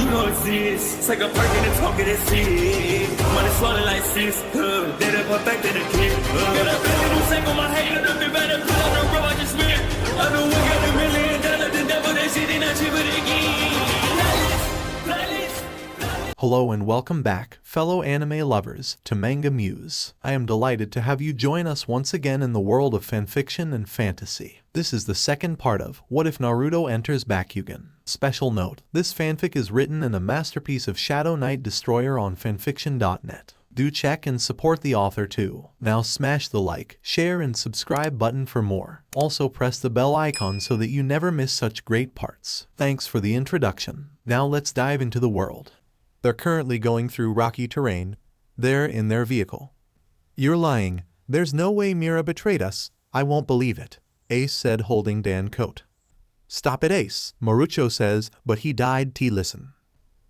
You don't exist. Take a perk and a talk of that shit. Money swallowed like sis. Dead up perfect in the kid. Got a billion who sang on my head. Look up better put on the road I just spent. I know we got $1 million. The devil that shit ain't not cheaper again. Hello and welcome back, fellow anime lovers, to MangaMuse. I am delighted to have you join us once again in the world of fanfiction and fantasy. This is the second part of What If Naruto Enters Bakugan. Special note, this fanfic is written in a masterpiece of Shadow Knight Destroyer on fanfiction.net. Do check and support the author too. Now smash the like, share and subscribe button for more. Also press the bell icon so that you never miss such great parts. Thanks for the introduction. Now let's dive into the world. They're currently going through rocky terrain. They're in their vehicle. You're lying. There's no way Mira betrayed us. I won't believe it, Ace said, holding Dan's coat. Stop it, Ace, Marucho says, but he died. Listen.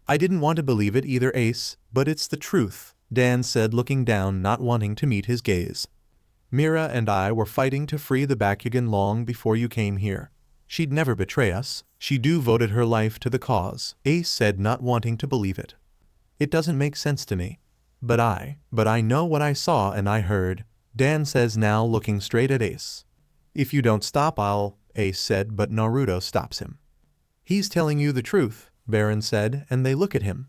I didn't want to believe it either, Ace, but it's the truth, Dan said, looking down, not wanting to meet his gaze. Mira and I were fighting to free the Bakugan long before you came here. She'd never betray us. She devoted her life to the cause, Ace said, not wanting to believe it. It doesn't make sense to me. But I know what I saw and I heard, Dan says, now looking straight at Ace. If you don't stop, I'll, Ace said, but Naruto stops him. He's telling you the truth, Baron said, and they look at him.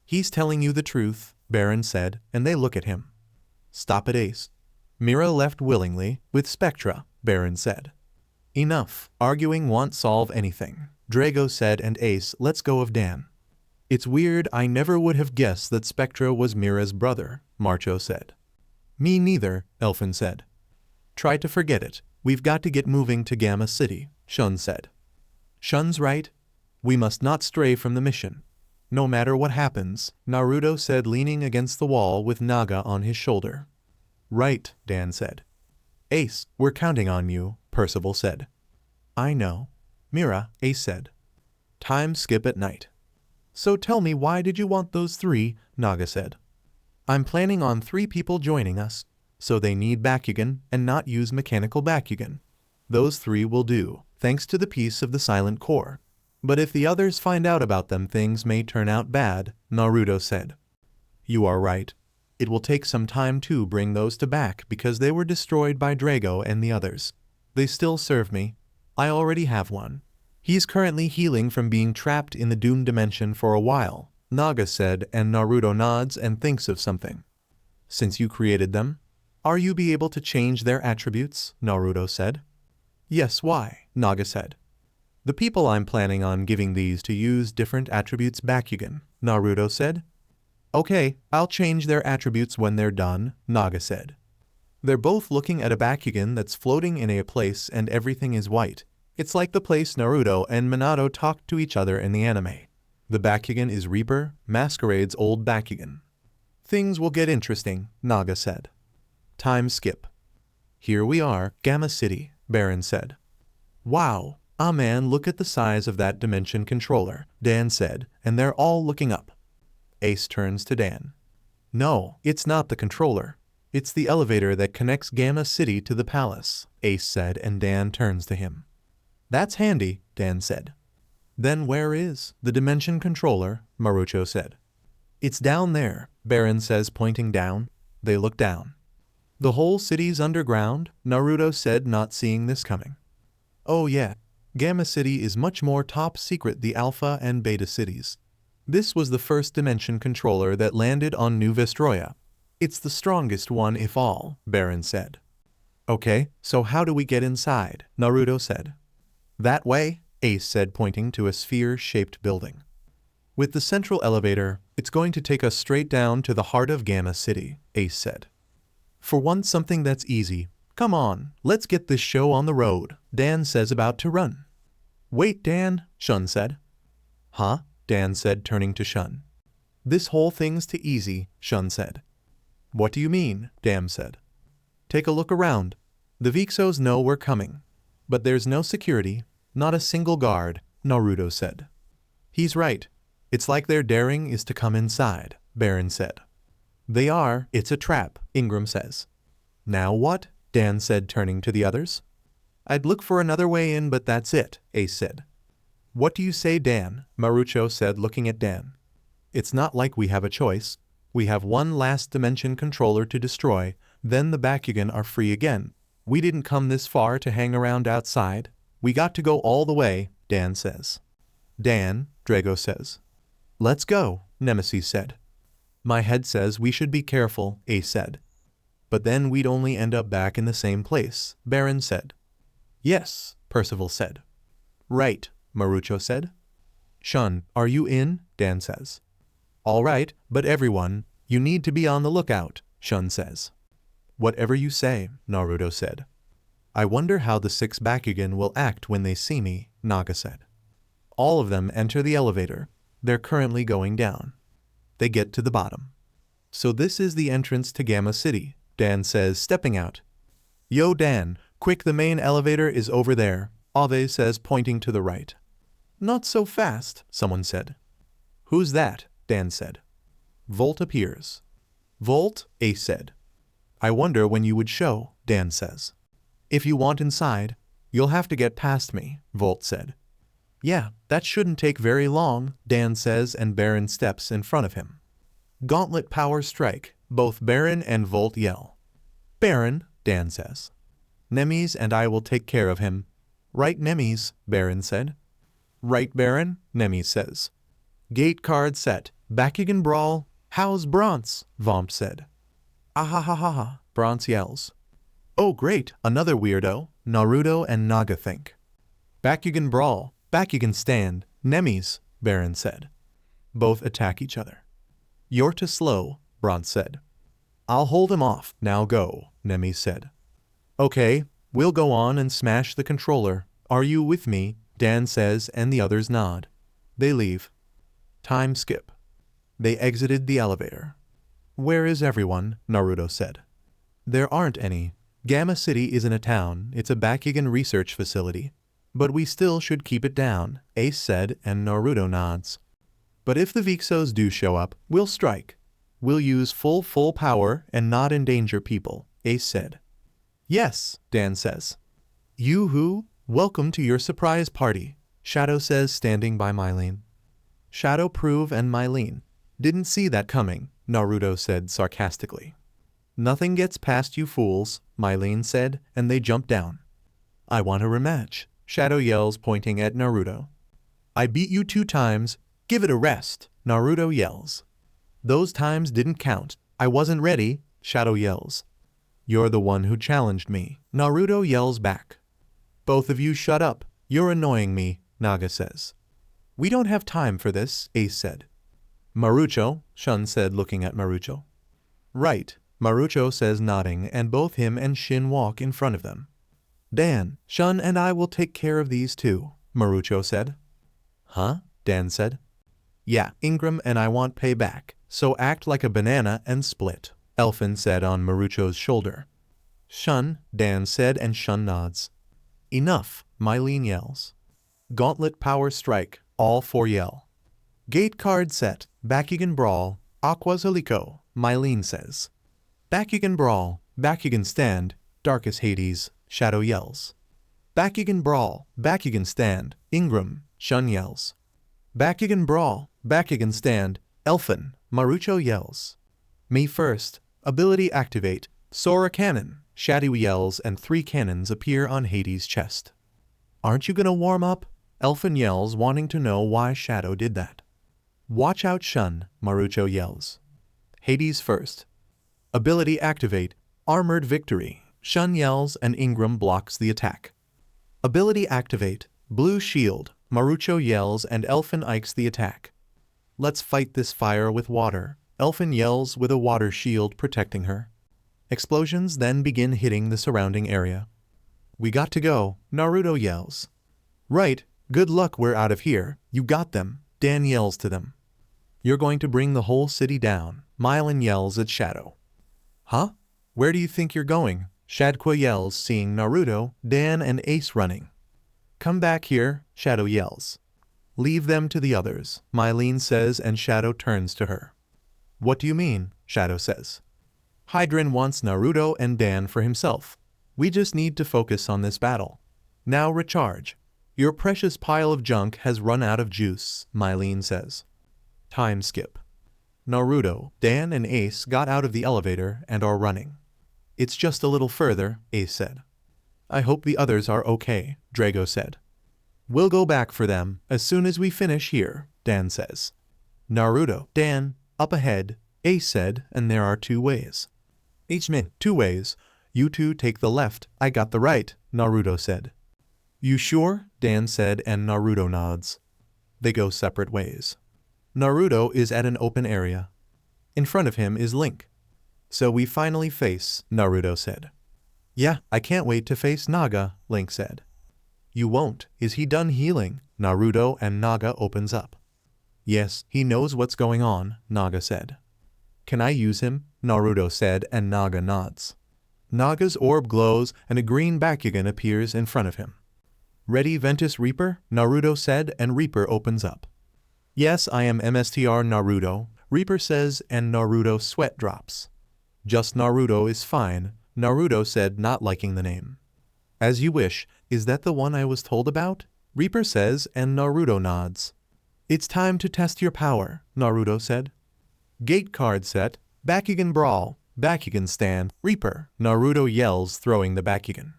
He's telling you the truth, Baron said, and they look at him. Stop it, Ace. Mira left willingly, with Spectra, Baron said. Enough, arguing won't solve anything, Drago said, and Ace, let's go of Dan. It's weird, I never would have guessed that Spectra was Mira's brother, Marucho said. Me neither, Elfin said. Try to forget it, we've got to get moving to Gamma City, Shun said. Shun's right. We must not stray from the mission. No matter what happens, Naruto said, leaning against the wall with Naga on his shoulder. Right, Dan said. Ace, we're counting on you, Percival said. I know. Mira, Ace said. Time skip at night. So tell me, why did you want those 3, Naga said. I'm planning on 3 people joining us, so they need Bakugan and not use mechanical Bakugan. Those 3 will do, thanks to the piece of the silent core. But if the others find out about them, things may turn out bad, Naruto said. You are right. It will take some time to bring those to back because they were destroyed by Drago and the others. They still serve me. I already have one. He's currently healing from being trapped in the doomed dimension for a while, Naga said, and Naruto nods and thinks of something. Since you created them, are you be able to change their attributes? Naruto said. Yes, why? Naga said. The people I'm planning on giving these to use different attributes Bakugan, Naruto said. Okay, I'll change their attributes when they're done, Naga said. They're both looking at a Bakugan that's floating in a place and everything is white. It's like the place Naruto and Minato talked to each other in the anime. The Bakugan is Reaper, Masquerade's old Bakugan. Things will get interesting, Naga said. Time skip. Here we are, Gamma City, Baron said. Wow, man, look at the size of that dimension controller, Dan said, and they're all looking up. Ace turns to Dan. No, it's not the controller. It's the elevator that connects Gamma City to the palace, Ace said, and Dan turns to him. That's handy, Dan said. Then where is the dimension controller? Marucho said. It's down there, Baron says, pointing down. They look down. The whole city's underground, Naruto said, not seeing this coming. Oh yeah, Gamma City is much more top secret the Alpha and Beta cities. This was the first dimension controller that landed on New Vestroya. It's the strongest one if all, Baron said. Okay, so how do we get inside? Naruto said. That way, Ace said, pointing to a sphere-shaped building. With the central elevator, it's going to take us straight down to the heart of Gamma City, Ace said. For once, something that's easy. Come on, let's get this show on the road, Dan says, about to run. Wait, Dan, Shun said. Huh? Dan said, turning to Shun. This whole thing's too easy, Shun said. What do you mean? Dan said. Take a look around. The Vixos know we're coming. But there's no security, not a single guard, Naruto said. He's right. It's like their daring is to come inside, Baron said. They are, it's a trap, Ingram says. Now what? Dan said, turning to the others. I'd look for another way in, but that's it, Ace said. What do you say, Dan? Marucho said, looking at Dan. It's not like we have a choice. We have one last dimension controller to destroy, then the Bakugan are free again. We didn't come this far to hang around outside. We got to go all the way, Dan says. Dan, Drago says. Let's go, Nemesis said. My head says we should be careful, Ace said. But then we'd only end up back in the same place, Baron said. Yes, Percival said. Right, Marucho said. Shun, are you in? Dan says. All right, but everyone, you need to be on the lookout, Shun says. Whatever you say, Naruto said. I wonder how the 6 Bakugan will act when they see me, Naga said. All of them enter the elevator. They're currently going down. They get to the bottom. So this is the entrance to Gamma City, Dan says, stepping out. Yo Dan, quick, the main elevator is over there, Ave says, pointing to the right. Not so fast, someone said. Who's that? Dan said. Volt appears. Volt, Ace said. I wonder when you would show, Dan says. If you want inside, you'll have to get past me, Volt said. Yeah, that shouldn't take very long, Dan says, and Baron steps in front of him. Gauntlet power strike, both Baron and Volt yell. Baron, Dan says. Nemes and I will take care of him. Right, Nemes, Baron said. Right, Baron, Nemes says. Gate card set, Bakugan brawl, how's Bronze? Vomp said. Ahahaha, Bronze yells. Oh great, another weirdo, Naruto and Naga think. Bakugan brawl, Bakugan stand, Nemes, Baron said. Both attack each other. You're too slow, Bronze said. I'll hold him off, now go, Nemes said. Okay, we'll go on and smash the controller. Are you with me? Dan says, and the others nod. They leave. Time skip. They exited the elevator. Where is everyone? Naruto said. There aren't any. Gamma City isn't a town, it's a Bakugan research facility. But we still should keep it down, Ace said, and Naruto nods. But if the Vixos do show up, we'll strike. We'll use full power and not endanger people, Ace said. Yes, Dan says. Yoo-hoo, welcome to your surprise party, Shadow says, standing by Mylene. Shadow, Prove, and Mylene. Didn't see that coming, Naruto said sarcastically. Nothing gets past you fools, Mylene said, and they jumped down. I want a rematch, Shadow yells, pointing at Naruto. I beat you 2 times, give it a rest, Naruto yells. Those times didn't count, I wasn't ready, Shadow yells. You're the one who challenged me, Naruto yells back. Both of you shut up, you're annoying me, Naga says. We don't have time for this, Ace said. Marucho, Shun said, looking at Marucho. Right, Marucho says, nodding, and both him and Shin walk in front of them. Dan, Shun and I will take care of these two, Marucho said. Huh? Dan said. Yeah, Ingram and I want payback, so act like a banana and split, Elfin said on Marucho's shoulder. Shun, Dan said, and Shun nods. Enough, Mylene yells. Gauntlet power strike, all 4 yell. Gate card set, Bakugan brawl, Aqua's Helico, Mylene says. Bakugan brawl, Bakugan stand, Darkest Hades, Shadow yells. Bakugan brawl, Bakugan stand, Ingram, Shun yells. Bakugan brawl, Bakugan stand, Elfin, Marucho yells. Me first, ability activate, Sora cannon, Shadow yells, and 3 cannons appear on Hades' chest. Aren't you gonna warm up? Elfin yells, wanting to know why Shadow did that. Watch out, Shun, Marucho yells. Hades first. Ability activate, Armored Victory, Shun yells, and Ingram blocks the attack. Ability activate, Blue Shield, Marucho yells, and Elfin ikes the attack. Let's fight this fire with water, Elfin yells, with a water shield protecting her. Explosions then begin hitting the surrounding area. We got to go, Naruto yells. Right, good luck, we're out of here, you got them, Dan yells to them. You're going to bring the whole city down, Mylene yells at Shadow. Huh? Where do you think you're going? Shadqua yells, seeing Naruto, Dan, and Ace running. Come back here, Shadow yells. Leave them to the others, Mylene says, and Shadow turns to her. What do you mean? Shadow says. Hydran wants Naruto and Dan for himself. We just need to focus on this battle. Now recharge. Your precious pile of junk has run out of juice, Mylene says. Time skip. Naruto, Dan and Ace got out of the elevator and are running. It's just a little further, Ace said. I hope the others are okay, Drago said. We'll go back for them as soon as we finish here, Dan says. Naruto, Dan, up ahead, Ace said, and there are 2 ways. H-min, 2 ways. You two take the left, I got the right, Naruto said. You sure? Dan said, and Naruto nods. They go separate ways. Naruto is at an open area. In front of him is Link. So we finally face, Naruto said. Yeah, I can't wait to face Naga, Link said. You won't. Is he done healing? Naruto and Naga opens up. Yes, he knows what's going on, Naga said. Can I use him? Naruto said, and Naga nods. Naga's orb glows and a green Bakugan appears in front of him. Ready, Ventus Reaper? Naruto said, and Reaper opens up. Yes, I am MSTR Naruto, Reaper says, and Naruto sweat drops. Just Naruto is fine, Naruto said, not liking the name. As you wish, is that the one I was told about? Reaper says, and Naruto nods. It's time to test your power, Naruto said. Gate card set, Bakugan Brawl, Bakugan Stand, Reaper, Naruto yells, throwing the Bakugan.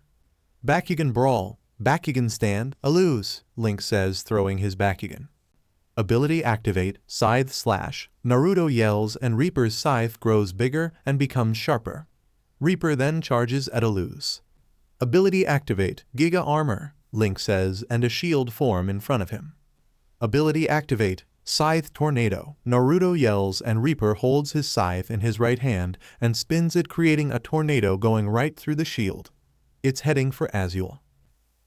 Bakugan Brawl, Bakugan Stand, a lose, Link says, throwing his Bakugan. Ability activate, Scythe Slash, Naruto yells, and Reaper's scythe grows bigger and becomes sharper. Reaper then charges at a lose. Ability activate, Giga Armor, Link says, and a shield form in front of him. Ability activate, Scythe Tornado, Naruto yells, and Reaper holds his scythe in his right hand and spins it, creating a tornado going right through the shield. It's heading for Azul.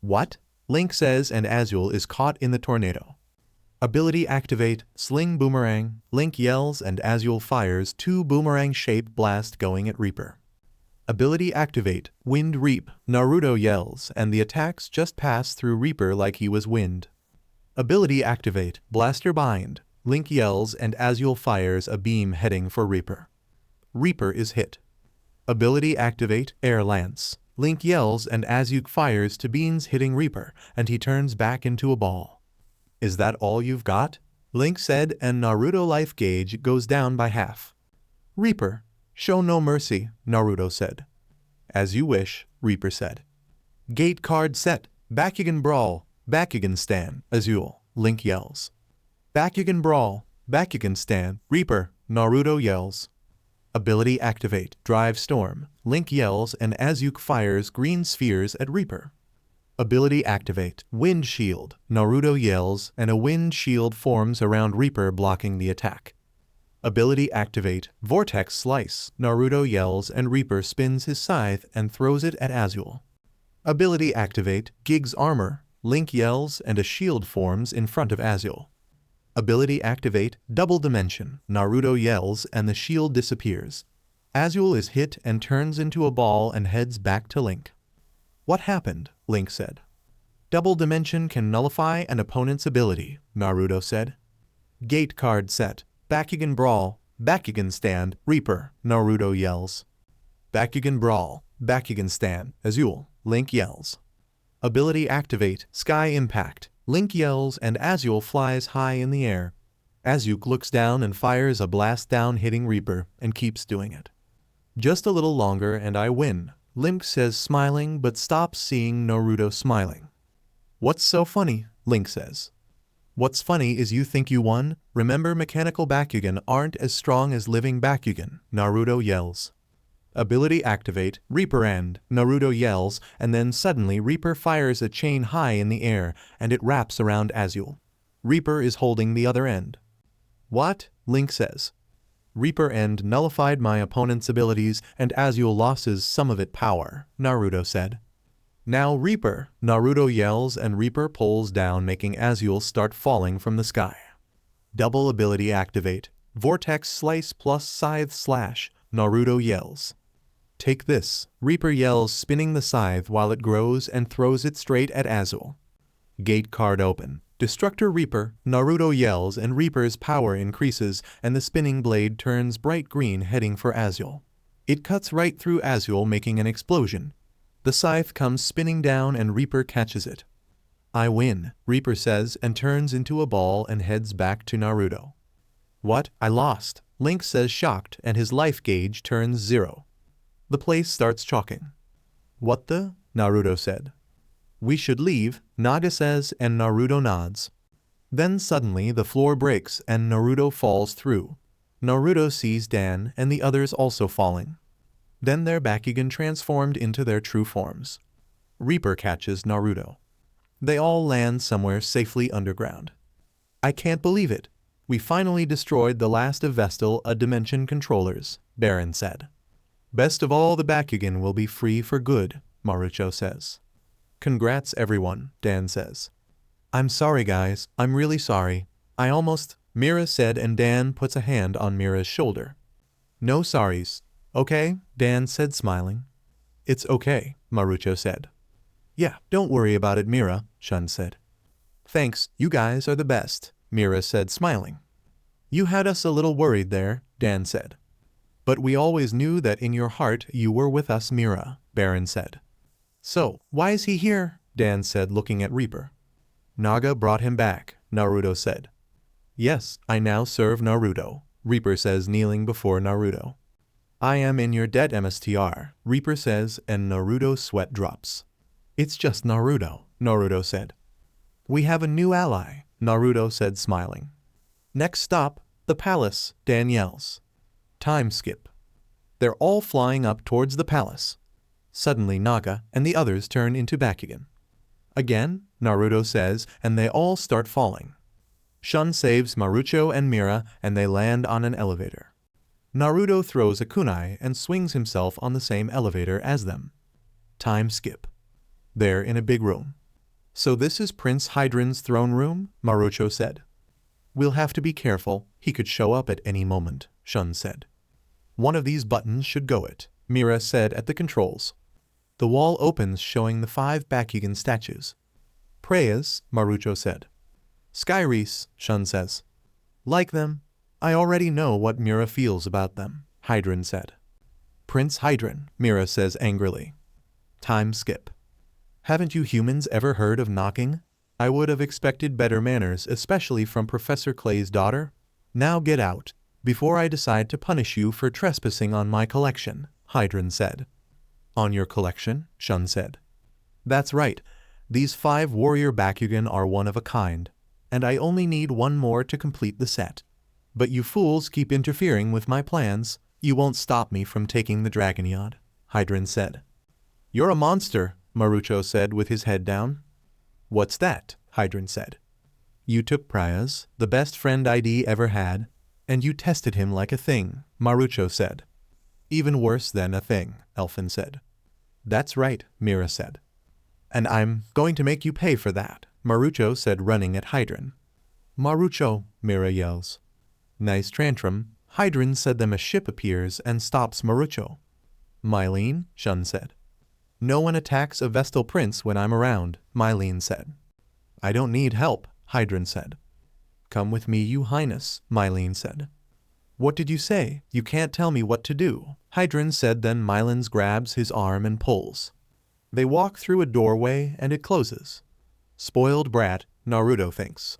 What? Link says, and Azul is caught in the tornado. Ability activate, Sling Boomerang, Link yells, and Azul fires 2 boomerang-shaped blasts going at Reaper. Ability activate, Wind Reap, Naruto yells, and the attacks just pass through Reaper like he was wind. Ability activate, Blaster Bind, Link yells, and Azul fires a beam heading for Reaper. Reaper is hit. Ability activate, Air Lance, Link yells, and Azul fires 2 beams hitting Reaper, and he turns back into a ball. Is that all you've got? Link said, and Naruto life gauge goes down by half. Reaper, show no mercy, Naruto said. As you wish, Reaper said. Gate card set, Bakugan Brawl, Bakugan Stand, Azul, Link yells. Bakugan Brawl, Bakugan Stand, Reaper, Naruto yells. Ability activate, Drive Storm, Link yells, and Azul fires green spheres at Reaper. Ability activate, Wind Shield, Naruto yells, and a wind shield forms around Reaper, blocking the attack. Ability activate, Vortex Slice, Naruto yells, and Reaper spins his scythe and throws it at Azul. Ability activate, Gig's Armor, Link yells, and a shield forms in front of Azul. Ability activate, Double Dimension, Naruto yells, and the shield disappears. Azul is hit and turns into a ball and heads back to Link. What happened? Link said. Double Dimension can nullify an opponent's ability, Naruto said. Gate card set, Bakugan Brawl, Bakugan Stand, Reaper, Naruto yells. Bakugan Brawl, Bakugan Stand, Azul, Link yells. Ability activate, Sky Impact, Link yells, and Azul flies high in the air. Azul looks down and fires a blast down, hitting Reaper, and keeps doing it. Just a little longer and I win, Link says, smiling, but stops seeing Naruto smiling. What's so funny? Link says. What's funny is you think you won? Remember, mechanical Bakugan aren't as strong as living Bakugan, Naruto yells. Ability activate, Reaper End, Naruto yells, and then suddenly Reaper fires a chain high in the air, and it wraps around Azul. Reaper is holding the other end. What? Link says. Reaper End nullified my opponent's abilities, and Azul loses some of its power, Naruto said. Now Reaper, Naruto yells, and Reaper pulls down, making Azul start falling from the sky. Double ability activate, Vortex Slice plus Scythe Slash, Naruto yells. Take this, Reaper yells, spinning the scythe while it grows and throws it straight at Azul. Gate card open. Destructor Reaper, Naruto yells, and Reaper's power increases and the spinning blade turns bright green, heading for Azul. It cuts right through Azul, making an explosion. The scythe comes spinning down and Reaper catches it. I win, Reaper says and turns into a ball and heads back to Naruto. What? I lost, Link says shocked and his life gauge turns 0. The place starts chalking. What the? Naruto said. We should leave, Naga says and Naruto nods. Then suddenly the floor breaks and Naruto falls through. Naruto sees Dan and the others also falling. Then their Bakugan transformed into their true forms. Reaper catches Naruto. They all land somewhere safely underground. I can't believe it. We finally destroyed the last of Vestal Dimension controllers, Baron said. Best of all, the Bakugan will be free for good, Marucho says. Congrats everyone, Dan says. I'm sorry guys, I'm really sorry. I almost, Mira said and Dan puts a hand on Mira's shoulder. No sorries. Okay, Dan said smiling. It's okay, Marucho said. Yeah, don't worry about it Mira, Shun said. Thanks, you guys are the best, Mira said smiling. You had us a little worried there, Dan said. But we always knew that in your heart you were with us Mira, Baron said. So, why is he here? Dan said looking at Reaper. Naga brought him back, Naruto said. Yes, I now serve Naruto, Reaper says kneeling before Naruto. I am in your debt MSTR, Reaper says and Naruto's sweat drops. It's just Naruto, Naruto said. We have a new ally, Naruto said smiling. Next stop, the palace, Dan yells. Time skip. They're all flying up towards the palace. Suddenly Naga and the others turn into Bakugan. Again, Naruto says, and they all start falling. Shun saves Marucho and Mira and they land on an elevator. Naruto throws a kunai and swings himself on the same elevator as them. Time skip. They're in a big room. So this is Prince Hydran's throne room, Marucho said. We'll have to be careful, he could show up at any moment, Shun said. One of these buttons should go it, Mira said at the controls. The wall opens showing the 5 Bakugan statues. Prayas, Marucho said. Skyreese, Shun says. Like them? I already know what Mira feels about them, Hydran said. Prince Hydran, Mira says angrily. Time skip. Haven't you humans ever heard of knocking? I would have expected better manners, especially from Professor Clay's daughter. Now get out, before I decide to punish you for trespassing on my collection, Hydran said. On your collection, Shun said. That's right. These 5 warrior Bakugan are one of a kind, and I only need one more to complete the set. But you fools keep interfering with my plans. You won't stop me from taking the Dragonyod, Hydran said. You're a monster, Marucho said with his head down. What's that? Hydran said. You took Prayas, the best friend ID ever had, and you tested him like a thing, Marucho said. Even worse than a thing, Elfin said. That's right, Mira said. And I'm going to make you pay for that, Marucho said running at Hydran. Marucho, Mira yells. Nice tantrum, Hydran said. Then a ship appears and stops Marucho. Mylene, Shun said. No one attacks a Vestal Prince when I'm around, Mylene said. I don't need help, Hydran said. Come with me, you highness, Mylene said. What did you say? You can't tell me what to do, Hydran said. Then Mylene grabs his arm and pulls. They walk through a doorway and it closes. Spoiled brat, Naruto thinks.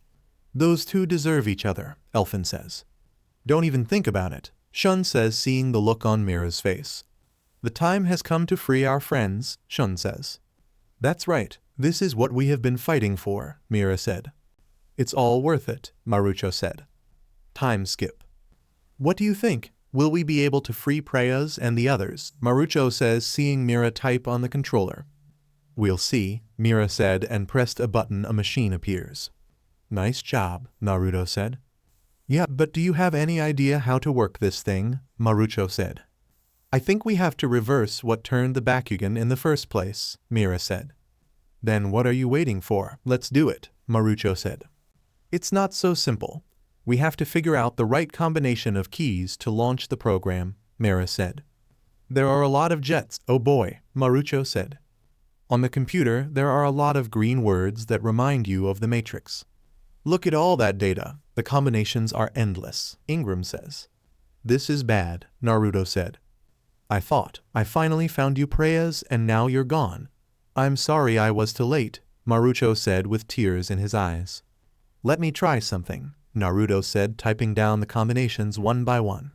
Those two deserve each other, Elfin says. Don't even think about it, Shun says, seeing the look on Mira's face. The time has come to free our friends, Shun says. That's right, this is what we have been fighting for, Mira said. It's all worth it, Marucho said. Time skip. What do you think? Will we be able to free Prayas and the others? Marucho says, seeing Mira type on the controller. We'll see, Mira said and pressed a button. A machine appears. Nice job, Naruto said. Yeah, but do you have any idea how to work this thing? Marucho said. I think we have to reverse what turned the Bakugan in the first place, Mira said. Then what are you waiting for? Let's do it, Marucho said. It's not so simple. We have to figure out the right combination of keys to launch the program, Mira said. There are a lot of jets, oh boy, Marucho said. On the computer, there are a lot of green words that remind you of the Matrix. Look at all that data. The combinations are endless, Ingram says. This is bad, Naruto said. I finally found you Prayas and now you're gone. I'm sorry I was too late, Marucho said with tears in his eyes. Let me try something, Naruto said, typing down the combinations one by one.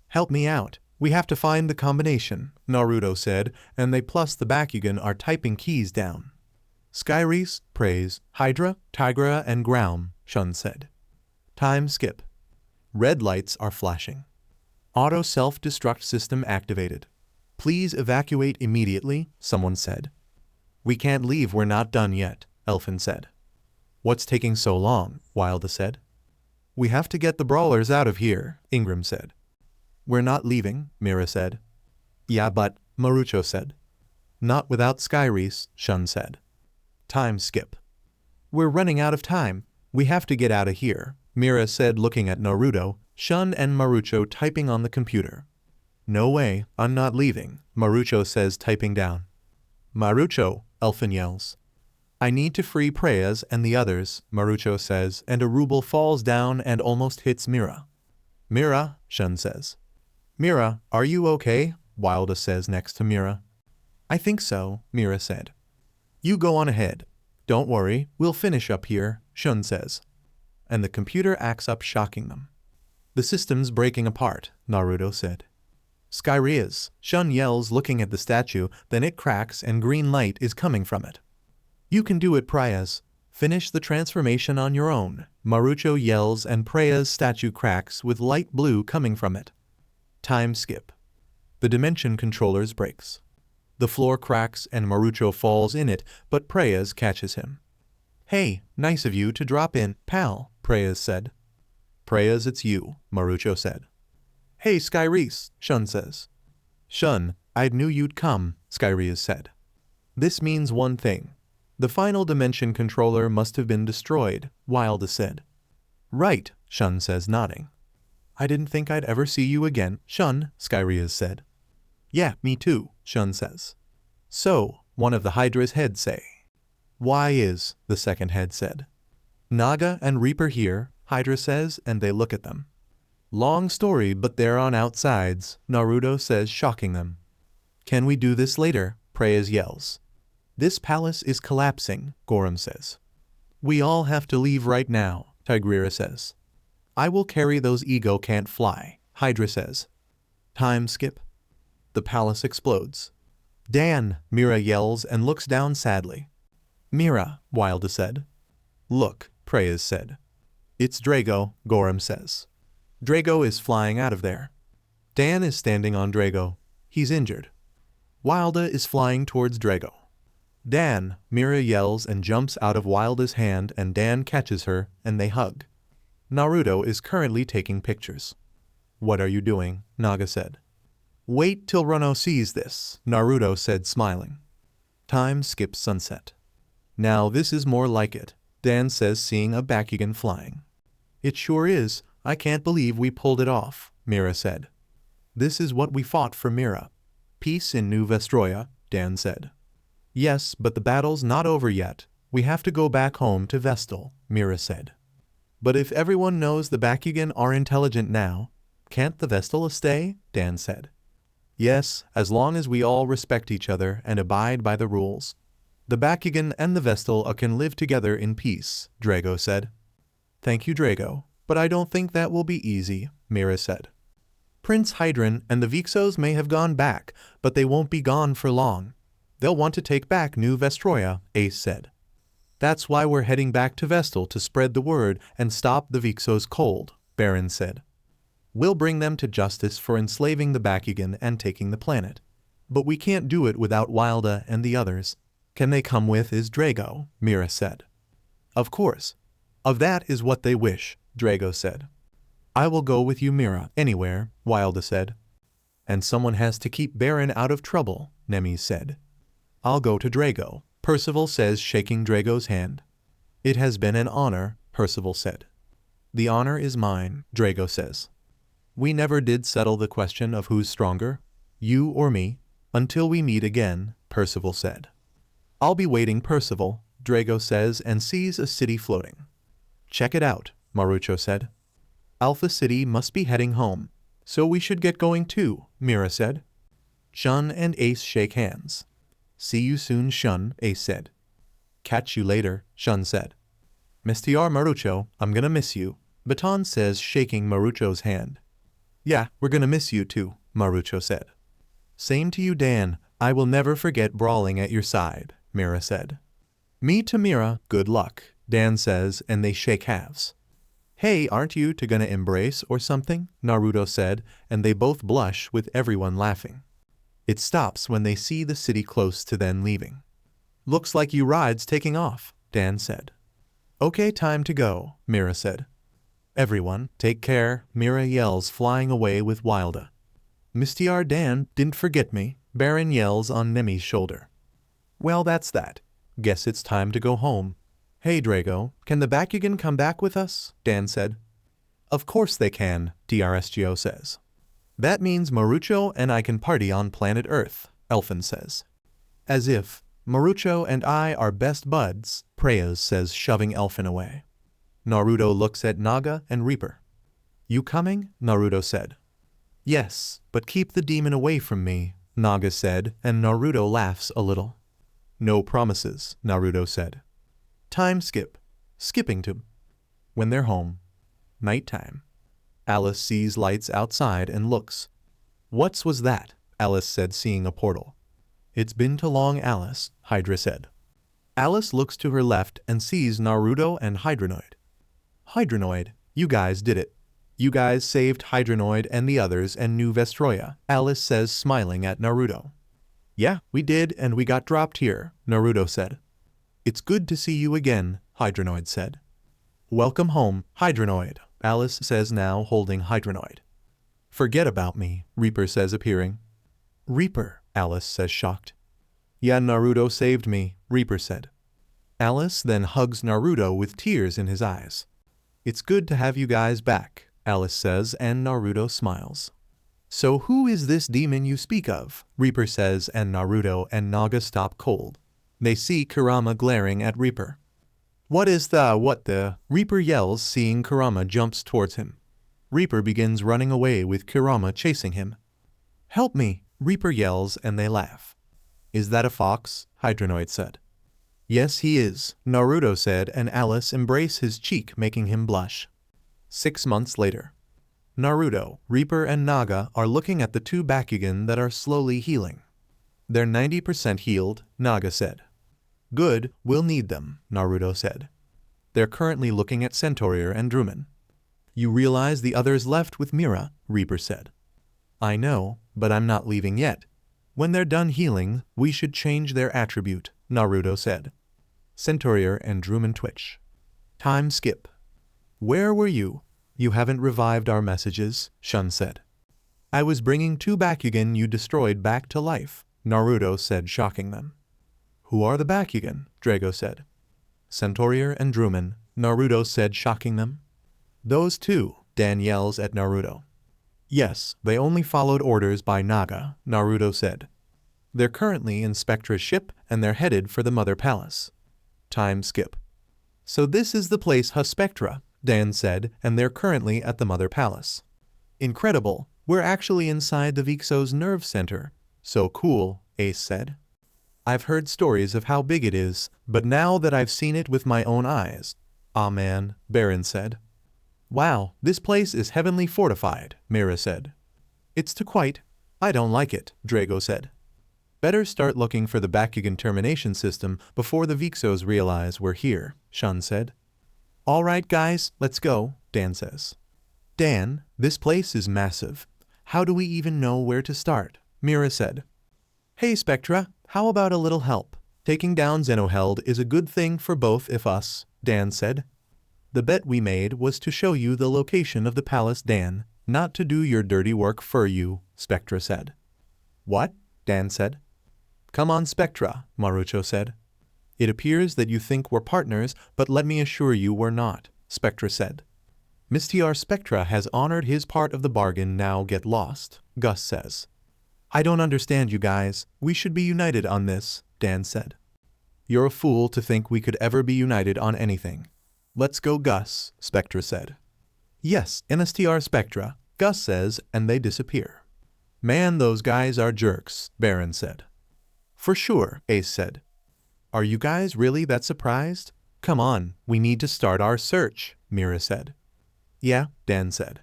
Help me out. We have to find the combination, Naruto said, and they plus the Bakugan are typing keys down. Skyreese, Praise, Hydra, Tigra, and Ground, Shun said. Time skip. Red lights are flashing. Auto self-destruct system activated. Please evacuate immediately, someone said. We can't leave, we're not done yet, Elfin said. What's taking so long? Wilda said. We have to get the brawlers out of here, Ingram said. We're not leaving, Mira said. Yeah, but, Marucho said. Not without Skyreese, Shun said. Time skip. We're running out of time. We have to get out of here, Mira said, looking at Naruto, Shun and Marucho typing on the computer. No way, I'm not leaving, Marucho says, typing down. Marucho, Elfin yells. I need to free Preyas and the others, Marucho says, and a ruble falls down and almost hits Mira. Mira, Shun says. Mira, are you okay? Wilda says next to Mira. I think so, Mira said. You go on ahead. Don't worry, we'll finish up here, Shun says. And the computer acts up, shocking them. The system's breaking apart, Naruto said. Skyreas, Shun yells, looking at the statue, then it cracks and green light is coming from it. You can do it, Preyas. Finish the transformation on your own, Marucho yells, and Preyas' statue cracks with light blue coming from it. Time skip. The dimension controllers breaks. The floor cracks and Marucho falls in it, but Preyas catches him. Hey, nice of you to drop in, pal, Preyas said. Preyas, it's you, Marucho said. Hey, Skyreese, Shun says. Shun, I knew you'd come, Skyreese said. This means one thing. The final dimension controller must have been destroyed, Wilda said. Right, Shun says, nodding. I didn't think I'd ever see you again, Shun, Skyrease said. Yeah, me too, Shun says. So, one of the Hydra's heads say. Why is, the second head said. Naga and Reaper here, Hydra says, and they look at them. Long story, but they're on outsides, Naruto says, shocking them. Can we do this later? Preyas yells. This palace is collapsing, Gorum says. We all have to leave right now, Tigrera says. I will carry those ego can't fly, Hydra says. Time skip. The palace explodes. Dan, Mira yells and looks down sadly. Mira, Wilda said. Look, Preyas said. It's Drago, Gorum says. Drago is flying out of there. Dan is standing on Drago. He's injured. Wilda is flying towards Drago. Dan, Mira yells and jumps out of Wilda's hand, and Dan catches her and they hug. Naruto is currently taking pictures. What are you doing? Naga said. Wait till Runo sees this, Naruto said, smiling. Time skips sunset. Now this is more like it, Dan says, seeing a Bakugan flying. It sure is. I can't believe we pulled it off, Mira said. This is what we fought for, Mira. Peace in New Vestroya, Dan said. Yes, but the battle's not over yet. We have to go back home to Vestal, Mira said. But if everyone knows the Bakugan are intelligent now, can't the Vestal stay? Dan said. Yes, as long as we all respect each other and abide by the rules. The Bakugan and the Vestal can live together in peace, Drago said. Thank you, Drago, but I don't think that will be easy, Mira said. Prince Hydran and the Vixos may have gone back, but they won't be gone for long. They'll want to take back New Vestroya, Ace said. That's why we're heading back to Vestal, to spread the word and stop the Vixos cold, Baron said. We'll bring them to justice for enslaving the Bakugan and taking the planet. But we can't do it without Wilda and the others. Can they come with us, Drago? Mira said. Of course. Of that is what they wish, Drago said. I will go with you, Mira, anywhere, Wilda said. And someone has to keep Baron out of trouble, Nemes said. I'll go to Drago, Percival says, shaking Drago's hand. It has been an honor, Percival said. The honor is mine, Drago says. We never did settle the question of who's stronger, you or me, until we meet again, Percival said. I'll be waiting, Percival, Drago says, and sees a city floating. Check it out, Marucho said. Alpha City must be heading home, so we should get going too, Mira said. Shun and Ace shake hands. See you soon, Shun, Ace said. Catch you later, Shun said. Mr. Marucho, I'm gonna miss you, Baton says, shaking Marucho's hand. Yeah, we're gonna miss you too, Marucho said. Same to you, Dan. I will never forget brawling at your side, Mira said. Me to Mira, good luck, Dan says, and they shake halves. Hey, aren't you two gonna embrace or something? Naruto said, and they both blush with everyone laughing. It stops when they see the city close to then leaving. Looks like you ride's taking off, Dan said. Okay, time to go, Mira said. Everyone, take care, Mira yells, flying away with Wilda. Mr. Dan, didn't forget me, Baron yells on Nemi's shoulder. Well, that's that. Guess it's time to go home. Hey Drago, can the Bakugan come back with us? Dan said. Of course they can, DRSGO says. That means Marucho and I can party on planet Earth, Elfin says. As if, Marucho and I are best buds, Preyas says, shoving Elfin away. Naruto looks at Naga and Reaper. You coming? Naruto said. Yes, but keep the demon away from me, Naga said, and Naruto laughs a little. No promises, Naruto said. Time skip. Skipping to when they're home. Nighttime. Alice sees lights outside and looks. What was that? Alice said, seeing a portal. It's been too long, Alice, Hydra said. Alice looks to her left and sees Naruto and Hydronoid. Hydronoid, you guys did it. You guys saved Hydronoid and the others and New Vestroya, Alice says, smiling at Naruto. Yeah, we did, and we got dropped here, Naruto said. It's good to see you again, Hydronoid said. Welcome home, Hydronoid, Alice says, now holding Hydronoid. Forget about me, Reaper says, appearing. Reaper, Alice says, shocked. Yeah, Naruto saved me, Reaper said. Alice then hugs Naruto with tears in his eyes. It's good to have you guys back, Alice says, and Naruto smiles. So who is this demon you speak of? Reaper says, and Naruto and Naga stop cold. They see Kurama glaring at Reaper. What the? Reaper yells, seeing Kurama jumps towards him. Reaper begins running away with Kurama chasing him. Help me, Reaper yells, and they laugh. Is that a fox? Hydronoid said. Yes, he is, Naruto said, and Alice embraced his cheek, making him blush. 6 months later. Naruto, Reaper, and Naga are looking at the two Bakugan that are slowly healing. They're 90% healed, Naga said. Good, we'll need them, Naruto said. They're currently looking at Centaurier and Druman. You realize the others left with Mira, Reaper said. I know, but I'm not leaving yet. When they're done healing, we should change their attribute, Naruto said. Centaurier and Druman twitch. Time skip. Where were you? You haven't revived our messages, Shun said. I was bringing two Bakugan you destroyed back to life, Naruto said, shocking them. Who are the Bakugan? Drago said. Centaurier and Druman, Naruto said, shocking them. Those two, Dan yells at Naruto. Yes, they only followed orders by Naga, Naruto said. They're currently in Spectra's ship and they're headed for the Mother Palace. Time skip. So this is the place Spectra, Dan said, and they're currently at the Mother Palace. Incredible, we're actually inside the Vixo's nerve center. So cool, Ace said. I've heard stories of how big it is, but now that I've seen it with my own eyes. Ah man, Baron said. Wow, this place is heavenly fortified, Mira said. It's too quite. I don't like it, Drago said. Better start looking for the Bakugan termination system before the Vixos realize we're here, Shun said. Alright guys, let's go, Dan says. Dan, this place is massive. How do we even know where to start? Mira said. Hey Spectra, how about a little help? Taking down Zenoheld is a good thing for both of us, Dan said. The bet we made was to show you the location of the palace, Dan, not to do your dirty work for you, Spectra said. What? Dan said. Come on Spectra, Marucho said. It appears that you think we're partners, but let me assure you we're not, Spectra said. Mr. Spectra has honored his part of the bargain, now get lost, Gus says. I don't understand you guys, we should be united on this, Dan said. You're a fool to think we could ever be united on anything. Let's go Gus, Spectra said. Yes, NSTR Spectra, Gus says, and they disappear. Man, those guys are jerks, Baron said. For sure, Ace said. Are you guys really that surprised? Come on, we need to start our search, Mira said. Yeah, Dan said.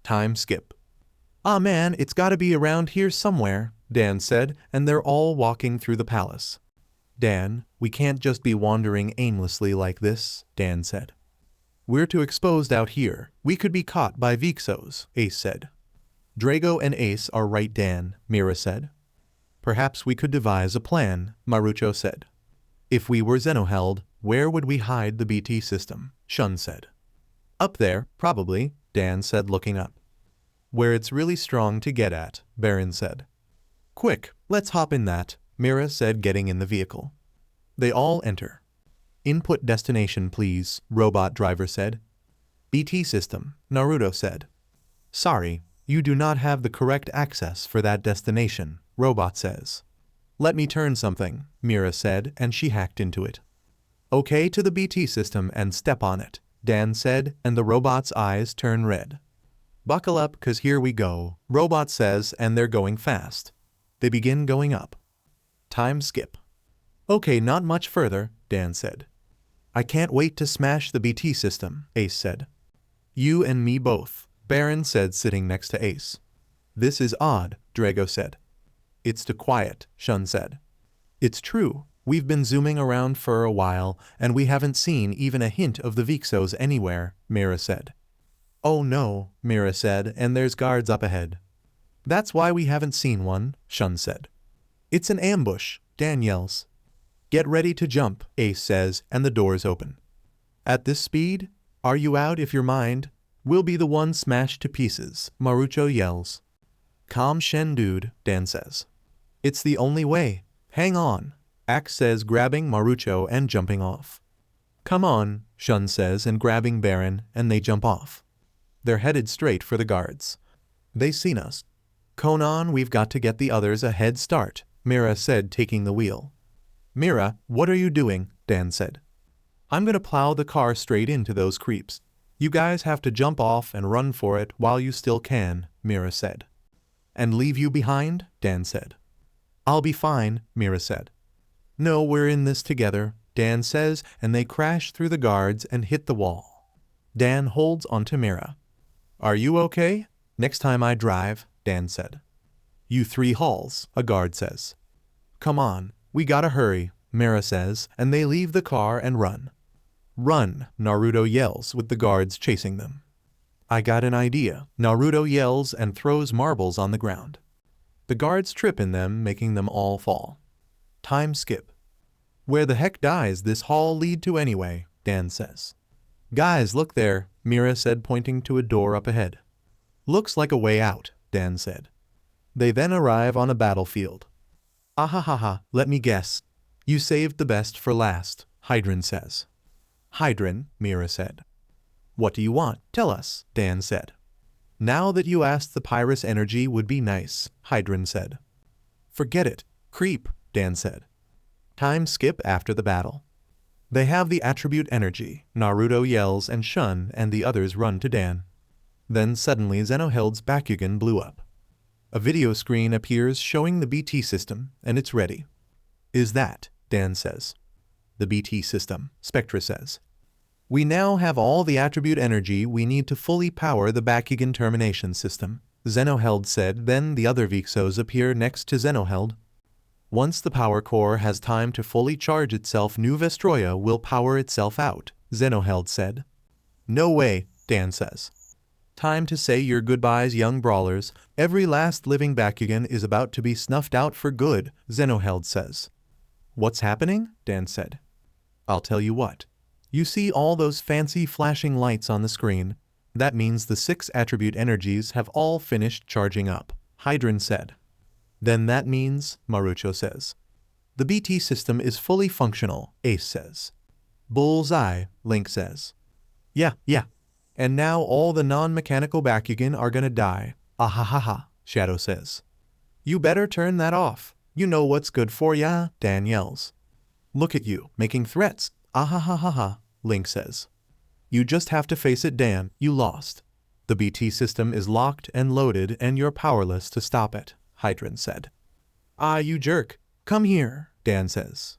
Time skip. Ah man, it's gotta be around here somewhere, Dan said, and they're all walking through the palace. Dan, we can't just be wandering aimlessly like this, Dan said. We're too exposed out here. We could be caught by Vixos, Ace said. Drago and Ace are right, Dan, Mira said. Perhaps we could devise a plan, Marucho said. If we were Zenoheld, where would we hide the BT system? Shun said. Up there, probably, Dan said, looking up. Where it's really strong to get at, Baron said. Quick, let's hop in that, Mira said, getting in the vehicle. They all enter. Input destination please, robot driver said. BT system, Naruto said. Sorry, you do not have the correct access for that destination, robot says. Let me turn something, Mira said, and she hacked into it. Okay to the BT system and step on it, Dan said, and the robot's eyes turn red. Buckle up, 'cause here we go, robot says, and they're going fast. They begin going up. Time skip. Okay, not much further, Dan said. I can't wait to smash the BT system, Ace said. You and me both, Baron said, sitting next to Ace. This is odd, Drago said. It's too quiet, Shun said. It's true, we've been zooming around for a while, and we haven't seen even a hint of the Vixos anywhere, Mira said. Oh no, Mira said, and there's guards up ahead. That's why we haven't seen one, Shun said. It's an ambush, Dan yells. Get ready to jump, Ace says, and the doors open. At this speed? Are you out of your mind? We'll be the one smashed to pieces, Marucho yells. Calm Shen dude, Dan says. It's the only way. Hang on, Axe says, grabbing Marucho and jumping off. Come on, Shun says, and grabbing Baron, and they jump off. They're headed straight for the guards. They seen us. Conan, we've got to get the others a head start, Mira said, taking the wheel. Mira, what are you doing? Dan said. I'm gonna plow the car straight into those creeps. You guys have to jump off and run for it while you still can, Mira said. And leave you behind? Dan said. I'll be fine, Mira said. No, we're in this together, Dan says, and they crash through the guards and hit the wall. Dan holds onto Mira. Are you okay? Next time I drive, Dan said. You three hauls, a guard says. Come on, we gotta hurry, Mira says, and they leave the car and run. Run, Naruto yells with the guards chasing them. I got an idea, Naruto yells and throws marbles on the ground. The guards trip in them, making them all fall. Time skip. Where the heck does this hall lead to anyway? Dan says. Guys, look there, Mira said, pointing to a door up ahead. Looks like a way out, Dan said. They then arrive on a battlefield. Ahahaha, let me guess. You saved the best for last, Hydran says. Hydran, Mira said. What do you want? Tell us, Dan said. Now that you asked, the Pyrus energy would be nice, Hydran said. Forget it, creep, Dan said. Time skip after the battle. They have the attribute energy, Naruto yells, and Shun and the others run to Dan. Then suddenly Zenoheld's Bakugan blew up. A video screen appears showing the BT system, and it's ready. Is that? Dan says. The BT system, Spectra says. We now have all the attribute energy we need to fully power the Bakugan termination system, Zenoheld said. Then the other Vixos appear next to Zenoheld. Once the power core has time to fully charge itself, New Vestroya will power itself out, Zenoheld said. No way, Dan says. Time to say your goodbyes, young brawlers. Every last living Bakugan is about to be snuffed out for good, Zenoheld says. What's happening? Dan said. I'll tell you what. You see all those fancy flashing lights on the screen? That means the 6 attribute energies have all finished charging up, Hydran said. Then that means, Marucho says. The BT system is fully functional, Ace says. Bullseye, Link says. Yeah. And now all the non-mechanical Bakugan are gonna die, ahahaha, Shadow says. You better turn that off. You know what's good for ya, Dan yells. Look at you, making threats, ahahaha, Link says. You just have to face it, Dan, you lost. The BT system is locked and loaded and you're powerless to stop it, Hydran said. Ah, you jerk. Come here, Dan says.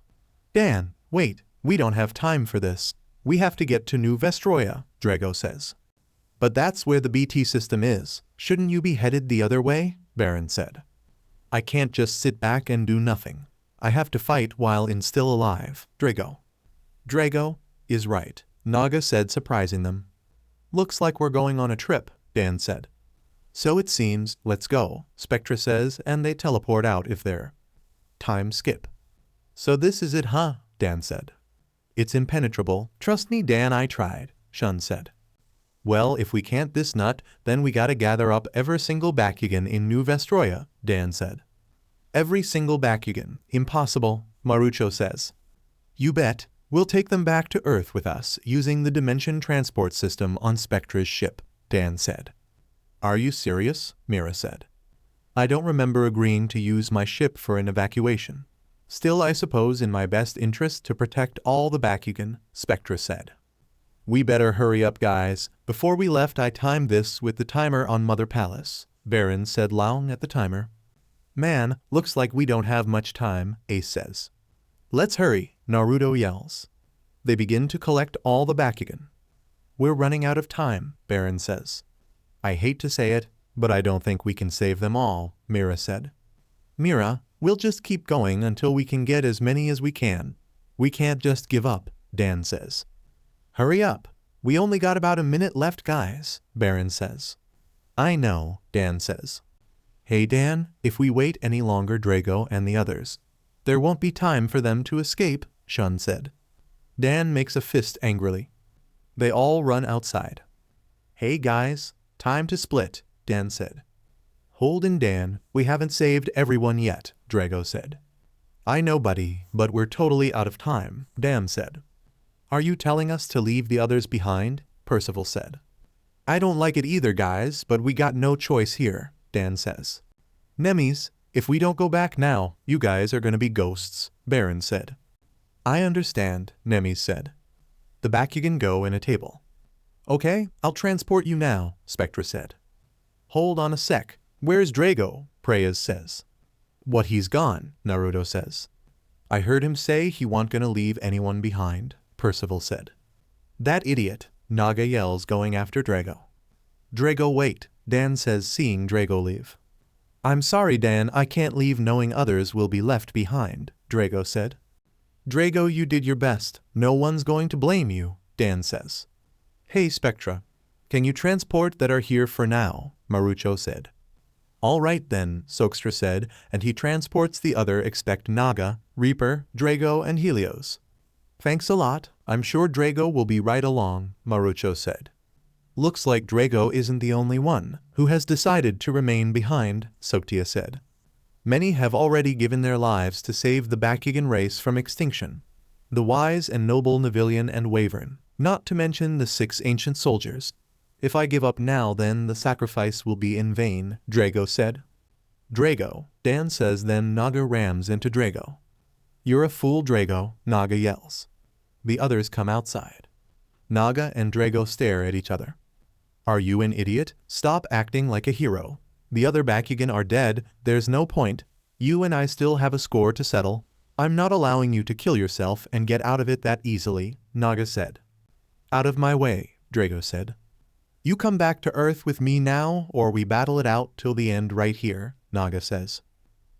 Dan, wait, we don't have time for this. We have to get to New Vestroya, Drago says. But that's where the BT system is. Shouldn't you be headed the other way? Baron said. I can't just sit back and do nothing. I have to fight while still alive, Drago. Drago is right, Naga said, surprising them. Looks like we're going on a trip, Dan said. So it seems, let's go, Spectra says, and they teleport out if they're. Time skip. So this is it, huh? Dan said. It's impenetrable. Trust me, Dan, I tried, Shun said. Well, if we can't this nut, then we gotta gather up every single Bakugan in New Vestroya, Dan said. Every single Bakugan. Impossible, Marucho says. You bet. We'll take them back to Earth with us using the dimension transport system on Spectra's ship, Dan said. Are you serious? Mira said. I don't remember agreeing to use my ship for an evacuation. Still, I suppose in my best interest to protect all the Bakugan, Spectra said. We better hurry up, guys. Before we left, I timed this with the timer on Mother Palace, Baron said, looking at the timer. Man, looks like we don't have much time, Ace says. Let's hurry, Naruto yells. They begin to collect all the Bakugan. We're running out of time, Baron says. I hate to say it, but I don't think we can save them all, Mira said. Mira, we'll just keep going until we can get as many as we can. We can't just give up, Dan says. Hurry up. We only got about a minute left, guys, Baron says. I know, Dan says. Hey Dan, if we wait any longer, Drago and the others, there won't be time for them to escape, Shun said. Dan makes a fist angrily. They all run outside. Hey guys, time to split, Dan said. Hold in, Dan, we haven't saved everyone yet, Drago said. I know, buddy, but we're totally out of time, Dan said. Are you telling us to leave the others behind? Percival said. I don't like it either, guys, but we got no choice here, Dan says. Nemes, if we don't go back now, you guys are gonna be ghosts, Baron said. I understand, Nemes said. The Bakugan go in a table. Okay, I'll transport you now, Spectra said. Hold on a sec. Where's Drago? Preyas says. What, he's gone, Naruto says. I heard him say he wa'n't gonna leave anyone behind, Percival said. That idiot, Naga yells, going after Drago. Drago, wait, Dan says, seeing Drago leave. I'm sorry, Dan, I can't leave knowing others will be left behind, Drago said. Drago, you did your best. No one's going to blame you, Dan says. Hey, Spectra, can you transport that are here for now? Marucho said. All right then, Soakstra said, and he transports the other. Expect Naga, Reaper, Drago, and Helios. Thanks a lot. I'm sure Drago will be right along, Marucho said. Looks like Drago isn't the only one who has decided to remain behind, Sotia said. Many have already given their lives to save the Bakugan race from extinction. The wise and noble Villian and Wyvern, not to mention the 6 ancient soldiers. If I give up now, then the sacrifice will be in vain, Drago said. Drago, Dan says, then Naga rams into Drago. You're a fool, Drago, Naga yells. The others come outside. Naga and Drago stare at each other. Are you an idiot? Stop acting like a hero. The other Bakugan are dead, there's no point. You and I still have a score to settle. I'm not allowing you to kill yourself and get out of it that easily, Naga said. Out of my way, Drago said. You come back to Earth with me now, or we battle it out till the end right here, Naga says.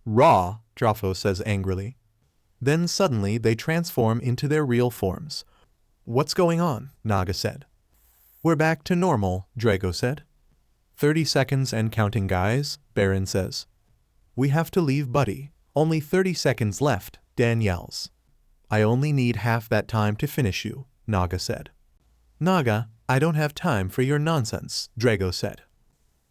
Raw, Drafo says angrily. Then suddenly they transform into their real forms. What's going on? Naga said. We're back to normal, Drago said. 30 seconds and counting, guys, Baron says. We have to leave, buddy. Only 30 seconds left, Dan yells. I only need half that time to finish you, Naga said. Naga, I don't have time for your nonsense, Drago said.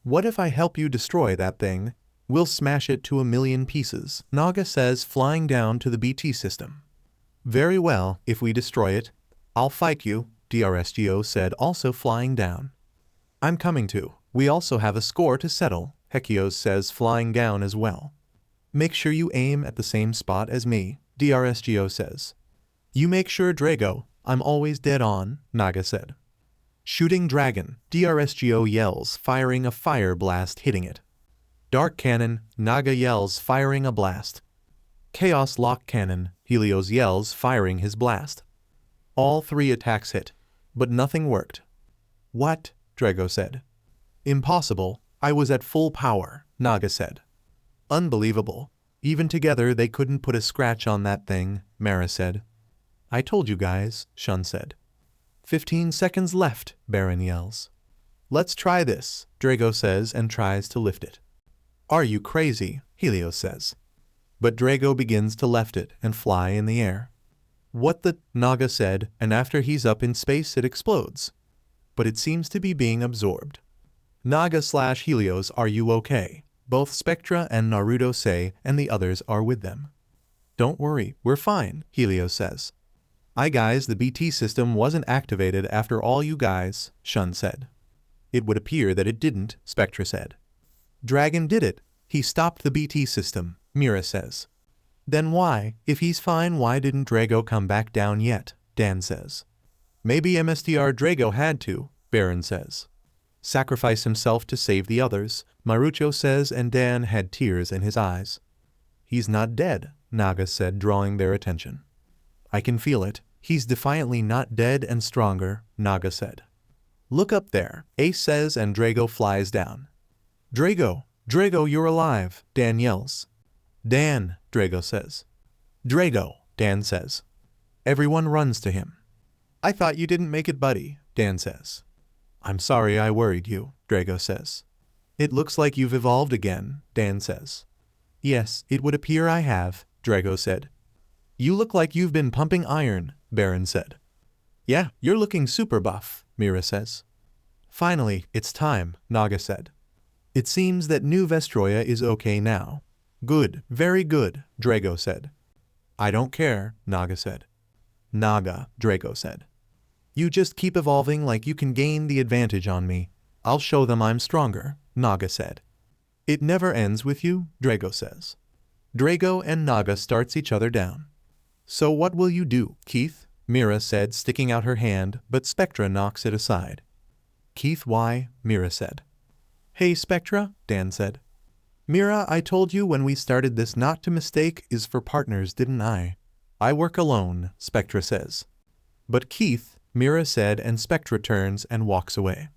What if I help you destroy that thing? We'll smash it to 1,000,000 pieces, Naga says, flying down to the BT system. Very well, if we destroy it. I'll fight you, DRSGO said, also flying down. I'm coming to. We also have a score to settle, Hekios says, flying down as well. Make sure you aim at the same spot as me, DRSGO says. You make sure, Drago. I'm always dead on, Naga said. Shooting dragon, DRSGO yells, firing a fire blast, hitting it. Dark cannon, Naga yells, firing a blast. Chaos Lock Cannon, Helios yells, firing his blast. All 3 attacks hit, but nothing worked. What? Drago said. Impossible, I was at full power, Naga said. Unbelievable. Even together they couldn't put a scratch on that thing, Mara said. I told you guys, Shun said. 15 seconds left, Baron yells. Let's try this, Drago says and tries to lift it. Are you crazy? Helios says. But Drago begins to lift it and fly in the air. What the? Naga said, and after he's up in space it explodes. But it seems to be being absorbed. Naga/Helios, are you okay? Both Spectra and Naruto say, and the others are with them. Don't worry, we're fine, Helios says. Guys, the BT system wasn't activated after all you guys, Shun said. It would appear that it didn't, Spectra said. Dragon did it. He stopped the BT system, Mira says. Then why, if he's fine, why didn't Drago come back down yet? Dan says. Maybe MSTR Drago had to, Baron says. Sacrifice himself to save the others, Marucho says, and Dan had tears in his eyes. He's not dead, Naga said, drawing their attention. I can feel it. He's defiantly not dead and stronger, Naga said. Look up there, Ace says, and Drago flies down. Drago, you're alive, Dan yells. Dan, Drago says. Drago, Dan says. Everyone runs to him. I thought you didn't make it, buddy, Dan says. I'm sorry I worried you, Drago says. It looks like you've evolved again, Dan says. Yes, it would appear I have, Drago said. You look like you've been pumping iron, Baron said. Yeah, you're looking super buff, Mira says. Finally, it's time, Naga said. It seems that new Vestroya is okay now. Good, very good, Drago said. I don't care, Naga said. Naga, Drago said. You just keep evolving like you can gain the advantage on me. I'll show them I'm stronger, Naga said. It never ends with you, Drago says. Drago and Naga starts each other down. So what will you do, Keith? Mira said, sticking out her hand, but Spectra knocks it aside. Keith, why? Mira said. Hey Spectra, Dan said. Mira, I told you when we started this not to mistake is for partners, didn't I? I work alone, Spectra says. But Keith, Mira said, and Spectra turns and walks away.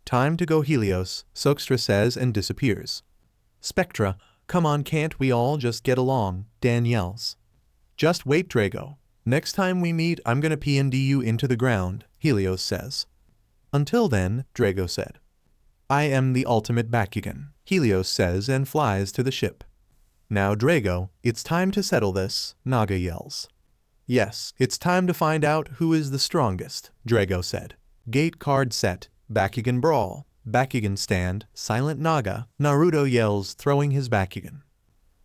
Time to go, Helios, Sokstra says and disappears. Spectra, come on, can't we all just get along? Dan yells. Just wait, Drago. Next time we meet, I'm gonna P&D you into the ground, Helios says. Until then, Drago said. I am the ultimate Bakugan, Helios says and flies to the ship. Now Drago, it's time to settle this, Naga yells. Yes, it's time to find out who is the strongest, Drago said. Gate card set, Bakugan brawl, Bakugan stand, silent Naga, Naruto yells, throwing his Bakugan.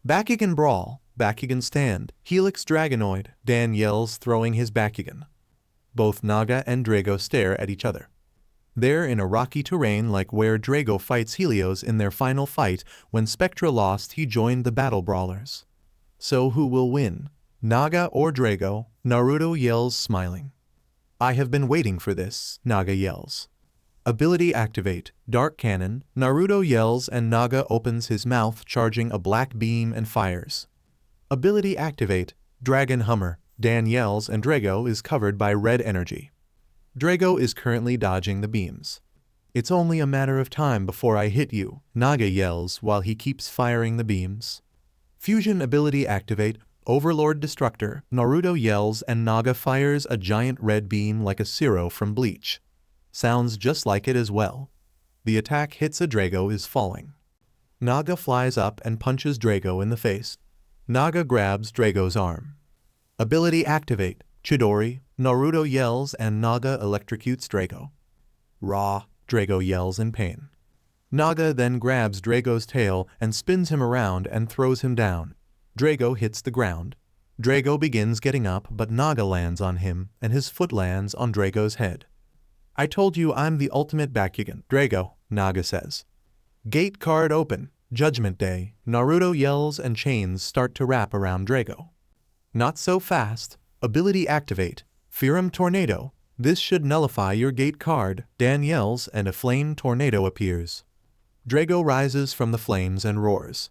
Bakugan brawl, Bakugan stand, Helix Dragonoid, Dan yells, throwing his Bakugan. Both Naga and Drago stare at each other. They're in a rocky terrain like where Drago fights Helios in their final fight. When Spectra lost, he joined the battle brawlers. So who will win? Naga or Drago? Naruto yells, smiling. I have been waiting for this, Naga yells. Ability activate, Dark Cannon, Naruto yells and Naga opens his mouth, charging a black beam and fires. Ability activate, Dragon Hummer, Dan yells and Drago is covered by red energy. Drago is currently dodging the beams. It's only a matter of time before I hit you, Naga yells while he keeps firing the beams. Fusion ability activate, Overlord Destructor, Naruto yells and Naga fires a giant red beam like a Zero from Bleach. Sounds just like it as well. The attack hits a Drago is falling. Naga flies up and punches Drago in the face. Naga grabs Drago's arm. Ability activate, Chidori, Naruto yells and Naga electrocutes Drago. Raw, Drago yells in pain. Naga then grabs Drago's tail and spins him around and throws him down. Drago hits the ground. Drago begins getting up, but Naga lands on him and his foot lands on Drago's head. I told you I'm the ultimate Bakugan, Drago, Naga says. Gate card open, Judgment Day, Naruto yells and chains start to wrap around Drago. Not so fast. Ability activate, Furum Tornado. This should nullify your gate card, Dan yells and a flame tornado appears. Drago rises from the flames and roars.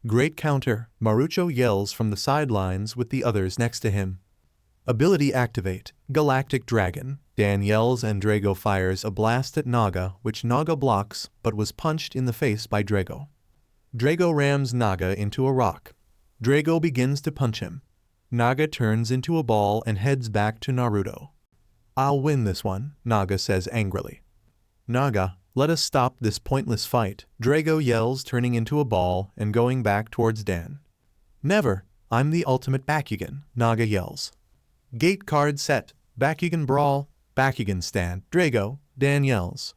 Great counter, Marucho yells from the sidelines with the others next to him. Ability activate, Galactic Dragon. Dan yells and Drago fires a blast at Naga, which Naga blocks but was punched in the face by Drago. Drago rams Naga into a rock. Drago begins to punch him. Naga turns into a ball and heads back to Naruto. I'll win this one, Naga says angrily. Naga, let us stop this pointless fight, Drago yells, turning into a ball and going back towards Dan. Never, I'm the ultimate Bakugan, Naga yells. Gate card set, Bakugan brawl, Bakugan stand, Drago, Dan yells.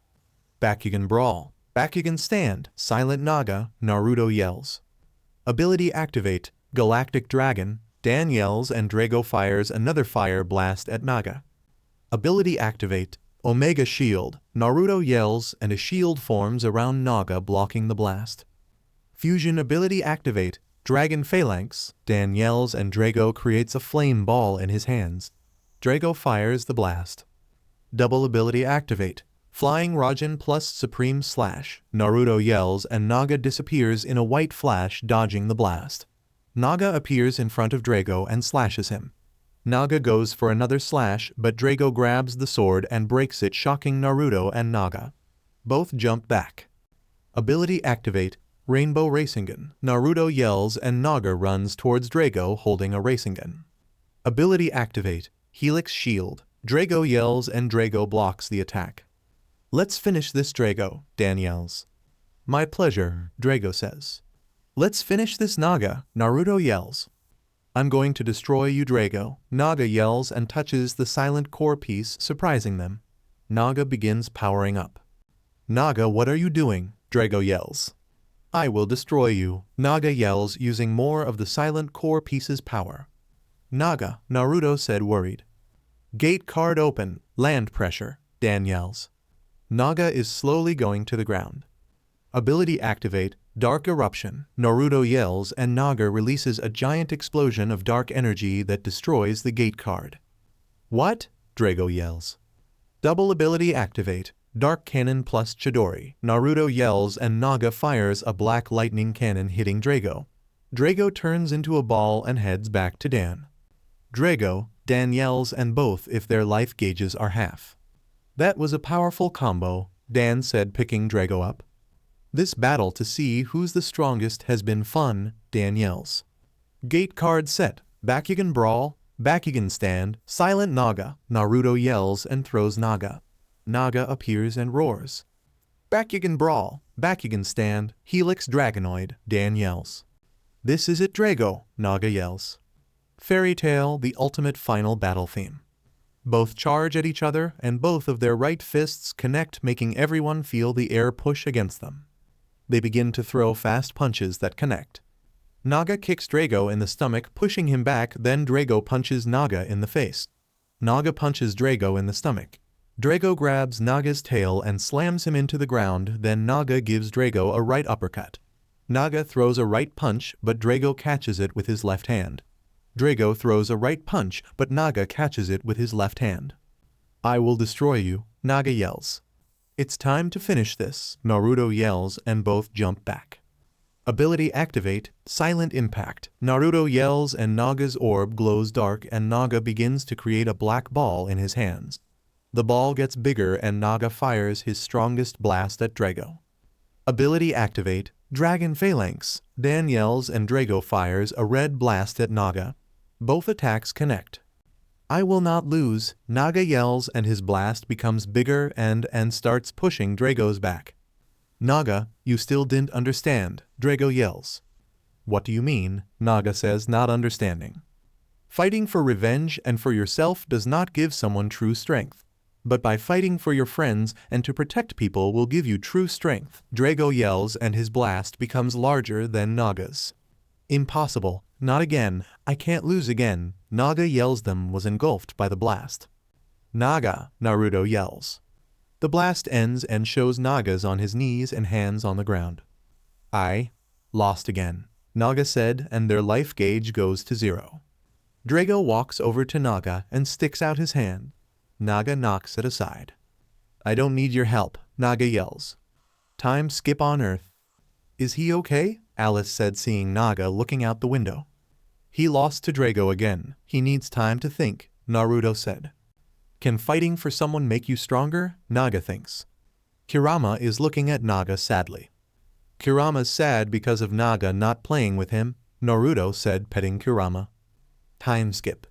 Bakugan brawl, Bakugan stand, silent Naga, Naruto yells. Ability activate, Galactic Dragon, Dan yells and Drago fires another fire blast at Naga. Ability activate, Omega Shield, Naruto yells and a shield forms around Naga blocking the blast. Fusion ability activate, Dragon Phalanx, Dan yells and Drago creates a flame ball in his hands. Drago fires the blast. Double ability activate, Flying Rasen plus Supreme Slash, Naruto yells and Naga disappears in a white flash dodging the blast. Naga appears in front of Drago and slashes him. Naga goes for another slash but Drago grabs the sword and breaks it, shocking Naruto and Naga. Both jump back. Ability activate, Rainbow Rasengan, Naruto yells and Naga runs towards Drago holding a rasengan. Ability activate, Helix Shield, Drago yells and Drago blocks the attack. Let's finish this, Drago, Dan yells. My pleasure, Drago says. Let's finish this, Naga, Naruto yells. I'm going to destroy you, Drago, Naga yells and touches the silent core piece, surprising them. Naga begins powering up. Naga, what are you doing? Drago yells. I will destroy you, Naga yells, using more of the silent core piece's power. Naga, Naruto said, worried. Gate card open, land pressure, Dan yells. Naga is slowly going to the ground. Ability activate, Dark Eruption, Naruto yells and Naga releases a giant explosion of dark energy that destroys the gate card. What? Drago yells. Double ability activate, Dark Cannon plus Chidori, Naruto yells and Naga fires a black lightning cannon hitting Drago. Drago turns into a ball and heads back to Dan. Drago, Dan yells and both if their life gauges are half. That was a powerful combo, Dan said, picking Drago up. This battle to see who's the strongest has been fun, Dan yells. Gate card set, Bakugan brawl, Bakugan stand, silent Naga, Naruto yells and throws Naga. Naga appears and roars. Bakugan brawl, Bakugan stand, Helix Dragonoid, Dan yells. This is it, Drago, Naga yells. Fairy Tale, the ultimate final battle theme. Both charge at each other and both of their right fists connect, making everyone feel the air push against them. They begin to throw fast punches that connect. Naga kicks Drago in the stomach, pushing him back, then Drago punches Naga in the face. Naga punches Drago in the stomach. Drago grabs Naga's tail and slams him into the ground, then Naga gives Drago a right uppercut. Naga throws a right punch, but Drago catches it with his left hand. Drago throws a right punch, but Naga catches it with his left hand. I will destroy you, Naga yells. It's time to finish this, Naruto yells and both jump back. Ability activate, Silent Impact, Naruto yells and Naga's orb glows dark and Naga begins to create a black ball in his hands. The ball gets bigger and Naga fires his strongest blast at Drago. Ability activate, Dragon Phalanx, Dan yells and Drago fires a red blast at Naga. Both attacks connect. I will not lose, Naga yells and his blast becomes bigger and starts pushing Drago's back. Naga, you still didn't understand, Drago yells. What do you mean? Naga says, not understanding. Fighting for revenge and for yourself does not give someone true strength. But by fighting for your friends and to protect people will give you true strength, Drago yells and his blast becomes larger than Naga's. Impossible, not again, I can't lose again, Naga yells. Them was engulfed by the blast. Naga, Naruto yells. The blast ends and shows Naga's on his knees and hands on the ground. I lost again, Naga said, and their life gauge goes to 0. Drago walks over to Naga and sticks out his hand. Naga knocks it aside. I don't need your help, Naga yells. Time skip on Earth. Is he okay? Alice said, seeing Naga looking out the window. He lost to Drago again. He needs time to think, Naruto said. Can fighting for someone make you stronger? Naga thinks. Kurama is looking at Naga sadly. Kurama's sad because of Naga not playing with him, Naruto said, petting Kurama. Time skip.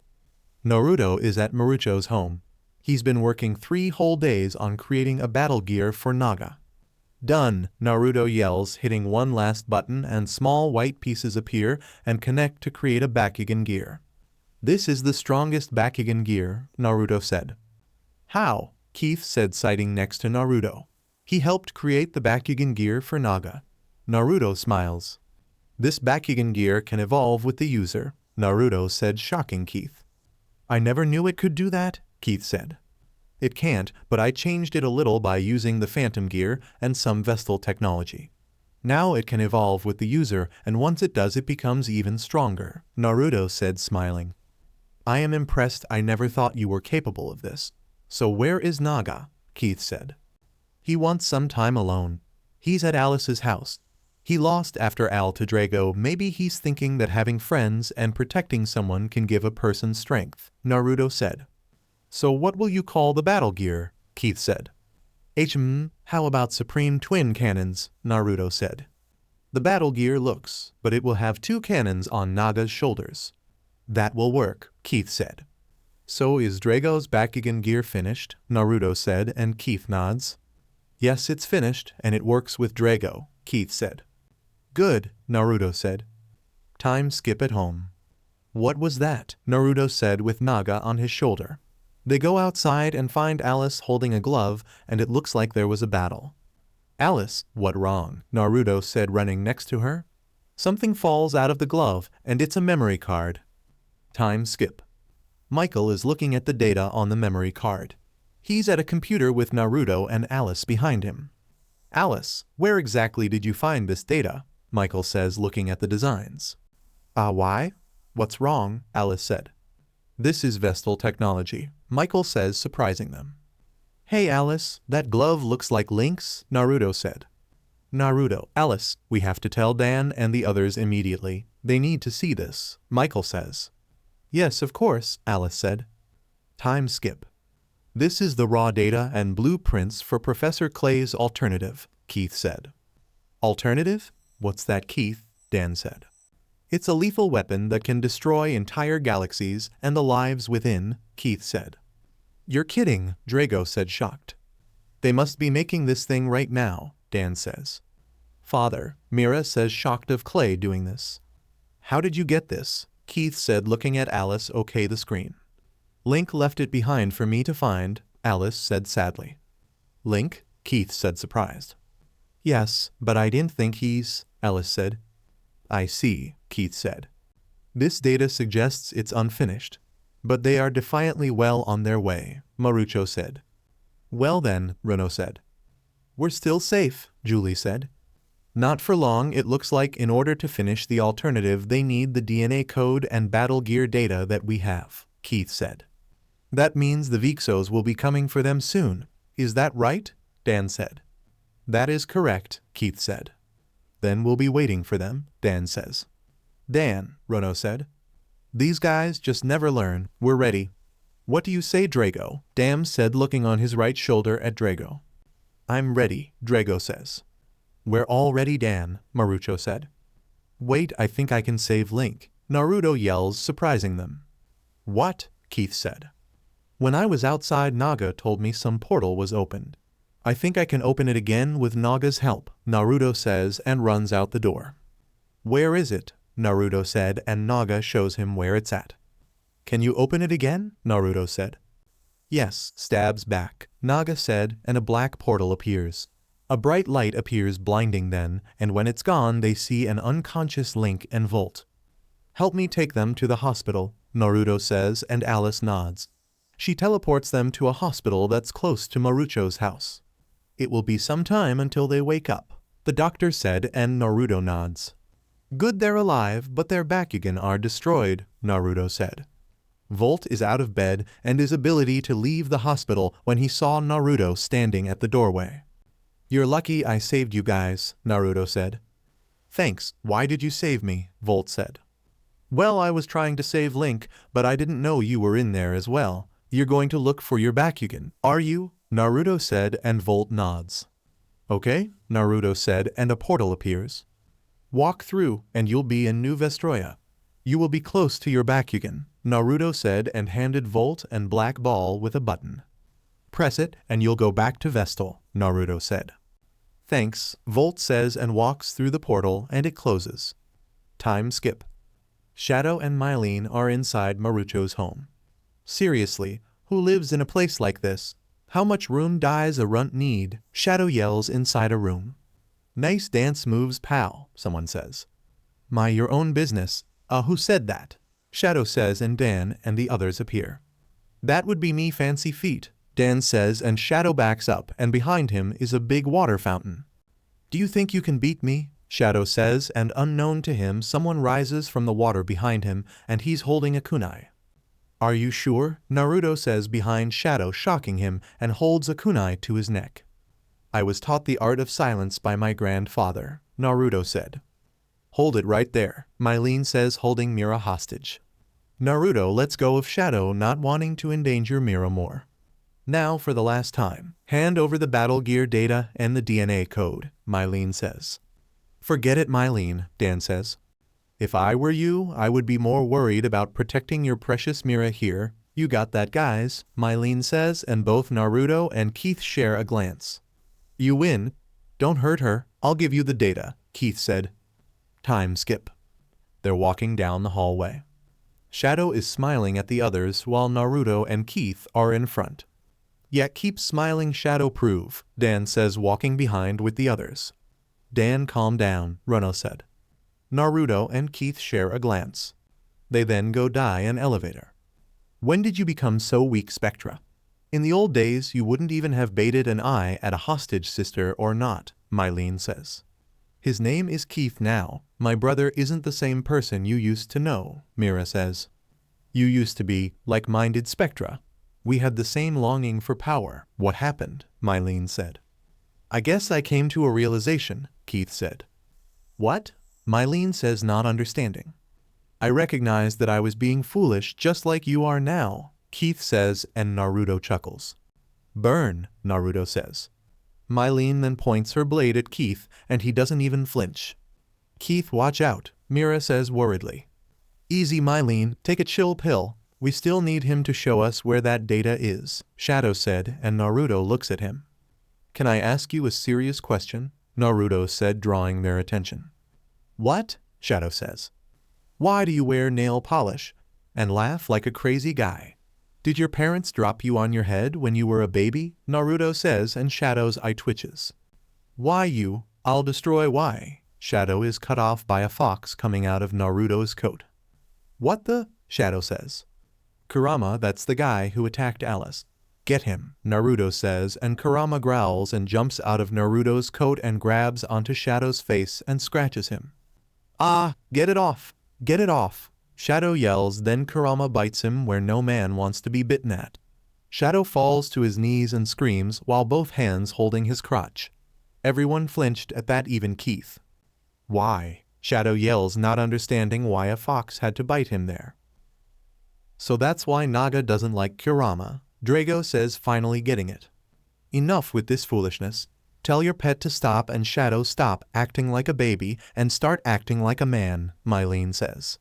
Naruto is at Marucho's home. He's been working 3 whole days on creating a battle gear for Naga. Done, Naruto yells, hitting one last button, and small white pieces appear and connect to create a Bakugan gear. This is the strongest Bakugan gear, Naruto said. How? Keith said, sitting next to Naruto. He helped create the Bakugan gear for Naga. Naruto smiles. This Bakugan gear can evolve with the user, Naruto said, shocking Keith. I never knew it could do that, Keith said. It can't, but I changed it a little by using the Phantom gear and some Vestal technology. Now it can evolve with the user, and once it does, it becomes even stronger, Naruto said, smiling. I am impressed. I never thought you were capable of this. So where is Naga? Keith said. He wants some time alone. He's at Alice's house. He lost after Al to Drago. Maybe he's thinking that having friends and protecting someone can give a person strength, Naruto said. So what will you call the battle gear? Keith said. How about Supreme Twin Cannons? Naruto said. The battle gear looks, but it will have 2 cannons on Naga's shoulders. That will work, Keith said. So is Drago's Bakugan gear finished? Naruto said, and Keith nods. Yes, it's finished, and it works with Drago, Keith said. Good, Naruto said. Time skip at home. What was that? Naruto said, with Naga on his shoulder. They go outside and find Alice holding a glove, and it looks like there was a battle. Alice, what wrong? Naruto said, running next to her. Something falls out of the glove, and it's a memory card. Time skip. Michael is looking at the data on the memory card. He's at a computer with Naruto and Alice behind him. Alice, where exactly did you find this data? Michael says, looking at the designs. Why? What's wrong? Alice said. This is Vestal technology, Michael says, surprising them. Hey Alice, that glove looks like Link's, Naruto said. Naruto, Alice, we have to tell Dan and the others immediately. They need to see this, Michael says. Yes, of course, Alice said. Time skip. This is the raw data and blueprints for Professor Clay's alternative, Keith said. Alternative? What's that, Keith? Dan said. It's a lethal weapon that can destroy entire galaxies and the lives within, Keith said. You're kidding, Drago said, shocked. They must be making this thing right now, Dan says. Father, Mira says, shocked of Clay doing this. How did you get this? Keith said, looking at Alice. Okay, the screen. Link left it behind for me to find, Alice said sadly. Link? Keith said, surprised. Yes, but I didn't think he's, Alice said. I see, Keith said. This data suggests it's unfinished. But they are defiantly well on their way, Marucho said. Well then, Reno said. We're still safe, Julie said. Not for long. It looks like in order to finish the alternative they need the DNA code and battle gear data that we have, Keith said. That means the Vixos will be coming for them soon. Is that right? Dan said. That is correct, Keith said. Then we'll be waiting for them, Dan says. Dan, Reno said. These guys just never learn. We're ready. What do you say, Drago? Dan said, looking on his right shoulder at Drago. I'm ready, Drago says. We're all ready, Dan, Marucho said. Wait, I think I can save Link, Naruto yells, surprising them. What? Keith said. When I was outside, Naga told me some portal was opened. I think I can open it again with Naga's help, Naruto says, and runs out the door. Where is it? Naruto said, and Naga shows him where it's at. Can you open it again? Naruto said. Yes, stabs back, Naga said, and a black portal appears. A bright light appears, blinding them, and when it's gone they see an unconscious Link and Volt. Help me take them to the hospital, Naruto says, and Alice nods. She teleports them to a hospital that's close to Marucho's house. It will be some time until they wake up, the doctor said, and Naruto nods. Good they're alive, but their Bakugan are destroyed, Naruto said. Volt is out of bed and his ability to leave the hospital when he saw Naruto standing at the doorway. You're lucky I saved you guys, Naruto said. Thanks, why did you save me? Volt said. Well, I was trying to save Link, but I didn't know you were in there as well. You're going to look for your Bakugan, are you? Naruto said, and Volt nods. Okay, Naruto said, and a portal appears. Walk through, and you'll be in New Vestroya. You will be close to your Bakugan, Naruto said, and handed Volt and Black Ball with a button. Press it, and you'll go back to Vestal, Naruto said. Thanks, Volt says and walks through the portal, and it closes. Time skip. Shadow and Mylene are inside Marucho's home. Seriously, who lives in a place like this? How much room does a runt need? Shadow yells inside a room. Nice dance moves, pal, someone says. My your own business. Who said that? Shadow says, and Dan and the others appear. That would be me, fancy feet, Dan says, and Shadow backs up, and behind him is a big water fountain. Do you think you can beat me? Shadow says, and unknown to him someone rises from the water behind him, and he's holding a kunai. Are you sure? Naruto says behind Shadow, shocking him, and holds a kunai to his neck. I was taught the art of silence by my grandfather, Naruto said. Hold it right there, Mylene says, holding Mira hostage. Naruto lets go of Shadow, not wanting to endanger Mira more. Now for the last time, hand over the battle gear data and the DNA code, Mylene says. Forget it, Mylene, Dan says. If I were you, I would be more worried about protecting your precious Mira here. You got that, guys, Mylene says, and both Naruto and Keith share a glance. You win. Don't hurt her, I'll give you the data, Keith said. Time skip. They're walking down the hallway. Shadow is smiling at the others while Naruto and Keith are in front. Yeah, keep smiling, Shadow prove, Dan says, walking behind with the others. Dan, calm down, Runo said. Naruto and Keith share a glance. They then go die an elevator. When did you become so weak, Spectra? In the old days, you wouldn't even have baited an eye at a hostage, sister or not, Mylene says. His name is Keith now. My brother isn't the same person you used to know, Mira says. You used to be like-minded, Spectra. We had the same longing for power. What happened? Mylene said. I guess I came to a realization, Keith said. What? Mylene says, not understanding. I recognized that I was being foolish just like you are now, Keith says, and Naruto chuckles. Burn, Naruto says. Mylene then points her blade at Keith, and he doesn't even flinch. Keith, watch out, Mira says worriedly. Easy, Mylene, take a chill pill. We still need him to show us where that data is, Shadow said, and Naruto looks at him. Can I ask you a serious question? Naruto said, drawing their attention. What? Shadow says. Why do you wear nail polish and laugh like a crazy guy? Did your parents drop you on your head when you were a baby? Naruto says, and Shadow's eye twitches. Why you? I'll destroy why. Shadow is cut off by a fox coming out of Naruto's coat. What the? Shadow says. Kurama, that's the guy who attacked Alice. Get him, Naruto says, and Kurama growls and jumps out of Naruto's coat and grabs onto Shadow's face and scratches him. Ah, get it off! Get it off! Shadow yells, then Kurama bites him where no man wants to be bitten at. Shadow falls to his knees and screams while both hands holding his crotch. Everyone flinched at that, even Keith. Why? Shadow yells, not understanding why a fox had to bite him there. So that's why Naga doesn't like Kurama, Drago says, finally getting it. Enough with this foolishness. Tell your pet to stop, and Shadow stop acting like a baby and start acting like a man, Mylene says.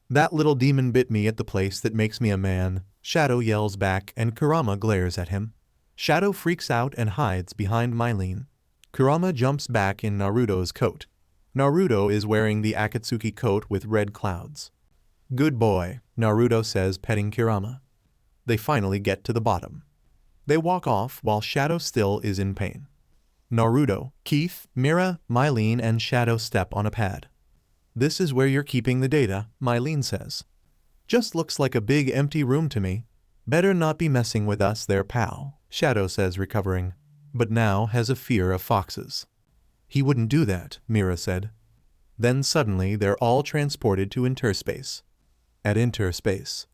That little demon bit me at the place that makes me a man, Shadow yells back, and Kurama glares at him. Shadow freaks out and hides behind Mylene. Kurama jumps back in Naruto's coat. Naruto is wearing the Akatsuki coat with red clouds. Good boy, Naruto says, petting Kurama. They finally get to the bottom. They walk off while Shadow still is in pain. Naruto, Keith, Mira, Mylene, and Shadow step on a pad. This is where you're keeping the data, Mylene says. Just looks like a big empty room to me. Better not be messing with us there, pal, Shadow says, recovering, but now has a fear of foxes. He wouldn't do that, Mira said. Then suddenly they're all transported to interspace. At interspace.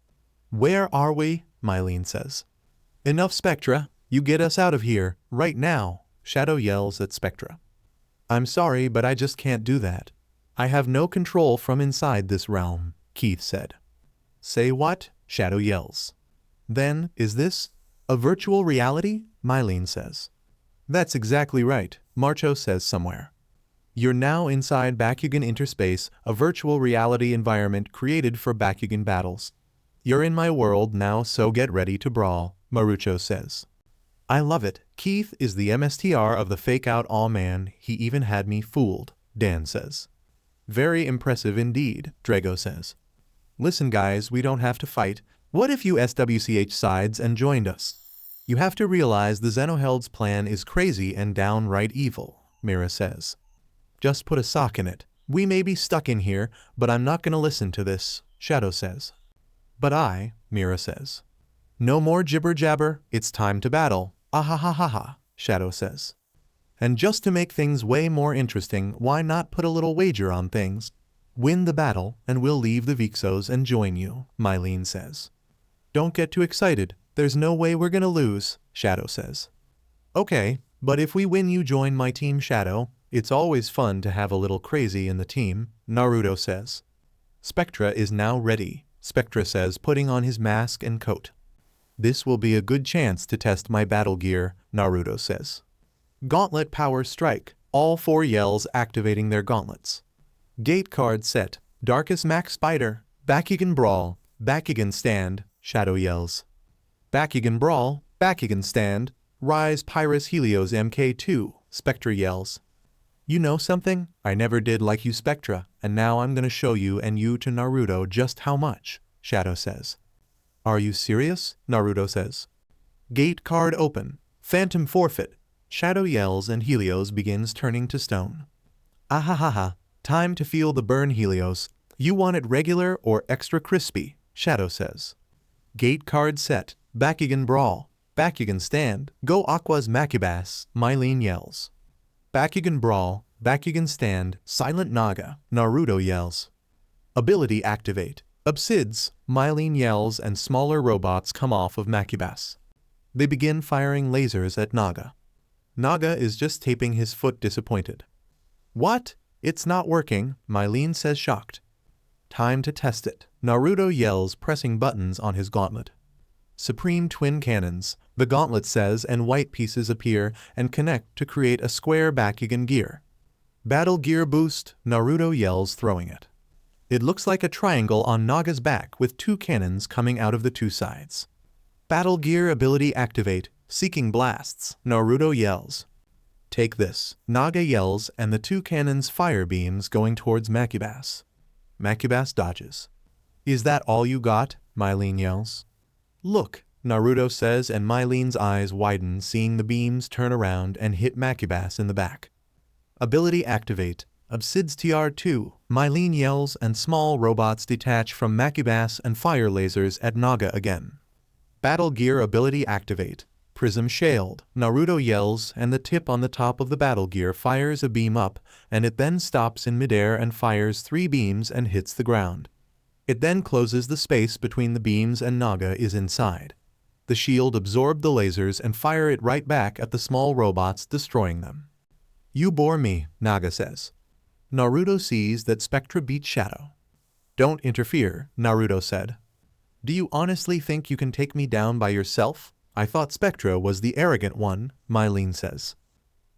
Where are we? Mylene says. Enough, Spectra. You get us out of here, right now, Shadow yells at Spectra. I'm sorry, but I just can't do that. I have no control from inside this realm, Keith said. Say what? Shadow yells. Then, is this a virtual reality? Mylene says. That's exactly right, Marucho says somewhere. You're now inside Bakugan Interspace, a virtual reality environment created for Bakugan battles. You're in my world now, so get ready to brawl, Marucho says. I love it. Keith is the MSTR of the fake out. Aw man, he even had me fooled, Dan says. Very impressive indeed, Drago says. Listen guys, we don't have to fight. What if you SWCH sides and joined us? You have to realize the Xenoheld's plan is crazy and downright evil, Mira says. Just put a sock in it. We may be stuck in here, but I'm not gonna listen to this, Shadow says. But Mira says. No more jibber-jabber, it's time to battle, ahahaha, Shadow says. And just to make things way more interesting, why not put a little wager on things? Win the battle, and we'll leave the Vixos and join you, Mylene says. Don't get too excited, there's no way we're gonna lose, Shadow says. Okay, but if we win you join my team, Shadow. It's always fun to have a little crazy in the team, Naruto says. Spectra is now ready, Spectra says, putting on his mask and coat. This will be a good chance to test my battle gear, Naruto says. Gauntlet power strike, all 4 yells activating their gauntlets. Gate card set, Darkest Max Spider, Bakugan Brawl, Bakugan Stand, Shadow yells. Bakugan Brawl, Bakugan Stand, Rise Pyrus Helios MK2, Spectra yells. You know something? I never did like you, Spectra, and now I'm gonna show you and you to Naruto just how much, Shadow says. Are you serious? Naruto says. Gate card open. Phantom forfeit. Shadow yells and Helios begins turning to stone. Ahahaha, time to feel the burn, Helios. You want it regular or extra crispy, Shadow says. Gate card set. Bakugan Brawl. Bakugan Stand. Go Aqua's Makibas, Mylene yells. Bakugan Brawl, Bakugan Stand, Silent Naga, Naruto yells. Ability activate. Obsids, Mylene yells and smaller robots come off of Makibas. They begin firing lasers at Naga. Naga is just taping his foot, disappointed. What? It's not working, Mylene says, shocked. Time to test it, Naruto yells, pressing buttons on his gauntlet. Supreme Twin Cannons, the gauntlet says, and white pieces appear and connect to create a square Bakugan gear. Battle Gear Boost, Naruto yells, throwing it. It looks like a triangle on Naga's back with 2 cannons coming out of the 2 sides. Battle Gear Ability Activate, Seeking Blasts, Naruto yells. Take this, Naga yells, and the 2 cannons fire beams going towards Makibas. Makibas dodges. Is that all you got? Mylene yells. Look, Naruto says, and Mylene's eyes widen, seeing the beams turn around and hit Makibas in the back. Ability activate. Obsids TR2, Mylene yells, and small robots detach from Makibas and fire lasers at Naga again. Battle Gear Ability activate. Prism Shield, Naruto yells, and the tip on the top of the battle gear fires a beam up, and it then stops in midair and fires 3 beams and hits the ground. It then closes the space between the beams and Naga is inside. The shield absorbed the lasers and fire it right back at the small robots, destroying them. You bore me, Naga says. Naruto sees that Spectra beat Shadow. Don't interfere, Naruto said. Do you honestly think you can take me down by yourself? I thought Spectra was the arrogant one, Mylene says.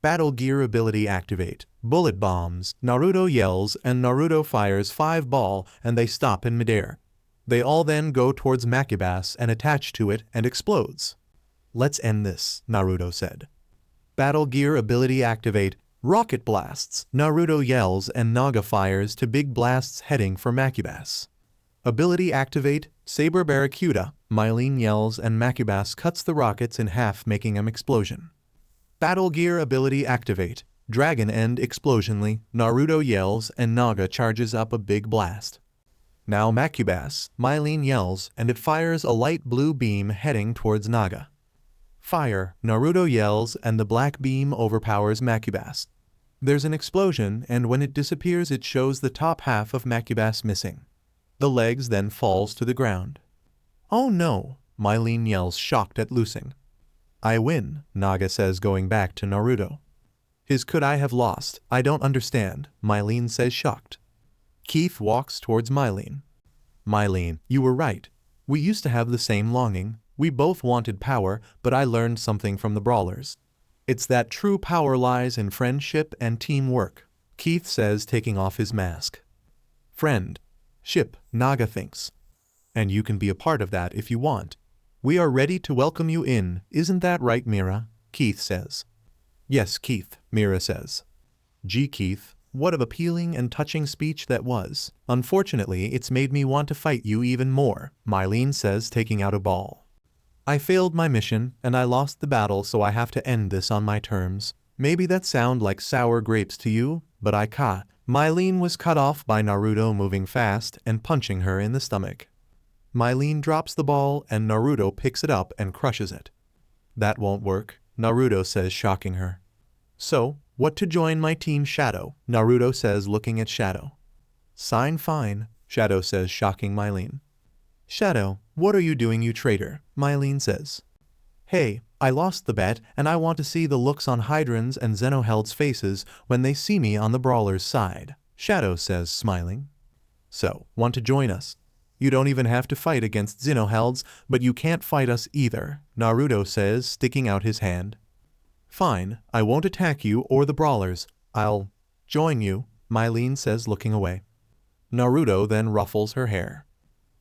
Battle Gear Ability activate. Bullet Bombs, Naruto yells, and Naruto fires 5 ball and they stop in midair. They all then go towards Makibas and attach to it and explodes. Let's end this, Naruto said. Battle Gear Ability activate. Rocket Blasts, Naruto yells, and Naga fires 2 big blasts heading for Makibas. Ability activate. Saber Barracuda, Mylene yells, and Makibas cuts the rockets in half, making an explosion. Battle Gear Ability activate. Dragon End Explosionly, Naruto yells, and Naga charges up a big blast. Now Makibas, Mylene yells, and it fires a light blue beam heading towards Naga. Fire, Naruto yells, and the black beam overpowers Makibas. There's an explosion, and when it disappears it shows the top half of Makibas missing. The legs then falls to the ground. Oh no, Mylene yells, shocked at losing. I win, Naga says, going back to Naruto. His could I have lost? I don't understand, Mylene says, shocked. Keith walks towards Mylene. Mylene, you were right. We used to have the same longing. We both wanted power, but I learned something from the brawlers. It's that true power lies in friendship and teamwork, Keith says, taking off his mask. Friend. Ship, Naga thinks. And you can be a part of that if you want. We are ready to welcome you in, isn't that right, Mira? Keith says. Yes, Keith, Mira says. Gee, Keith, what an appealing and touching speech that was. Unfortunately, it's made me want to fight you even more, Mylene says, taking out a ball. I failed my mission, and I lost the battle, so I have to end this on my terms. Maybe that sound like sour grapes to you, but I can't. Mylene was cut off by Naruto moving fast and punching her in the stomach. Mylene drops the ball and Naruto picks it up and crushes it. That won't work, Naruto says, shocking her. So, what to join my team, Shadow? Naruto says, looking at Shadow. Sign fine, Shadow says, shocking Mylene. Shadow, what are you doing, you traitor? Mylene says. Hey, I lost the bet and I want to see the looks on Hydran's and Zenoheld's faces when they see me on the brawler's side, Shadow says, smiling. So, want to join us? You don't even have to fight against Zenoheld's, but you can't fight us either, Naruto says, sticking out his hand. Fine, I won't attack you or the brawlers. I'll join you, Mylene says, looking away. Naruto then ruffles her hair.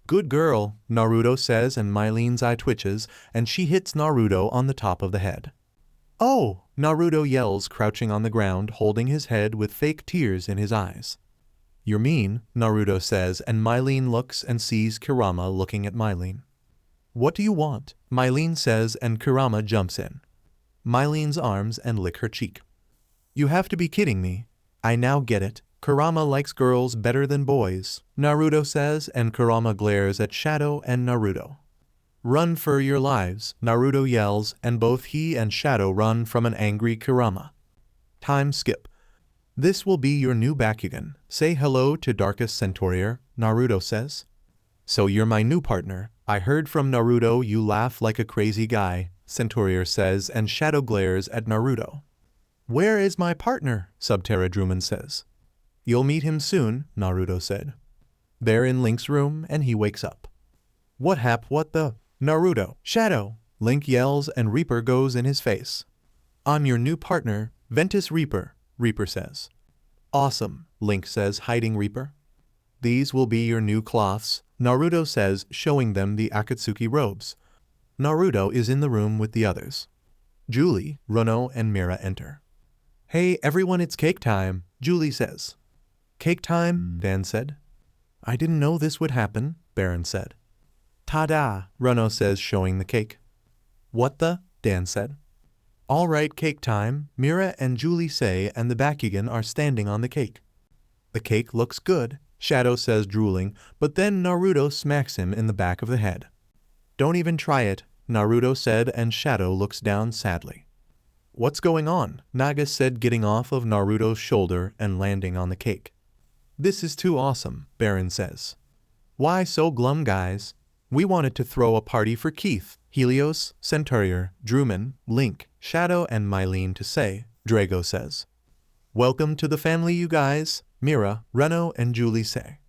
Good girl, Naruto says, and Mylene's eye twitches, and she hits Naruto on the top of the head. Oh! Naruto yells, crouching on the ground, holding his head with fake tears in his eyes. You're mean, Naruto says, and Mylene looks and sees Kurama looking at Mylene. What do you want? Mylene says, and Kurama jumps in. Mylene's arms and lick her cheek. You have to be kidding me. I now get it. Kurama likes girls better than boys, Naruto says, and Kurama glares at Shadow and Naruto. Run for your lives, Naruto yells, and both he and Shadow run from an angry Kurama. Time skip. This will be your new Bakugan. Say hello to Darkest Centaurier, Naruto says. So you're my new partner. I heard from Naruto you laugh like a crazy guy, Centaurier says, and Shadow glares at Naruto. Where is my partner? Subterra Drummond says. You'll meet him soon, Naruto said. They're in Link's room and he wakes up. What the? Naruto, Shadow! Link yells and Reaper goes in his face. I'm your new partner, Ventus Reaper, Reaper says. Awesome, Link says, hiding Reaper. These will be your new cloths, Naruto says, showing them the Akatsuki robes. Naruto is in the room with the others. Julie, Runo, and Mira enter. Hey everyone, it's cake time, Julie says. Cake time, Dan said. I didn't know this would happen, Baron said. Ta-da, Runo says, showing the cake. What the? Dan said. All right, cake time, Mira and Julie say, and the Bakugan are standing on the cake. The cake looks good, Shadow says, drooling, but then Naruto smacks him in the back of the head. Don't even try it, Naruto said, and Shadow looks down sadly. What's going on? Naga said, getting off of Naruto's shoulder and landing on the cake. This is too awesome, Baron says. Why so glum, guys? We wanted to throw a party for Keith, Helios, Centaurier, Drummond, Link, Shadow, and Mylene to say, Drago says. Welcome to the family, you guys, Mira, Runo, and Julie say.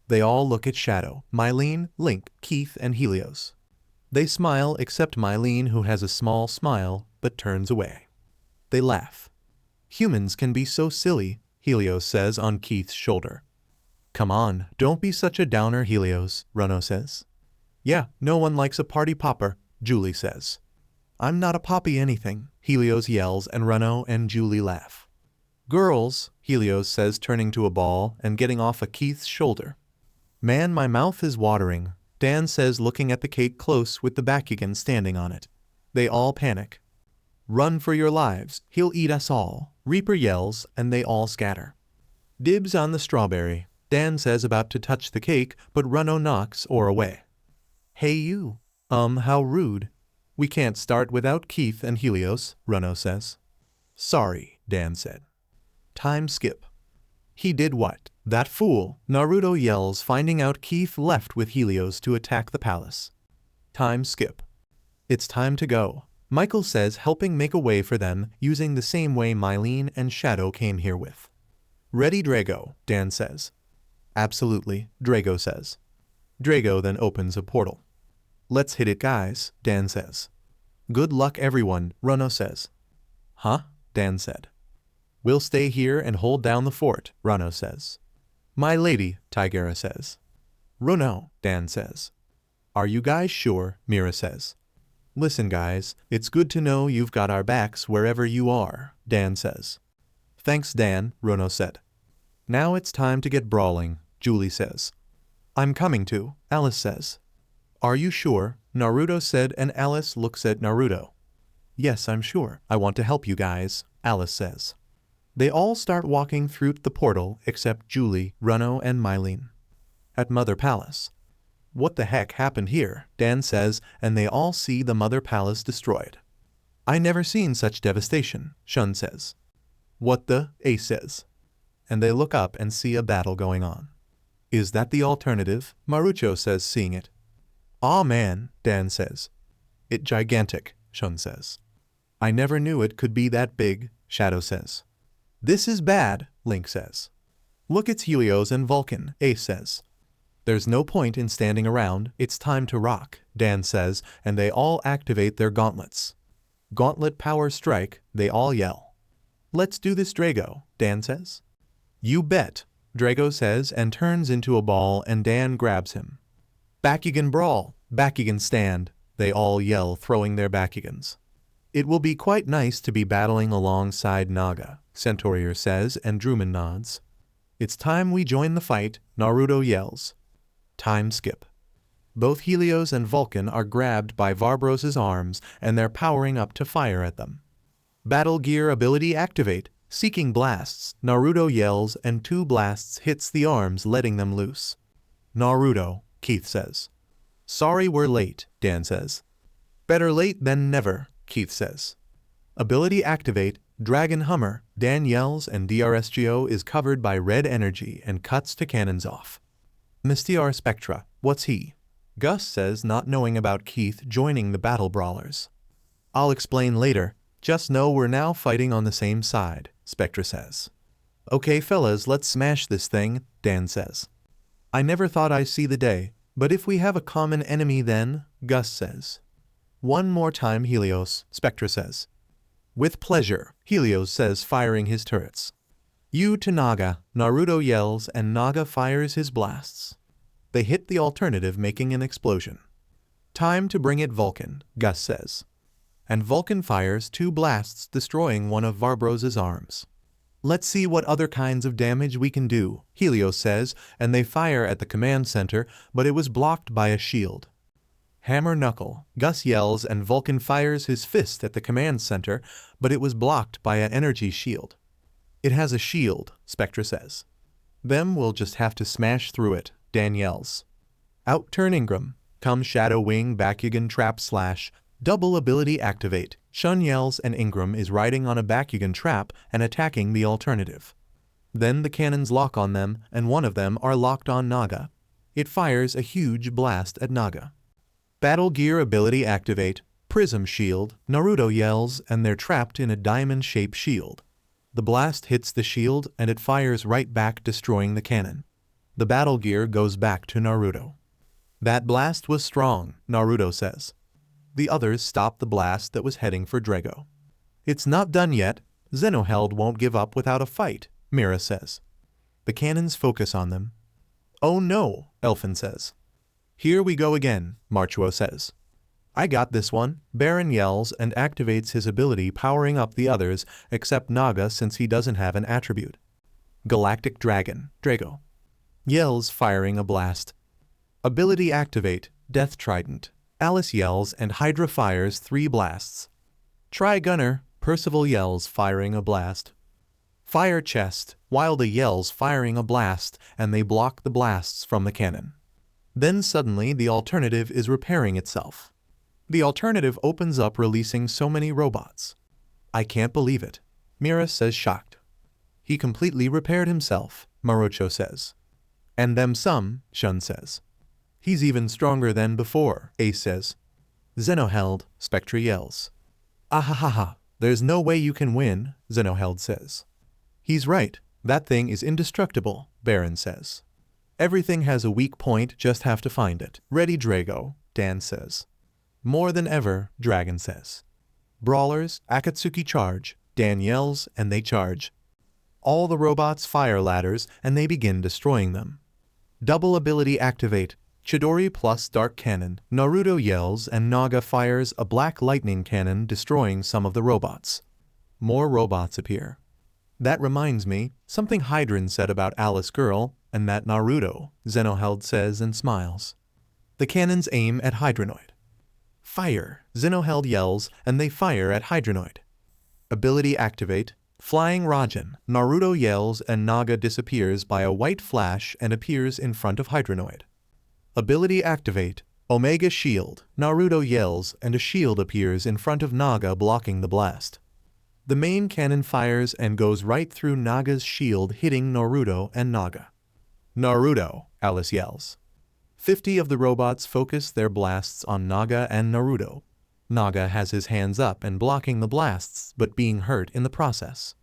They all look at Shadow, Mylene, Link, Keith, and Helios. They smile except Mylene, who has a small smile but turns away. They laugh. Humans can be so silly, Helios says on Keith's shoulder. Come on, don't be such a downer, Helios, Runo says. Yeah, no one likes a party popper, Julie says. I'm not a poppy anything, Helios yells, and Runo and Julie laugh. Girls, Helios says, turning to a ball and getting off of Keith's shoulder. Man, my mouth is watering, Dan says, looking at the cake close with the Bakugan standing on it. They all panic. Run for your lives, he'll eat us all, Reaper yells, and they all scatter. Dibs on the strawberry, Dan says, about to touch the cake, but Runo knocks Or away. Hey you. How rude. We can't start without Keith and Helios, Runo says. Sorry, Dan said. Time skip. He did what? That fool, Naruto yells, finding out Keith left with Helios to attack the palace. Time skip. It's time to go, Michael says, helping make a way for them using the same way Mylene and Shadow came here with. Ready, Drago, Dan says. Absolutely, Drago says. Drago then opens a portal. Let's hit it, guys, Dan says. Good luck, everyone, Runo says. Huh? Dan said. We'll stay here and hold down the fort, Runo says. My lady, Tigera says. Runo, Dan says. Are you guys sure? Mira says. Listen, guys, it's good to know you've got our backs wherever you are, Dan says. Thanks, Dan, Runo said. Now it's time to get brawling, Julie says. I'm coming to, Alice says. Are you sure? Naruto said, and Alice looks at Naruto. Yes, I'm sure. I want to help you guys, Alice says. They all start walking through the portal except Julie, Runo, and Mylene. At Mother Palace. What the heck happened here? Dan says, and they all see the Mother Palace destroyed. I never seen such devastation, Shun says. What the? Ace says. And they look up and see a battle going on. Is that the alternative? Marucho says, seeing it. Aw man, Dan says. It gigantic, Shun says. I never knew it could be that big, Shadow says. This is bad, Link says. Look, it's Helios and Vulcan, Ace says. There's no point in standing around, it's time to rock, Dan says, and they all activate their gauntlets. Gauntlet power strike, they all yell. Let's do this, Drago, Dan says. You bet, Drago says, and turns into a ball, and Dan grabs him. Bakugan brawl, Bakugan stand, they all yell, throwing their Bakugans. It will be quite nice to be battling alongside Naga, Centaurier says, and Druman nods. It's time we join the fight, Naruto yells. Time skip. Both Helios and Vulcan are grabbed by Varbros's arms, and they're powering up to fire at them. Battle gear ability activate, seeking blasts, Naruto yells, and 2 blasts hits the arms, letting them loose. Naruto, Keith says. Sorry we're late, Dan says. Better late than never, Keith says. Ability activate, Dragon Hummer, Dan yells, and DRSGO is covered by red energy and cuts to cannons off. Mr. Spectra, what's he? Gus says, not knowing about Keith joining the battle brawlers. I'll explain later, just know we're now fighting on the same side, Spectra says. Okay fellas, let's smash this thing, Dan says. I never thought I'd see the day, but if we have a common enemy then, Gus says. One more time, Helios, Spectra says. With pleasure, Helios says, firing his turrets. You to Naga, Naruto yells, and Naga fires his blasts. They hit the alternative, making an explosion. Time to bring it, Vulcan, Gus says. And Vulcan fires 2 blasts, destroying one of Varbros's arms. Let's see what other kinds of damage we can do, Helios says, and they fire at the command center, but it was blocked by a shield. Hammer knuckle, Gus yells, and Vulcan fires his fist at the command center, but it was blocked by an energy shield. It has a shield, Spectra says. Them will just have to smash through it, Dan yells. Out turn Ingram, come Shadow Wing Bakugan trap slash, double ability activate, Shun yells, and Ingram is riding on a Bakugan trap and attacking the alternative. Then the cannons lock on them, and one of them are locked on Naga. It fires a huge blast at Naga. Battle gear ability activate, prism shield, Naruto yells, and they're trapped in a diamond-shaped shield. The blast hits the shield and it fires right back, destroying the cannon. The battle gear goes back to Naruto. That blast was strong, Naruto says. The others stop the blast that was heading for Drago. It's not done yet, Zenoheld won't give up without a fight, Mira says. The cannons focus on them. Oh no, Elfin says. Here we go again, Marucho says. I got this one, Baron yells and activates his ability, powering up the others except Naga since he doesn't have an attribute. Galactic Dragon, Drago. Yells, firing a blast. Ability activate, Death Trident. Alice yells and Hydra fires 3 blasts. Try Gunner, Percival yells, firing a blast. Fire Chest, Wilda yells, firing a blast, and they block the blasts from the cannon. Then suddenly the alternative is repairing itself. The alternative opens up, releasing so many robots. I can't believe it, Mira says, shocked. He completely repaired himself, Marucho says. And them some, Shun says. He's even stronger than before, Ace says. Zenoheld, Spectra yells. Ahahaha, there's no way you can win, Zenoheld says. He's right, that thing is indestructible, Baron says. Everything has a weak point, just have to find it. Ready, Drago, Dan says. More than ever, Dragon says. Brawlers, Akatsuki charge, Dan yells, and they charge. All the robots fire ladders, and they begin destroying them. Double ability activate, Chidori plus Dark Cannon. Naruto yells and Naga fires a black lightning cannon, destroying some of the robots. More robots appear. That reminds me, something Hydran said about Alice Girl, and that Naruto, Zenoheld says and smiles. The cannons aim at Hydranoid. Fire, Zenoheld yells, and they fire at Hydranoid. Ability activate, Flying Rajan. Naruto yells and Naga disappears by a white flash and appears in front of Hydranoid. Ability activate, Omega Shield. Naruto yells and a shield appears in front of Naga, blocking the blast. The main cannon fires and goes right through Naga's shield, hitting Naruto and Naga. Naruto, Alice yells. 50 of the robots focus their blasts on Naga and Naruto. Naga has his hands up and blocking the blasts, but being hurt in the process.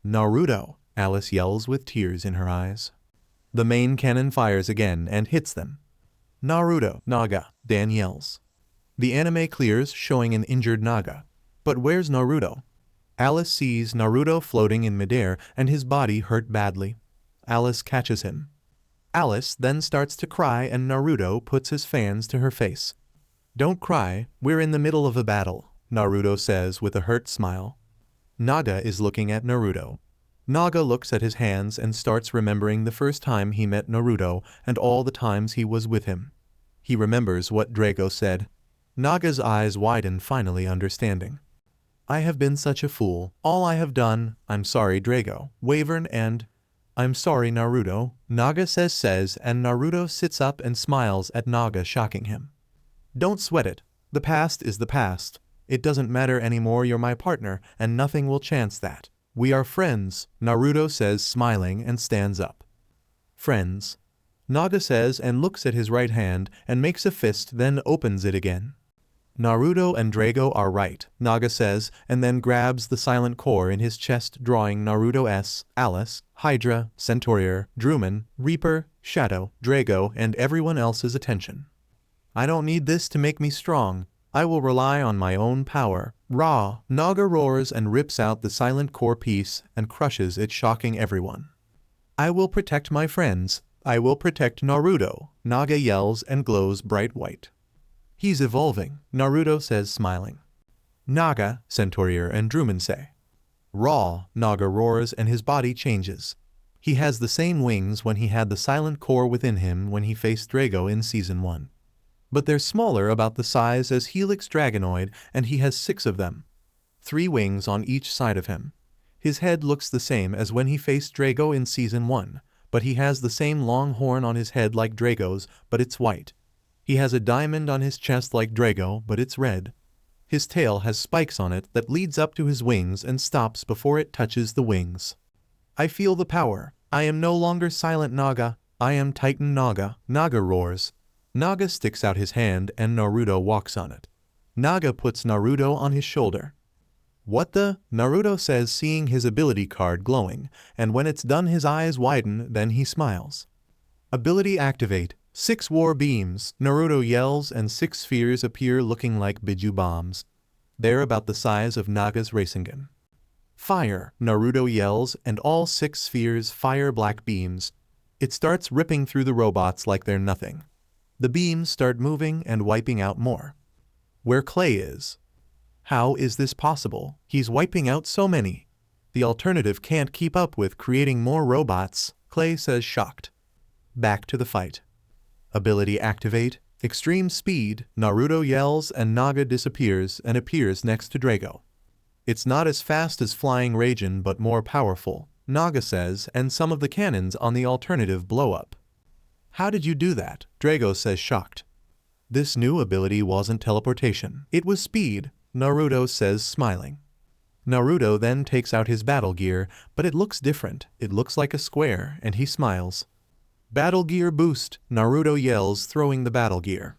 Naruto, Alice yells with tears in her eyes. The main cannon fires again and hits them. Naruto, Naga, Dan yells. The anime clears, showing an injured Naga. But where's Naruto? Alice sees Naruto floating in midair and his body hurt badly. Alice catches him. Alice then starts to cry and Naruto puts his fans to her face. Don't cry, we're in the middle of a battle, Naruto says with a hurt smile. Naga is looking at Naruto. Naga looks at his hands and starts remembering the first time he met Naruto and all the times he was with him. He remembers what Drago said. Naga's eyes widen, finally understanding. I have been such a fool. All I have done, I'm sorry Drago, Wyvern, and I'm sorry Naruto, Naga says and Naruto sits up and smiles at Naga, shocking him. Don't sweat it. The past is the past. It doesn't matter anymore, you're my partner and nothing will chance that. We are friends, Naruto says smiling and stands up. Friends, Naga says and looks at his right hand and makes a fist, then opens it again. Naruto and Drago are right, Naga says, and then grabs the silent core in his chest, drawing Naruto, Alice, Hydra, Centaurier, Druman, Reaper, Shadow, Drago, and everyone else's attention. I don't need this to make me strong. I will rely on my own power. Raw, Naga roars and rips out the silent core piece and crushes it, shocking everyone. I will protect my friends. I will protect Naruto, Naga yells and glows bright white. He's evolving, Naruto says smiling. Naga, Centaurier and Druman say. Raw, Naga roars and his body changes. He has the same wings when he had the silent core within him when he faced Drago in Season 1. But they're smaller, about the size as Helix Dragonoid, and he has 6 of them. 3 wings on each side of him. His head looks the same as when he faced Drago in Season 1, but he has the same long horn on his head like Drago's, but it's white. He has a diamond on his chest like Drago, but it's red. His tail has spikes on it that leads up to his wings and stops before it touches the wings. I feel the power. I am no longer Silent Naga. I am Titan Naga. Naga roars. Naga sticks out his hand and Naruto walks on it. Naga puts Naruto on his shoulder. What the? Naruto says, seeing his ability card glowing, and when it's done his eyes widen, then he smiles. Ability activate. 6 war beams, Naruto yells and 6 spheres appear looking like Biju bombs. They're about the size of Naga's rasengan. Fire, Naruto yells and all 6 spheres fire black beams. It starts ripping through the robots like they're nothing. The beams start moving and wiping out more. Where Clay is? How is this possible? He's wiping out so many. The alternative can't keep up with creating more robots, Clay says, shocked. Back to the fight. Ability activate, extreme speed, Naruto yells and Naga disappears and appears next to Drago. It's not as fast as Flying Rajan but more powerful, Naga says, and some of the cannons on the alternative blow up. How did you do that? Drago says, shocked. This new ability wasn't teleportation. It was speed, Naruto says, smiling. Naruto then takes out his battle gear, but it looks different. It looks like a square, and he smiles. Battle gear boost, Naruto yells, throwing the battle gear.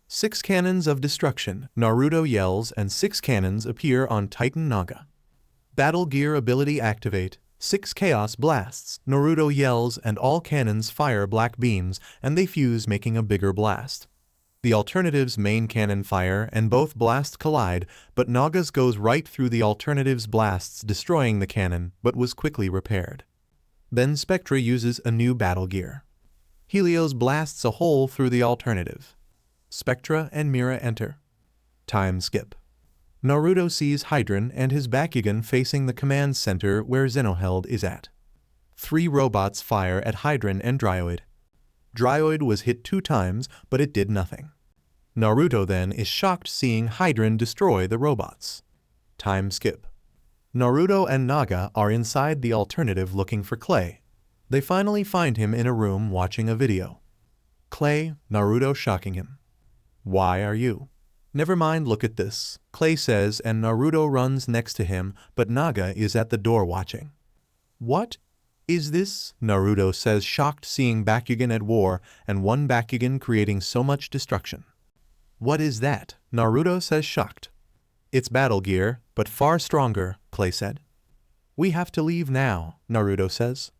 6 cannons of destruction, Naruto yells and 6 cannons appear on Titan Naga. Battle gear ability activate, 6 chaos blasts. Naruto yells and all cannons fire black beams and they fuse, making a bigger blast. The alternative's main cannon fire and both blasts collide, but Naga's goes right through the alternative's blasts, destroying the cannon, but was quickly repaired. Then Spectra uses a new battle gear. Helios blasts a hole through the alternative. Spectra and Mira enter. Time skip. Naruto sees Hydran and his Bakugan facing the command center where Zenoheld is at. 3 robots fire at Hydran and Dryoid. Dryoid was hit 2 times, but it did nothing. Naruto then is shocked seeing Hydran destroy the robots. Time skip. Naruto and Naga are inside the alternative looking for Clay. They finally find him in a room watching a video. Clay, Naruto shocking him. Why are you? Never mind, look at this, Clay says, and Naruto runs next to him, but Naga is at the door watching. What is this? Naruto says, shocked seeing Bakugan at war and one Bakugan creating so much destruction. What is that? Naruto says, shocked. It's battle gear, but far stronger, Clay said. We have to leave now, Naruto says.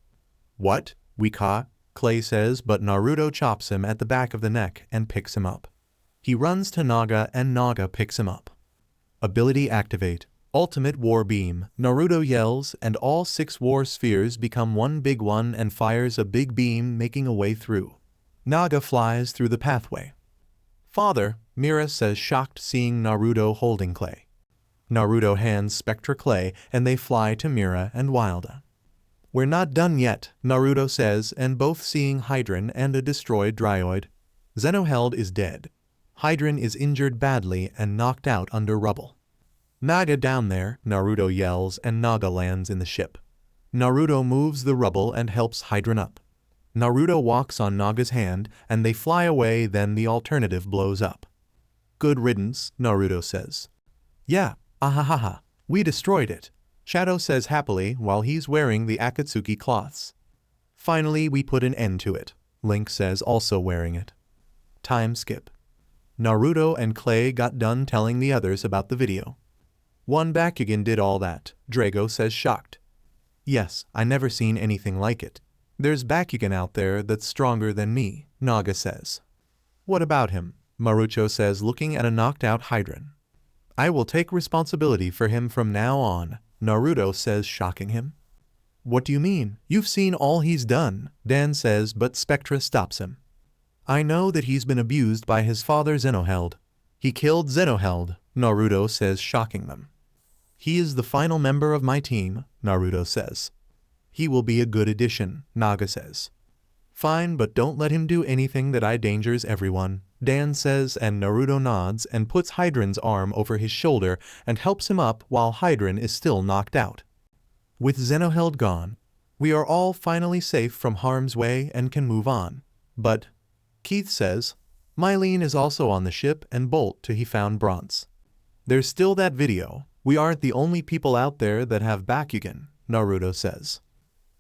What? We caught? Clay says, but Naruto chops him at the back of the neck and picks him up. He runs to Naga and Naga picks him up. Ability activate. Ultimate War Beam. Naruto yells and all 6 war spheres become one big one and fires a big beam, making a way through. Naga flies through the pathway. Father, Mira says, shocked seeing Naruto holding Clay. Naruto hands Spectra Clay and they fly to Mira and Wilda. We're not done yet, Naruto says, and both seeing Hydran and a destroyed Dryoid. Zenoheld is dead. Hydran is injured badly and knocked out under rubble. Naga down there, Naruto yells, and Naga lands in the ship. Naruto moves the rubble and helps Hydran up. Naruto walks on Naga's hand and they fly away, then the alternative blows up. Good riddance, Naruto says. Yeah, ahahaha, we destroyed it, Shadow says happily while he's wearing the Akatsuki cloths. Finally we put an end to it, Link says, also wearing it. Time skip. Naruto and Clay got done telling the others about the video. One Bakugan did all that, Drago says, shocked. Yes, I never seen anything like it. There's Bakugan out there that's stronger than me, Naga says. What about him? Marucho says, looking at a knocked out Hydran. I will take responsibility for him from now on, Naruto says, shocking him. What do you mean? You've seen all he's done, Dan says, but Spectra stops him. I know that he's been abused by his father Zenoheld. He killed Zenoheld, Naruto says, shocking them. He is the final member of my team, Naruto says. He will be a good addition, Naga says. Fine, but don't let him do anything that endangers everyone, Dan says, and Naruto nods and puts Hydran's arm over his shoulder and helps him up while Hydran is still knocked out. With Zenoheld gone, we are all finally safe from harm's way and can move on. But, Keith says, Mylene is also on the ship and bolt till he found Bronze. There's still that video. We aren't the only people out there that have Bakugan, Naruto says.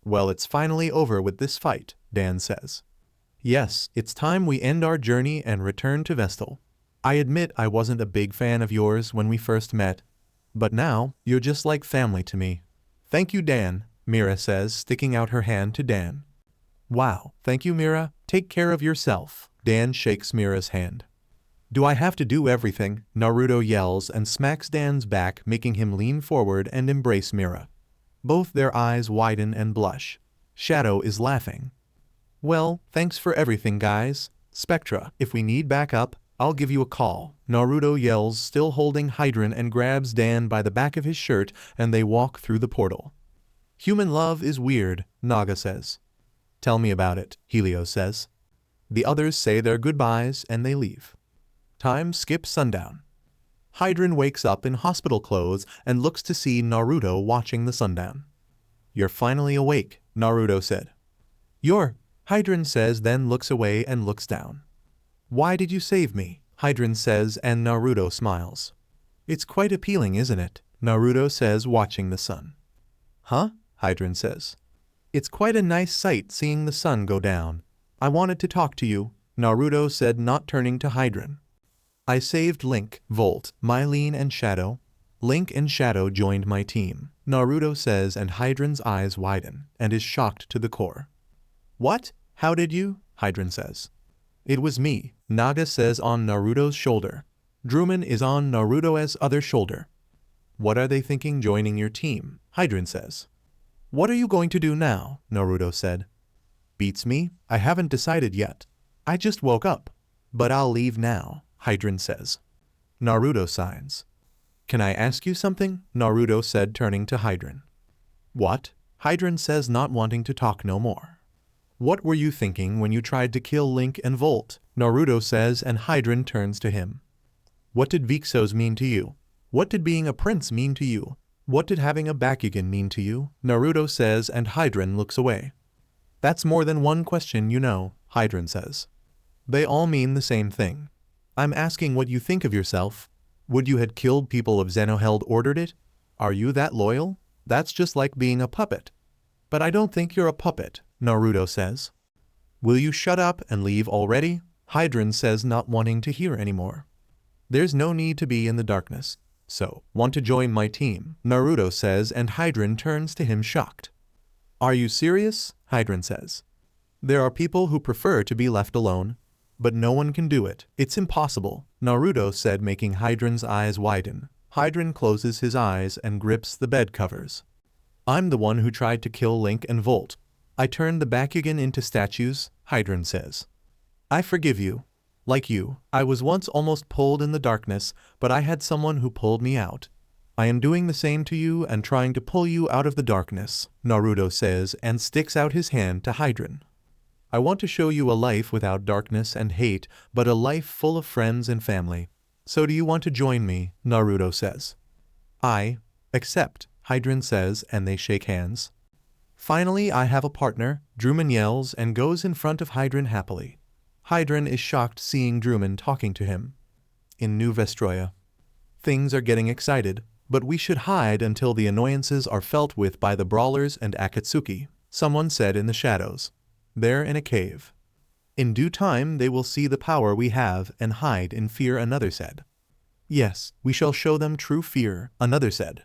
Well, it's finally over with this fight, Dan says. Yes, it's time we end our journey and return to Vestal. I admit I wasn't a big fan of yours when we first met, but now you're just like family to me. Thank you, Dan, Mira says, sticking out her hand to Dan. Wow, thank you, Mira. Take care of yourself. Dan shakes Mira's hand. Do I have to do everything? Naruto yells and smacks Dan's back, making him lean forward and embrace Mira. Both their eyes widen and blush. Shadow is laughing. Well, thanks for everything, guys. Spectra, if we need backup, I'll give you a call. Naruto yells, still holding Hydran, and grabs Dan by the back of his shirt, and they walk through the portal. Human love is weird, Naga says. Tell me about it, Helios says. The others say their goodbyes and they leave. Time skip sundown. Hydran wakes up in hospital clothes and looks to see Naruto watching the sundown. You're finally awake, Naruto said. Hydran says, then looks away and looks down. Why did you save me? Hydran says, and Naruto smiles. It's quite appealing, isn't it? Naruto says, watching the sun. Huh? Hydran says. It's quite a nice sight seeing the sun go down. I wanted to talk to you, Naruto said, not turning to Hydran. I saved Link, Volt, Mylene and Shadow. Link and Shadow joined my team, Naruto says, and Hydran's eyes widen and is shocked to the core. What? How did you? Hydran says. It was me, Naga says on Naruto's shoulder. Druman is on Naruto's other shoulder. What are they thinking joining your team? Hydran says. What are you going to do now? Naruto said. Beats me, I haven't decided yet. I just woke up. But I'll leave now, Hydran says. Naruto signs. Can I ask you something? Naruto said, turning to Hydran. What? Hydran says, not wanting to talk no more. What were you thinking when you tried to kill Link and Volt? Naruto says, and Hydran turns to him. What did Vixos mean to you? What did being a prince mean to you? What did having a Bakugan mean to you? Naruto says, and Hydran looks away. That's more than one question, you know, Hydran says. They all mean the same thing. I'm asking what you think of yourself. Would you had killed people if Zenoheld ordered it? Are you that loyal? That's just like being a puppet. But I don't think you're a puppet, Naruto says. Will you shut up and leave already? Hydran says, not wanting to hear anymore. There's no need to be in the darkness. So, want to join my team? Naruto says, and Hydran turns to him shocked. Are you serious? Hydran says. There are people who prefer to be left alone. But no one can do it. It's impossible, Naruto said, making Hydran's eyes widen. Hydran closes his eyes and grips the bed covers. I'm the one who tried to kill Link and Volt. I turned the Bakugan into statues, Hydran says. I forgive you. Like you, I was once almost pulled in the darkness, but I had someone who pulled me out. I am doing the same to you and trying to pull you out of the darkness, Naruto says, and sticks out his hand to Hydran. I want to show you a life without darkness and hate, but a life full of friends and family. So do you want to join me? Naruto says. I accept, Hydran says, and they shake hands. Finally, I have a partner, Druman yells and goes in front of Hydran happily. Hydran is shocked seeing Druman talking to him. In New Vestroya. Things are getting excited, but we should hide until the annoyances are felt with by the brawlers and Akatsuki, someone said in the shadows. They're in a cave. In due time they will see the power we have and hide in fear, another said. Yes, we shall show them true fear, another said.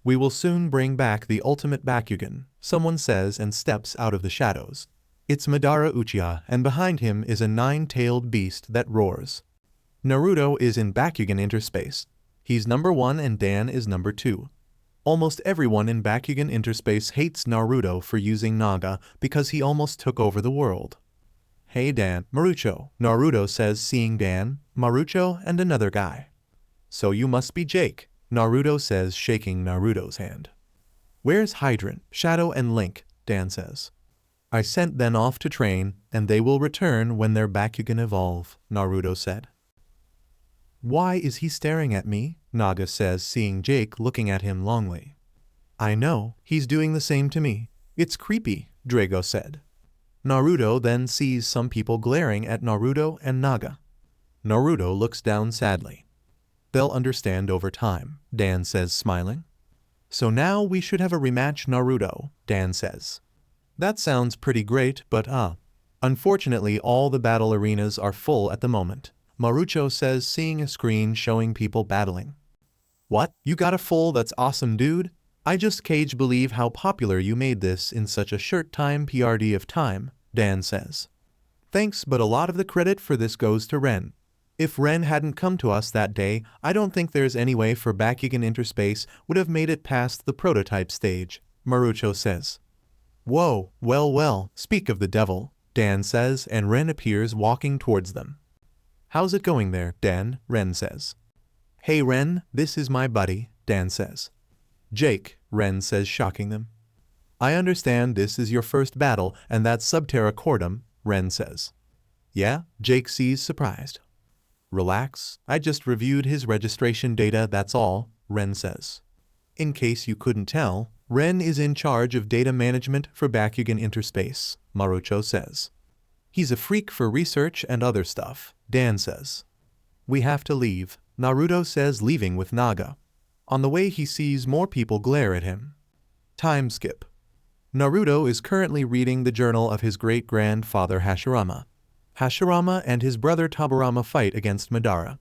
We will soon bring back the ultimate Bakugan, someone says and steps out of the shadows. It's Madara Uchiha, and behind him is a nine-tailed beast that roars. Naruto is in Bakugan Interspace. He's number 1 and Dan is number 2. Almost everyone in Bakugan Interspace hates Naruto for using Naga because he almost took over the world. Hey Dan, Marucho, Naruto says, seeing Dan, Marucho, and another guy. So you must be Jake, Naruto says, shaking Naruto's hand. Where's Hydran, Shadow, and Link? Dan says. I sent them off to train, and they will return when their Bakugan evolve, Naruto said. Why is he staring at me? Naga says, seeing Jake looking at him longly. I know, he's doing the same to me. It's creepy, Drago said. Naruto then sees some people glaring at Naruto and Naga. Naruto looks down sadly. They'll understand over time, Dan says, smiling. So now we should have a rematch, Naruto, Dan says. That sounds pretty great, but unfortunately all the battle arenas are full at the moment, Marucho says, seeing a screen showing people battling. What? You got a full? That's awesome, dude. I just can't believe how popular you made this in such a short time PRD of time, Dan says. Thanks, but a lot of the credit for this goes to Ren. If Ren hadn't come to us that day, I don't think there's any way for Bakugan Interspace would have made it past the prototype stage, Marucho says. Whoa, well, speak of the devil, Dan says, and Ren appears walking towards them. How's it going there, Dan? Ren says. Hey Ren, this is my buddy, Dan says. Jake, Ren says, shocking them. I understand this is your first battle and that's Subterra Cordum, Ren says. Yeah, Jake sees surprised. Relax, I just reviewed his registration data, that's all, Ren says. In case you couldn't tell, Ren is in charge of data management for Bakugan Interspace, Marucho says. He's a freak for research and other stuff, Dan says. We have to leave, Naruto says, leaving with Naga. On the way he sees more people glare at him. Time skip. Naruto is currently reading the journal of his great-grandfather Hashirama. Hashirama and his brother Tobirama fight against Madara.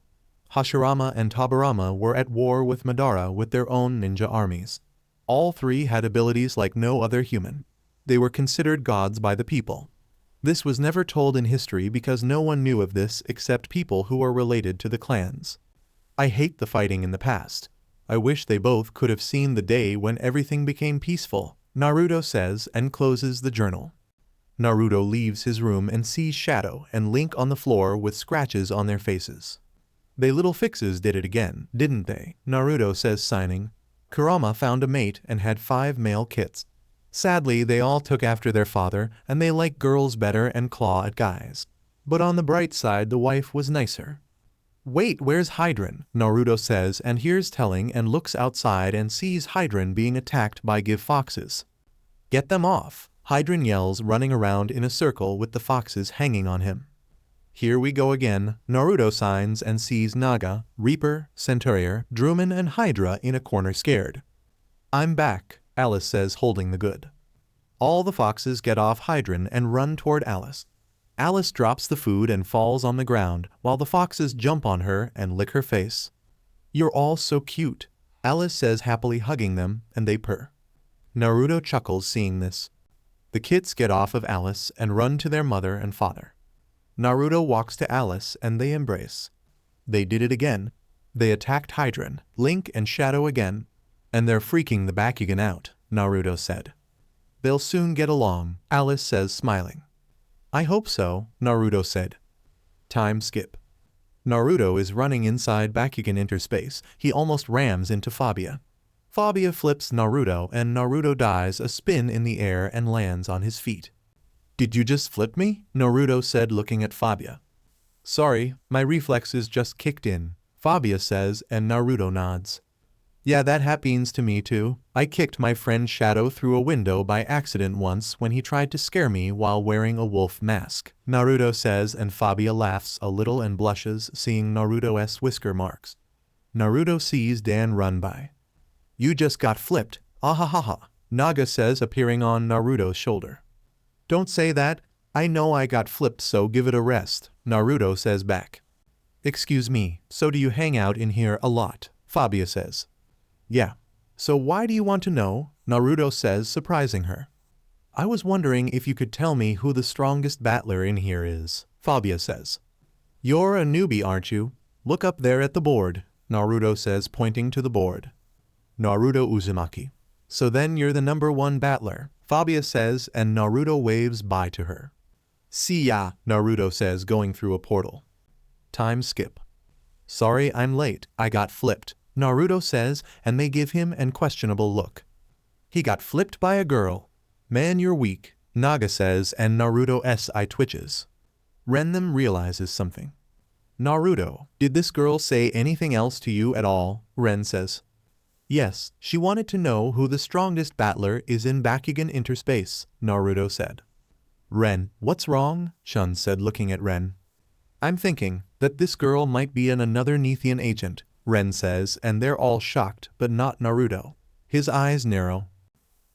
Hashirama and Tobirama were at war with Madara with their own ninja armies. All three had abilities like no other human. They were considered gods by the people. This was never told in history because no one knew of this except people who were related to the clans. I hate the fighting in the past. I wish they both could have seen the day when everything became peaceful, Naruto says and closes the journal. Naruto leaves his room and sees Shadow and Link on the floor with scratches on their faces. They little fixes did it again, didn't they? Naruto says signing. Kurama found a mate and had 5 male kits. Sadly, they all took after their father and they like girls better and claw at guys. But on the bright side, the wife was nicer. Wait, where's Hydran? Naruto says and hears telling and looks outside and sees Hydran being attacked by give foxes. Get them off, Hydran yells, running around in a circle with the foxes hanging on him. Here we go again, Naruto signs and sees Naga, Reaper, Centaur, Druman and Hydra in a corner scared. I'm back, Alice says holding the good. All the foxes get off Hydran and run toward Alice. Alice drops the food and falls on the ground while the foxes jump on her and lick her face. You're all so cute, Alice says happily hugging them and they purr. Naruto chuckles seeing this. The kids get off of Alice and run to their mother and father. Naruto walks to Alice and they embrace. They did it again. They attacked Hydran, Link and Shadow again. And they're freaking the Bakugan out, Naruto said. They'll soon get along, Alice says smiling. I hope so, Naruto said. Time skip. Naruto is running inside Bakugan interspace. He almost rams into Fabia. Fabia flips Naruto and Naruto dies a spin in the air and lands on his feet. Did you just flip me? Naruto said looking at Fabia. Sorry, my reflexes just kicked in, Fabia says and Naruto nods. Yeah, that happens to me too. I kicked my friend Shadow through a window by accident once when he tried to scare me while wearing a wolf mask, Naruto says and Fabia laughs a little and blushes seeing Naruto's whisker marks. Naruto sees Dan run by. You just got flipped, ahahaha, Naga says appearing on Naruto's shoulder. Don't say that, I know I got flipped so give it a rest, Naruto says back. Excuse me, so do you hang out in here a lot, Fabia says. Yeah. So why do you want to know? Naruto says surprising her. I was wondering if you could tell me who the strongest battler in here is, Fabia says. You're a newbie aren't you? Look up there at the board, Naruto says pointing to the board. Naruto Uzumaki. So then you're the #1 battler, Fabia says and Naruto waves bye to her. See ya, Naruto says going through a portal. Time skip. Sorry I'm late, I got flipped, Naruto says and they give him an questionable look. He got flipped by a girl. Man you're weak, Naga says and Naruto's eye twitches. Ren them realizes something. Naruto, did this girl say anything else to you at all? Ren says. Yes, she wanted to know who the strongest battler is in Bakugan interspace, Naruto said. Ren, what's wrong? Shun said looking at Ren. I'm thinking that this girl might be another Neathian agent, Ren says and they're all shocked but not Naruto. His eyes narrow.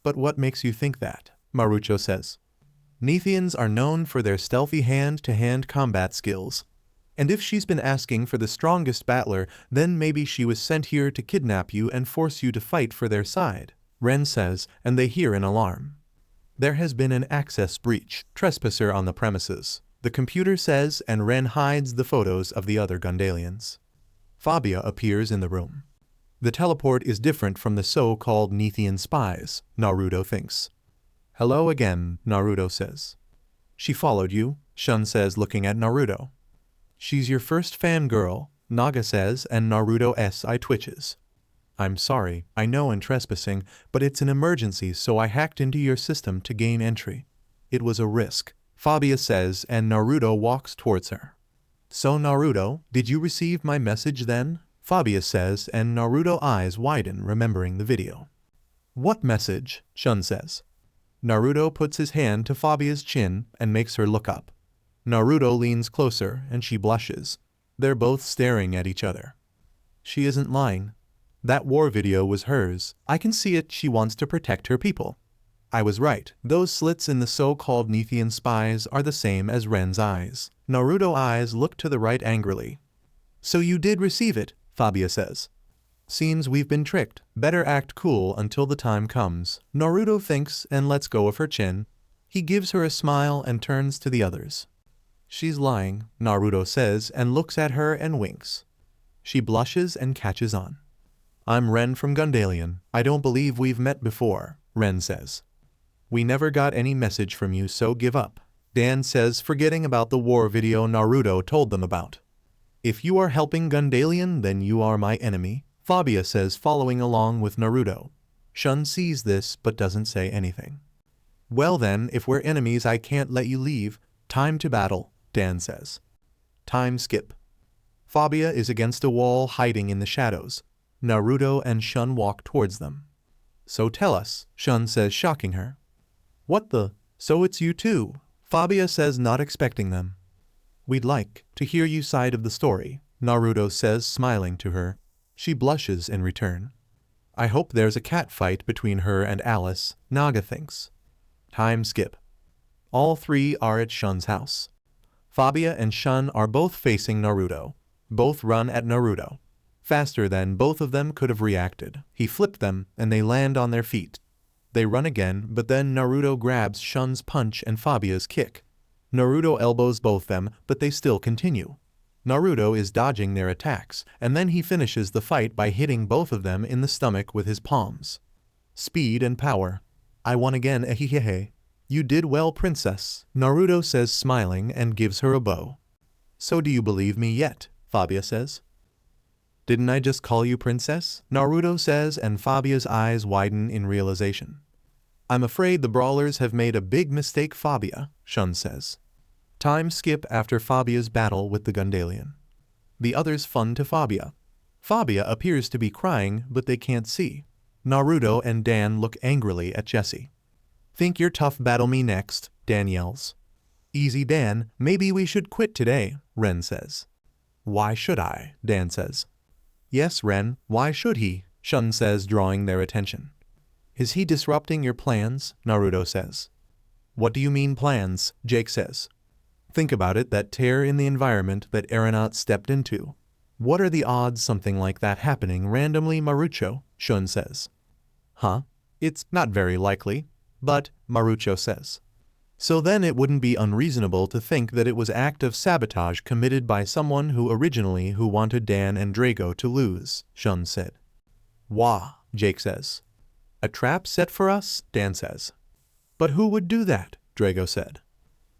But what makes you think that? Marucho says. Neathians are known for their stealthy hand-to-hand combat skills. And if she's been asking for the strongest battler, then maybe she was sent here to kidnap you and force you to fight for their side, Ren says, and they hear an alarm. There has been an access breach, trespasser on the premises, the computer says and Ren hides the photos of the other Gundalians. Fabia appears in the room. The teleport is different from the so-called Neathian spies, Naruto thinks. Hello again, Naruto says. She followed you, Shun says looking at Naruto. She's your first fangirl, Naga says and Naruto's eye twitches. I'm sorry, I know I'm trespassing, but it's an emergency so I hacked into your system to gain entry. It was a risk, Fabia says and Naruto walks towards her. So Naruto, did you receive my message then? Fabia says and Naruto's eyes widen remembering the video. What message? Shun says. Naruto puts his hand to Fabia's chin and makes her look up. Naruto leans closer and she blushes. They're both staring at each other. She isn't lying. That war video was hers. I can see it. She wants to protect her people. I was right. Those slits in the so-called Neathian spies are the same as Ren's eyes. Naruto's eyes look to the right angrily. So you did receive it, Fabia says. Seems we've been tricked. Better act cool until the time comes. Naruto thinks and lets go of her chin. He gives her a smile and turns to the others. She's lying, Naruto says and looks at her and winks. She blushes and catches on. I'm Ren from Gundalian. I don't believe we've met before, Ren says. We never got any message from you, so give up, Dan says, forgetting about the war video Naruto told them about. If you are helping Gundalian, then you are my enemy, Fabia says, following along with Naruto. Shun sees this but doesn't say anything. Well then, if we're enemies I can't let you leave. Time to battle, Dan says. Time skip. Fabia is against a wall hiding in the shadows. Naruto and Shun walk towards them. So tell us, Shun says, shocking her. What the? So it's you too, Fabia says, not expecting them. We'd like to hear your side of the story, Naruto says, smiling to her. She blushes in return. I hope there's a cat fight between her and Alice, Naga thinks. Time skip. All three are at Shun's house. Fabia and Shun are both facing Naruto. Both run at Naruto. Faster than both of them could have reacted. He flipped them and they land on their feet. They run again, but then Naruto grabs Shun's punch and Fabia's kick. Naruto elbows both them, but they still continue. Naruto is dodging their attacks, and then he finishes the fight by hitting both of them in the stomach with his palms. Speed and power. I won again, ehehehe. You did well, princess, Naruto says, smiling, and gives her a bow. So do you believe me yet? Fabia says. Didn't I just call you princess? Naruto says, and Fabia's eyes widen in realization. I'm afraid the brawlers have made a big mistake, Fabia, Shun says. Time skip after Fabia's battle with the Gundalian. The others fun to Fabia. Fabia appears to be crying, but they can't see. Naruto and Dan look angrily at Jesse. Think you're tough, battle me next, Dan yells. Easy Dan, maybe we should quit today, Ren says. Why should I? Dan says. Yes, Ren, why should he? Shun says, drawing their attention. Is he disrupting your plans? Naruto says. What do you mean plans? Jake says. Think about it, that tear in the environment that Aeronaut stepped into. What are the odds something like that happening randomly, Marucho? Shun says. Huh? It's not very likely, but, Marucho says. So then it wouldn't be unreasonable to think that it was act of sabotage committed by someone who wanted Dan and Drago to lose, Shun said. Wah, Jake says. A trap set for us? Dan says. But who would do that? Drago said.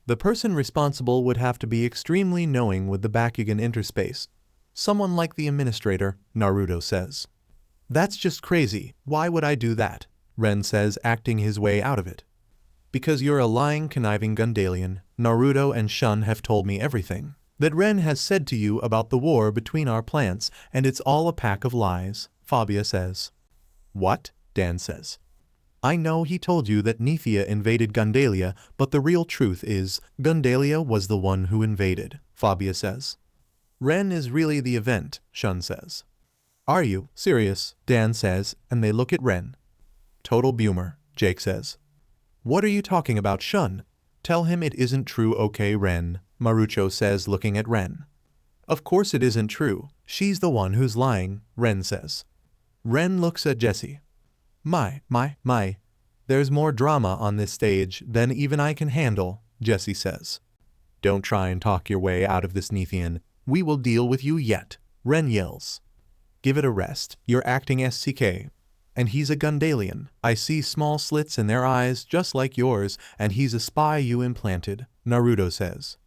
The person responsible would have to be extremely knowing with the Bakugan interspace. Someone like the administrator, Naruto says. That's just crazy. Why would I do that? Ren says, acting his way out of it. Because you're a lying, conniving Gundalian. Naruto and Shun have told me everything that Ren has said to you about the war between our plants, and it's all a pack of lies, Fabia says. What? Dan says. I know he told you that Neathia invaded Gundalia, but the real truth is, Gundalia was the one who invaded, Fabia says. Ren is really the event, Shun says. Are you serious? Dan says, and they look at Ren. Total boomer, Jake says. What are you talking about, Shun? Tell him it isn't true, okay, Ren, Marucho says, looking at Ren. Of course it isn't true. She's the one who's lying, Ren says. Ren looks at Jesse. My. There's more drama on this stage than even I can handle, Jesse says. Don't try and talk your way out of this, Neathian. We will deal with you yet, Ren yells. Give it a rest. You're acting SCK. And he's a Gundalian. I see small slits in their eyes just like yours, and he's a spy you implanted, Naruto says.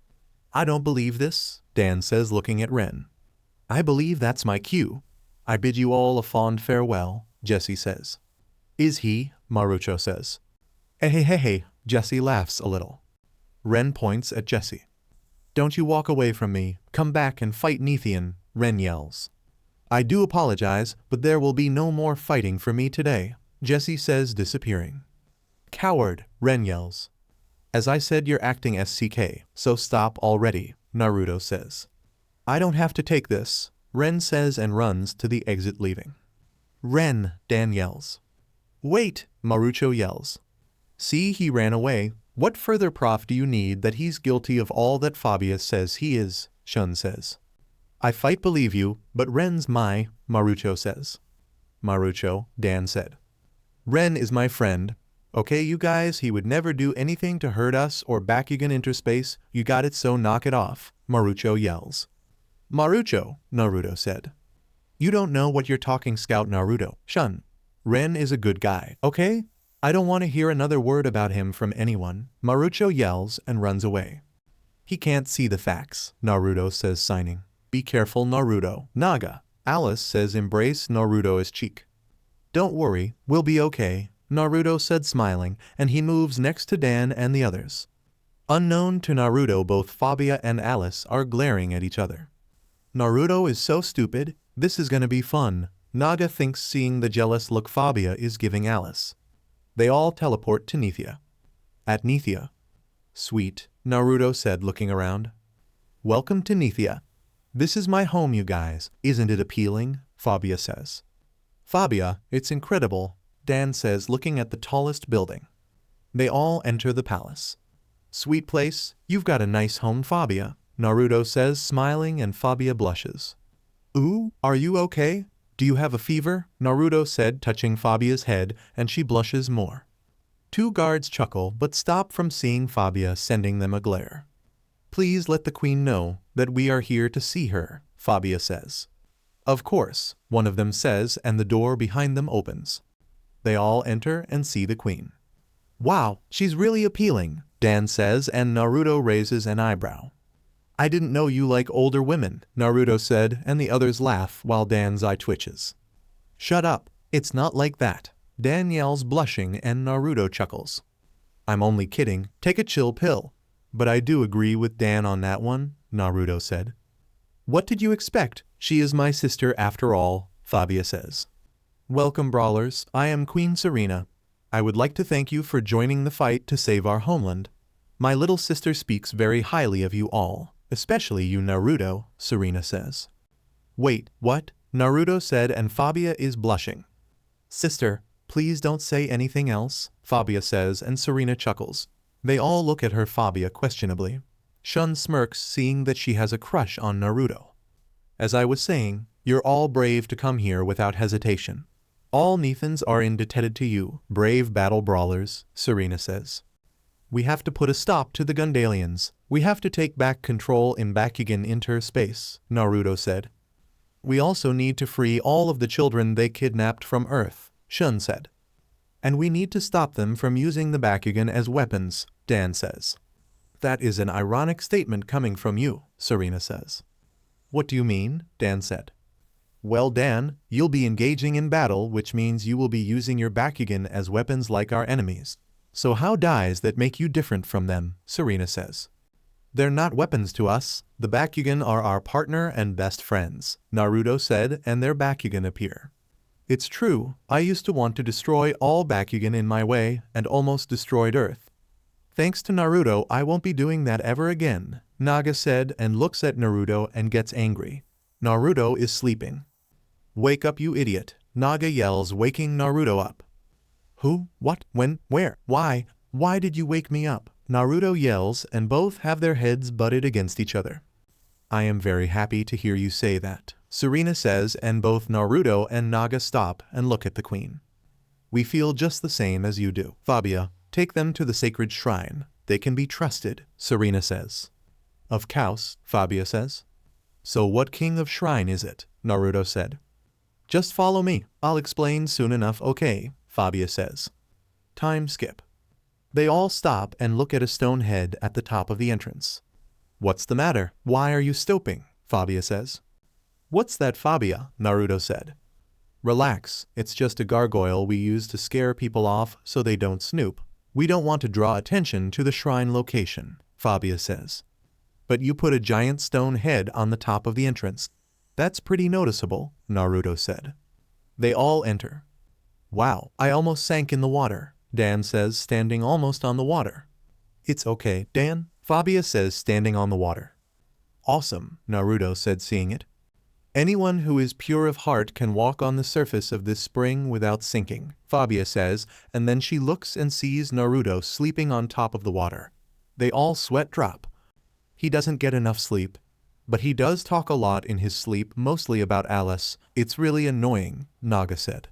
I don't believe this, Dan says, looking at Ren. I believe that's my cue. I bid you all a fond farewell, Jesse says. Is he? Marucho says. Hey, Jesse laughs a little. Ren points at Jesse. Don't you walk away from me. Come back and fight Neathian, Ren yells. I do apologize, but there will be no more fighting for me today, Jesse says, disappearing. Coward, Ren yells. As I said, you're acting SCK, so stop already, Naruto says. I don't have to take this, Ren says, and runs to the exit, leaving. Ren, Dan yells. Wait, Marucho yells. See, he ran away. What further proof do you need that he's guilty of all that Fabia says he is? Shun says. I fight believe you, but Ren's my, Marucho says. Marucho, Dan said. Ren is my friend. Okay you guys, he would never do anything to hurt us or Bakugan interspace, you got it so knock it off, Marucho yells. Marucho, Naruto said. You don't know what you're talking Scout Naruto, shun. Ren is a good guy, okay? I don't want to hear another word about him from anyone, Marucho yells and runs away. He can't see the facts, Naruto says signing. Be careful Naruto. Naga, Alice says embrace Naruto's cheek. Don't worry, we'll be okay, Naruto said smiling, and he moves next to Dan and the others. Unknown to Naruto, both Fabia and Alice are glaring at each other. Naruto is so stupid, this is gonna be fun, Naga thinks seeing the jealous look Fabia is giving Alice. They all teleport to Neathia. At Neathia. Sweet, Naruto said looking around. Welcome to Neathia. This is my home you guys, isn't it appealing? Fabia says. Fabia, it's incredible, Dan says looking at the tallest building. They all enter the palace. Sweet place, you've got a nice home Fabia, Naruto says smiling and Fabia blushes. Ooh, are you okay? Do you have a fever? Naruto said touching Fabia's head and she blushes more. Two guards chuckle but stop from seeing Fabia sending them a glare. Please let the queen know that we are here to see her, Fabia says. Of course, one of them says and the door behind them opens. They all enter and see the queen. Wow, she's really appealing, Dan says and Naruto raises an eyebrow. I didn't know you like older women, Naruto said and the others laugh while Dan's eye twitches. Shut up, it's not like that, Dan yells blushing and Naruto chuckles. I'm only kidding, take a chill pill. But I do agree with Dan on that one, Naruto said. What did you expect? She is my sister after all, Fabia says. Welcome brawlers, I am Queen Serena. I would like to thank you for joining the fight to save our homeland. My little sister speaks very highly of you all. Especially you Naruto, Serena says. Wait, what? Naruto said and Fabia is blushing. Sister, please don't say anything else, Fabia says and Serena chuckles. They all look at her Fabia questionably. Shun smirks seeing that she has a crush on Naruto. As I was saying, you're all brave to come here without hesitation. All Neathans are indebted to you, brave battle brawlers, Serena says. We have to put a stop to the Gundalians. We have to take back control in Bakugan interspace, Naruto said. We also need to free all of the children they kidnapped from Earth, Shun said. And we need to stop them from using the Bakugan as weapons, Dan says. That is an ironic statement coming from you, Serena says. What do you mean? Dan said. Well Dan, you'll be engaging in battle which means you will be using your Bakugan as weapons like our enemies. So how does that make you different from them? Serena says. They're not weapons to us, the Bakugan are our partner and best friends, Naruto said and their Bakugan appear. It's true, I used to want to destroy all Bakugan in my way and almost destroyed Earth. Thanks to Naruto I won't be doing that ever again, Naga said and looks at Naruto and gets angry. Naruto is sleeping. Wake up you idiot, Naga yells waking Naruto up. Who? What? When? Where? Why? Why did you wake me up? Naruto yells and both have their heads butted against each other. I am very happy to hear you say that, Serena says and both Naruto and Naga stop and look at the queen. We feel just the same as you do. Fabia, take them to the sacred shrine. They can be trusted, Serena says. Of course, Fabia says. So what king of shrine is it? Naruto said. Just follow me, I'll explain soon enough okay, Fabia says. Time skip. They all stop and look at a stone head at the top of the entrance. What's the matter? Why are you stopping? Fabia says. What's that Fabia? Naruto said. Relax, it's just a gargoyle we use to scare people off so they don't snoop. We don't want to draw attention to the shrine location, Fabia says. But you put a giant stone head on the top of the entrance. That's pretty noticeable, Naruto said. They all enter. Wow, I almost sank in the water, Dan says standing almost on the water. It's okay, Dan, Fabia says standing on the water. Awesome, Naruto said seeing it. Anyone who is pure of heart can walk on the surface of this spring without sinking, Fabia says, and then she looks and sees Naruto sleeping on top of the water. They all sweat drop. He doesn't get enough sleep. But he does talk a lot in his sleep, mostly about Alice. It's really annoying, Naga said.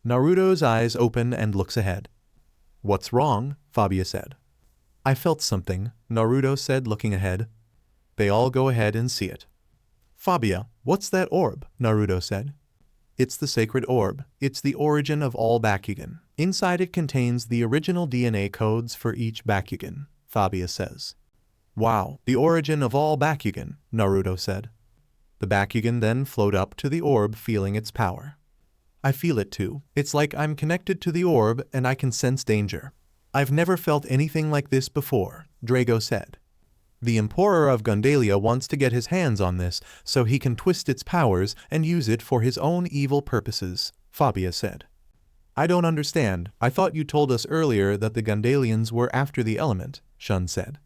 Naruto's eyes open and looks ahead. What's wrong? Fabia said. I felt something, Naruto said, looking ahead. They all go ahead and see it. Fabia, what's that orb? Naruto said. It's the sacred orb. It's the origin of all Bakugan. Inside it contains the original DNA codes for each Bakugan, Fabia says. Wow, the origin of all Bakugan, Naruto said. The Bakugan then float up to the orb, feeling its power. I feel it too. It's like I'm connected to the orb and I can sense danger. I've never felt anything like this before, Drago said. The Emperor of Gundalia wants to get his hands on this so he can twist its powers and use it for his own evil purposes, Fabia said. I don't understand. I thought you told us earlier that the Gundalians were after the element, Shun said.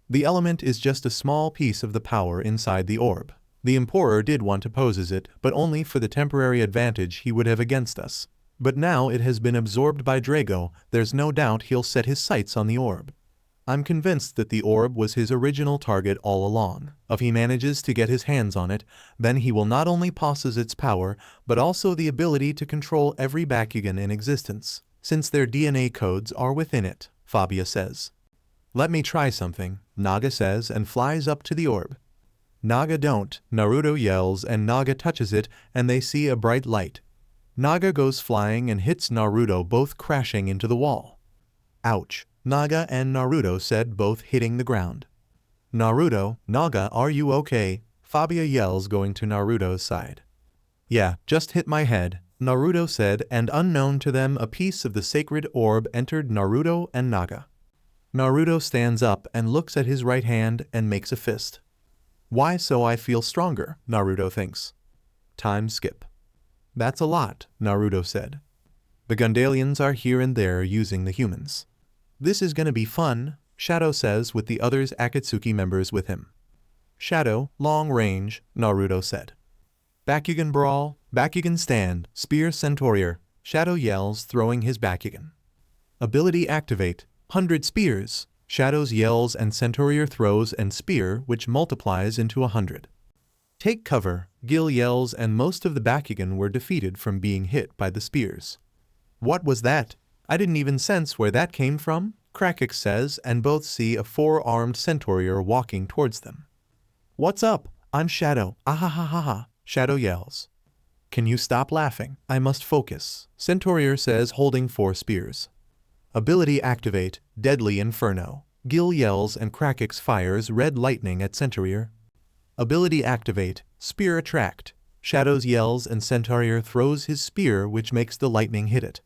The element is just a small piece of the power inside the orb. The Emperor did want to possess it, but only for the temporary advantage he would have against us. But now it has been absorbed by Drago, there's no doubt he'll set his sights on the orb. I'm convinced that the orb was his original target all along. If he manages to get his hands on it, then he will not only possess its power, but also the ability to control every Bakugan in existence, since their DNA codes are within it, Fabia says. Let me try something, Naga says and flies up to the orb. Naga don't, Naruto yells and Naga touches it and they see a bright light. Naga goes flying and hits Naruto, both crashing into the wall. Ouch, Naga and Naruto said, both hitting the ground. Naruto, Naga, are you okay? Fabia yells, going to Naruto's side. Yeah, just hit my head, Naruto said, and unknown to them a piece of the sacred orb entered Naruto and Naga. Naruto stands up and looks at his right hand and makes a fist. Why, so I feel stronger, Naruto thinks. Time skip. That's a lot, Naruto said. The Gundalians are here and there using the humans. This is gonna be fun, Shadow says with the others Akatsuki members with him. Shadow, long range, Naruto said. Bakugan brawl, Bakugan stand, spear Centaurier, Shadow yells, throwing his Bakugan. Ability activate, 100 spears, Shadows yells and Centaurier throws and spear which multiplies into 100. Take cover, Gil yells and most of the Bakugan were defeated from being hit by the spears. What was that? I didn't even sense where that came from, Krakix says, and both see a 4-armed Centaurier walking towards them. What's up? I'm Shadow, ahahaha, Shadow yells. Can you stop laughing? I must focus, Centaurier says, holding 4 spears. Ability activate, Deadly Inferno, Gil yells and Krakix fires red lightning at Centaurier. Ability activate, Spear attract, Shadows yells and Centaurier throws his spear which makes the lightning hit it.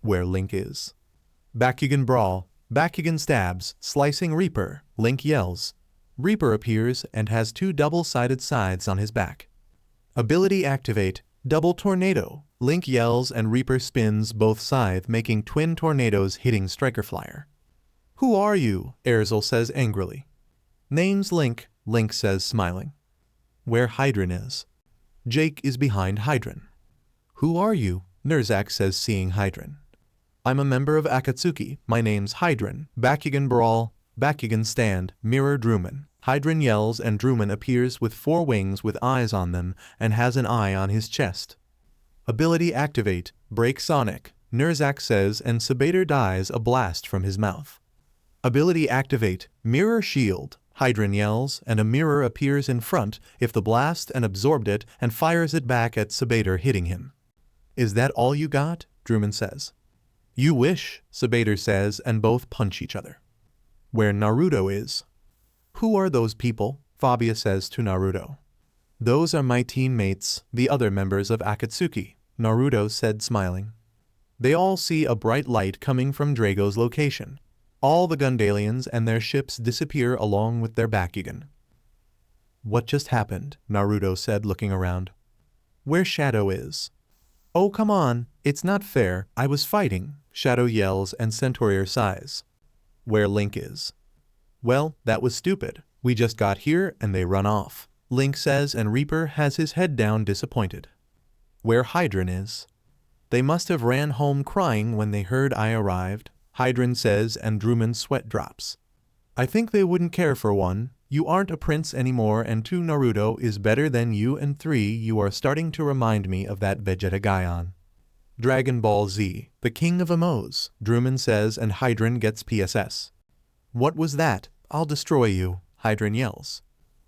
Where Link is. Bakugan brawl, Bakugan stabs, slicing Reaper, Link yells. Reaper appears and has 2 double-sided scythes on his back. Ability activate, Double Tornado, Link yells and Reaper spins both scythe making twin tornadoes hitting Striker Flyer. Who are you? Erzel says angrily. Name's Link, Link says smiling. Where Hydran is. Jake is behind Hydran. Who are you? Nerzak says, seeing Hydran. I'm a member of Akatsuki, my name's Hydran. Bakugan brawl, Bakugan stand, mirror Druman. Hydran yells and Druman appears with 4 wings with eyes on them and has an eye on his chest. Ability activate, Break Sonic, Nerzak says and Sabater dies a blast from his mouth. Ability activate, Mirror Shield, Hydran yells and a mirror appears in front if the blast and absorbed it and fires it back at Sabater, hitting him. Is that all you got? Druman says. You wish, Sabater says, and both punch each other. Where Naruto is. Who are those people? Fabia says to Naruto. Those are my teammates, the other members of Akatsuki, Naruto said, smiling. They all see a bright light coming from Drago's location. All the Gundalians and their ships disappear along with their Bakugan. What just happened? Naruto said, looking around. Where Shadow is. Oh come on, it's not fair, I was fighting, Shadow yells and Centaurier sighs. Where Link is. Well, that was stupid. We just got here and they run off, Link says, and Reaper has his head down, disappointed. Where Hydran is. They must have ran home crying when they heard I arrived, Hydran says, and Druman's sweat drops. I think they wouldn't care for one, You aren't a prince anymore, and 2 Naruto is better than you, and 3 you are starting to remind me of that Vegeta guy on Dragon Ball Z, the king of emos, Druman says, and Hydran gets PSS. What was that? I'll destroy you, Hydran yells.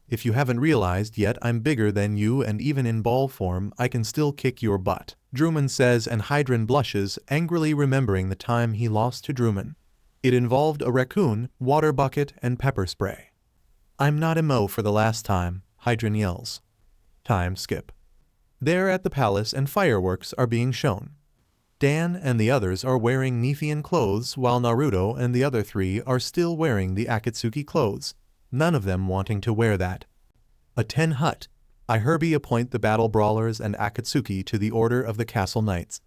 If you haven't realized yet, I'm bigger than you, and even in ball form I can still kick your butt, Druman says, and Hydran blushes, angrily remembering the time he lost to Druman. It involved a raccoon, water bucket, and pepper spray. I'm not emo for the last time, Hydran yells. Time skip. They're at the palace and fireworks are being shown. Dan and the others are wearing Neathian clothes while Naruto and the other 3 are still wearing the Akatsuki clothes, none of them wanting to wear that. A 10 hut. I Herbie appoint the battle brawlers and Akatsuki to the order of the castle knights.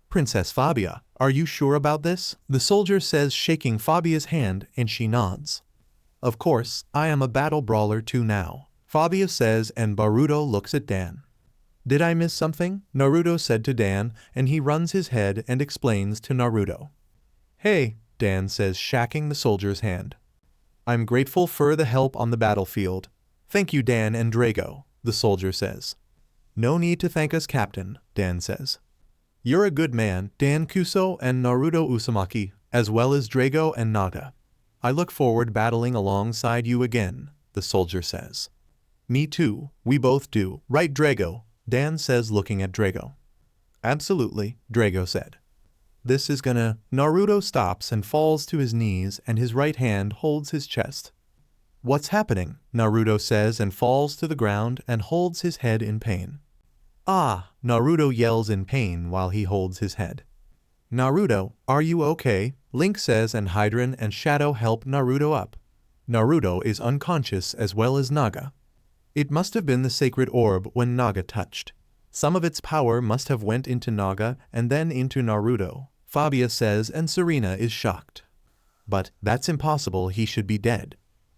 Princess Fabia, are you sure about this? The soldier says, shaking Fabia's hand, and she nods. Of course, I am a battle brawler too now, Fabia says, and Boruto looks at Dan. Did I miss something? Naruto said to Dan, and he runs his head and explains to Naruto. Hey, Dan says, shaking the soldier's hand. I'm grateful for the help on the battlefield. Thank you, Dan and Drago, the soldier says. No need to thank us, Captain, Dan says. You're a good man, Dan Kuso and Naruto Uzumaki, as well as Drago and Naga. I look forward battling alongside you again, the soldier says. Me too, we both do, right Drago? Dan says, looking at Drago. Absolutely, Drago said. This is gonna... Naruto stops and falls to his knees, and his right hand holds his chest. What's happening? Naruto says, and falls to the ground and holds his head in pain. Ah! Naruto yells in pain while he holds his head. Naruto, are you okay? Link says, and Hydran and Shadow help Naruto up. Naruto is unconscious as well as Naga. It must have been the sacred orb when Naga touched. Some of its power must have went into Naga and then into Naruto, Fabia says, and Serena is shocked. But that's impossible, he should be dead.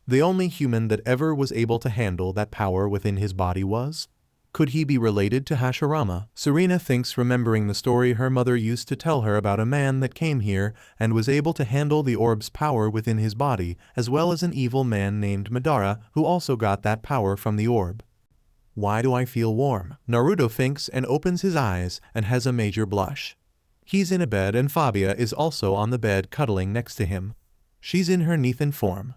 The only human that ever was able to handle that power within his body was? Could he be related to Hashirama? Serena thinks, remembering the story her mother used to tell her about a man that came here and was able to handle the orb's power within his body, as well as an evil man named Madara who also got that power from the orb. Why do I feel warm? Naruto thinks and opens his eyes and has a major blush. He's in a bed and Fabia is also on the bed cuddling next to him. She's in her Neathan form.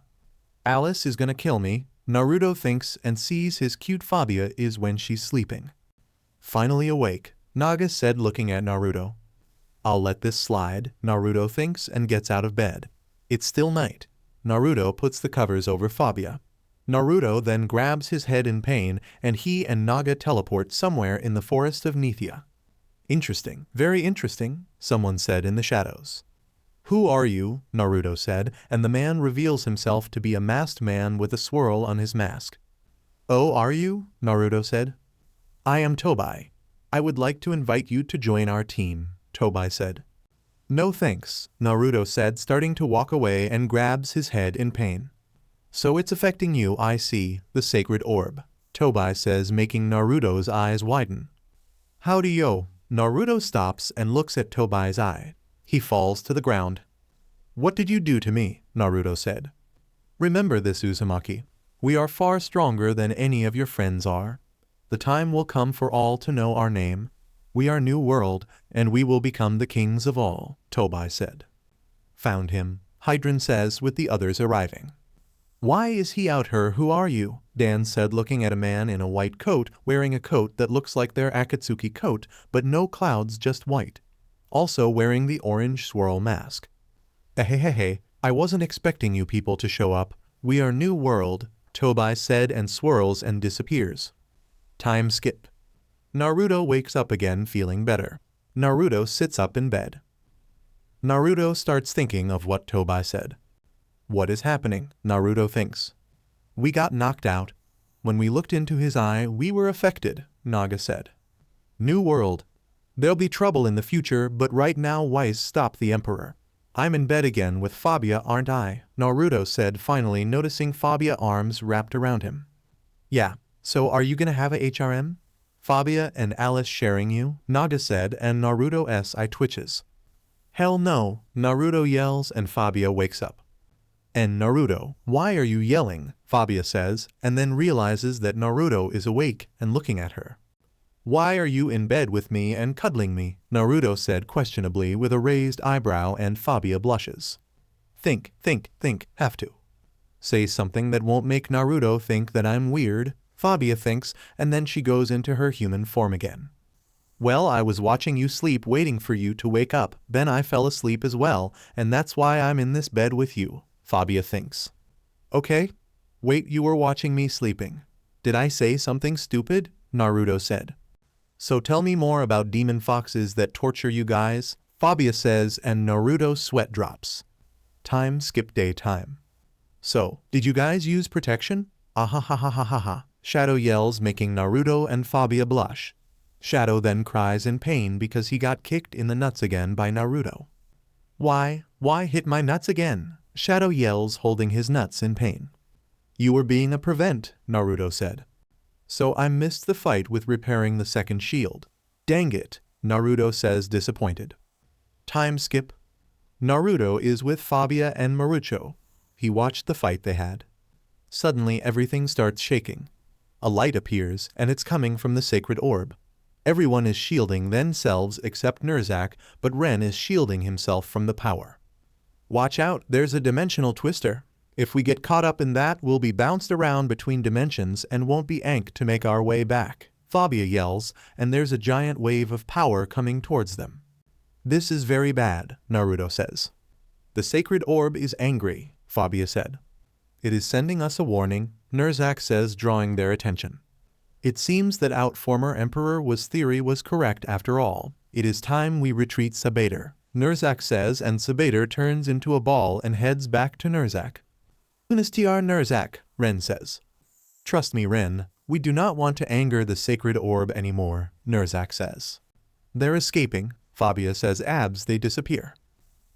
Alice is gonna kill me, Naruto thinks, and sees his cute Fabia is when she's sleeping. Finally awake, Naga said, looking at Naruto. I'll let this slide, Naruto thinks, and gets out of bed. It's still night. Naruto puts the covers over Fabia. Naruto then grabs his head in pain, and he and Naga teleport somewhere in the forest of Neathia. Interesting, very interesting, someone said in the shadows. Who are you? Naruto said, and the man reveals himself to be a masked man with a swirl on his mask. Oh, are you? Naruto said. I am Tobai. I would like to invite you to join our team, Tobai said. No thanks, Naruto said, starting to walk away, and grabs his head in pain. So it's affecting you, I see, the sacred orb, Tobai says, making Naruto's eyes widen. Howdy yo. Naruto stops and looks at Tobai's eye. He falls to the ground. What did you do to me? Naruto said. Remember this, Uzumaki. We are far stronger than any of your friends are. The time will come for all to know our name. We are New World, and we will become the kings of all, Tobai said. Found him, Hydran says, with the others arriving. Why is he out here? Who are you? Dan said, looking at a man in a white coat wearing a coat that looks like their Akatsuki coat, but no clouds, just white. Also wearing the orange swirl mask. Hey, I wasn't expecting you people to show up. We are New World, Tobai said, and swirls and disappears. Time skip. Naruto wakes up again feeling better. Naruto sits up in bed. Naruto starts thinking of what Tobai said. What is happening? Naruto thinks. We got knocked out. When we looked into his eye, we were affected, Naga said. New World. There'll be trouble in the future, but right now Weiss stopped the Emperor. I'm in bed again with Fabia, aren't I? Naruto said, finally noticing Fabia's arms wrapped around him. Yeah, so are you gonna have a HRM? Fabia and Alice sharing you? Naga said, and Naruto's eye twitches. Hell no, Naruto yells, and Fabia wakes up. And Naruto, why are you yelling? Fabia says, and then realizes that Naruto is awake and looking at her. Why are you in bed with me and cuddling me? Naruto said questionably with a raised eyebrow, and Fabia blushes. Think, have to. Say something that won't make Naruto think that I'm weird, Fabia thinks, and then she goes into her human form again. Well, I was watching you sleep waiting for you to wake up, then I fell asleep as well, and that's why I'm in this bed with you, Fabia thinks. Okay. Wait, you were watching me sleeping. Did I say something stupid? Naruto said. So tell me more about demon foxes that torture you guys, Fabia says, and Naruto's sweat drops. Time skip day time. So, did you guys use protection? Ahahahahaha. Shadow yells, making Naruto and Fabia blush. Shadow then cries in pain because he got kicked in the nuts again by Naruto. Why hit my nuts again? Shadow yells, holding his nuts in pain. You were being a prevent, Naruto said. So I missed the fight with repairing the second shield. Dang it, Naruto says, disappointed. Time skip. Naruto is with Fabia and Marucho. He watched the fight they had. Suddenly everything starts shaking. A light appears, and it's coming from the sacred orb. Everyone is shielding themselves except Nerzak, but Ren is shielding himself from the power. Watch out, there's a dimensional twister. If we get caught up in that, we'll be bounced around between dimensions and won't be anked to make our way back, Fabia yells, and there's a giant wave of power coming towards them. This is very bad, Naruto says. The sacred orb is angry, Fabia said. It is sending us a warning, Nerzak says, drawing their attention. It seems that our former emperor's theory was correct after all. It is time we retreat, Sabater, Nerzak says, and Sabater turns into a ball and heads back to Nerzak. Unistr Nerzak, Ren says. Trust me, Ren, we do not want to anger the sacred orb anymore, Nerzak says. They're escaping, Fabia says, as they disappear.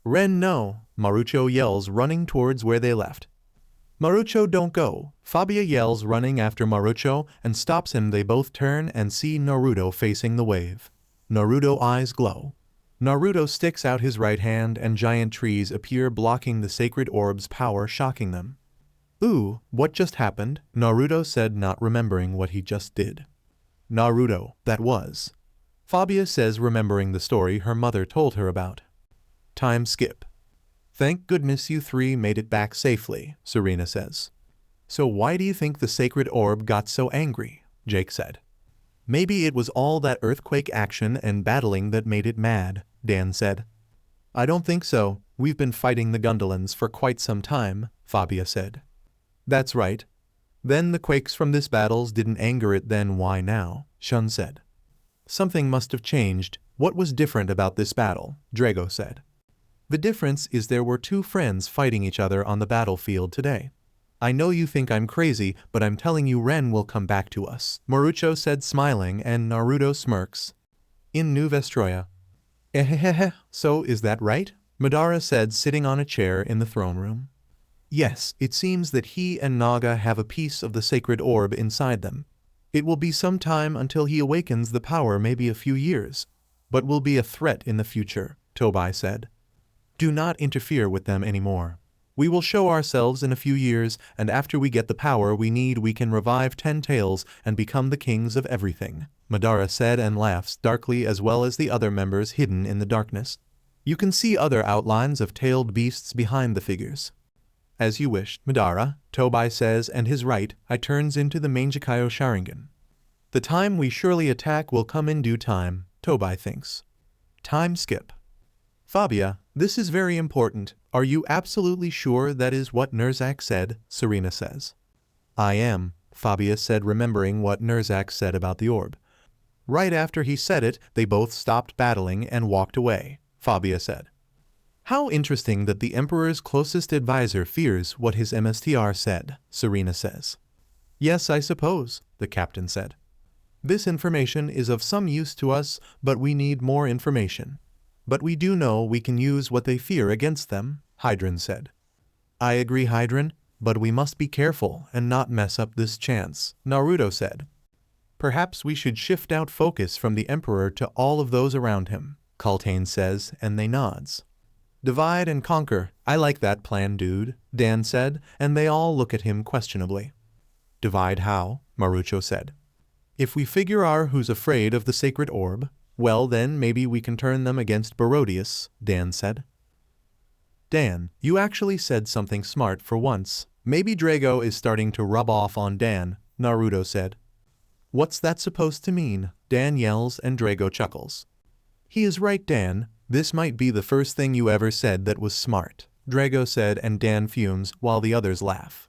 Ren, no, Marucho yells, running towards where they left. Marucho, don't go, Fabia yells, running after Marucho, and stops him. They both turn and see Naruto facing the wave. Naruto eyes glow. Naruto sticks out his right hand and giant trees appear, blocking the sacred orb's power, shocking them. Ooh, what just happened? Naruto said, not remembering what he just did. Naruto, that was. Fabia says, remembering the story her mother told her about. Time skip. Thank goodness you three made it back safely, Serena says. So why do you think the sacred orb got so angry? Jake said. Maybe it was all that earthquake action and battling that made it mad, Dan said. I don't think so. We've been fighting the Gundalans for quite some time, Fabia said. That's right. Then the quakes from this battles didn't anger it, then why now? Shun said. Something must have changed. What was different about this battle? Drago said. The difference is there were two friends fighting each other on the battlefield today. I know you think I'm crazy, but I'm telling you Ren will come back to us, Marucho said, smiling, and Naruto smirks. In New Vestroya. Ehehehe, so is that right? Madara said, sitting on a chair in the throne room. Yes, it seems that he and Naga have a piece of the sacred orb inside them. It will be some time until he awakens the power, maybe a few years, but will be a threat in the future, Tobai said. Do not interfere with them anymore. We will show ourselves in a few years, and after we get the power we need, we can revive 10 tails and become the kings of everything, Madara said, and laughs darkly, as well as the other members hidden in the darkness. You can see other outlines of tailed beasts behind the figures. As you wish, Madara, Tobai says, and his right eye turns into the Mangekyo Sharingan. The time we surely attack will come in due time, Tobai thinks. Time skip. Fabia, this is very important. Are you absolutely sure that is what Nerzak said? Serena says. I am, Fabia said, remembering what Nerzak said about the orb. Right after he said it, they both stopped battling and walked away, Fabia said. How interesting that the Emperor's closest advisor fears what his MSTR said, Serena says. Yes, I suppose, the captain said. This information is of some use to us, but we need more information. But we do know we can use what they fear against them, Hydron said. I agree, Hydron, but we must be careful and not mess up this chance, Naruto said. Perhaps we should shift out focus from the Emperor to all of those around him, Kaltane says, and they nods. Divide and conquer. I like that plan, dude, Dan said, and they all look at him questionably. Divide how? Marucho said. If we figure out who's afraid of the sacred orb, well then maybe we can turn them against Barodius, Dan said. Dan, you actually said something smart for once. Maybe Drago is starting to rub off on Dan, Naruto said. What's that supposed to mean? Dan yells and Drago chuckles. He is right, Dan. This might be the first thing you ever said that was smart, Drago said, and Dan fumes while the others laugh.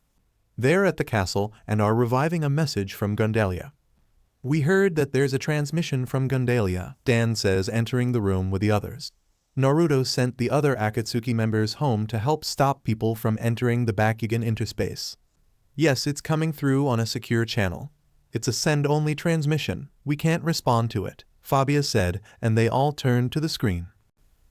They're at the castle and are reviving a message from Gundalia. We heard that there's a transmission from Gundalia, Dan says, entering the room with the others. Naruto sent the other Akatsuki members home to help stop people from entering the Bakugan interspace. Yes, it's coming through on a secure channel. It's a send-only transmission. We can't respond to it, Fabia said, and they all turned to the screen.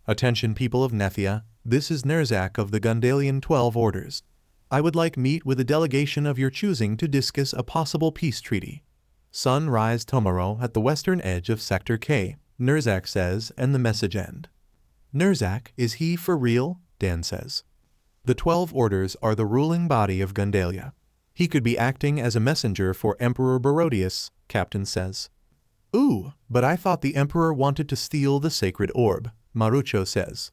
Attention people of Neathia, this is Nerzak of the Gundalian 12 Orders. I would like meet with a delegation of your choosing to discuss a possible peace treaty. Sunrise Tomorrow at the western edge of Sector K, Nerzak says, and the message end. Nerzak, is he for real? Dan says. The 12 Orders are the ruling body of Gundalia. He could be acting as a messenger for Emperor Barodius, Captain says. Ooh, but I thought the Emperor wanted to steal the sacred orb, Marucho says.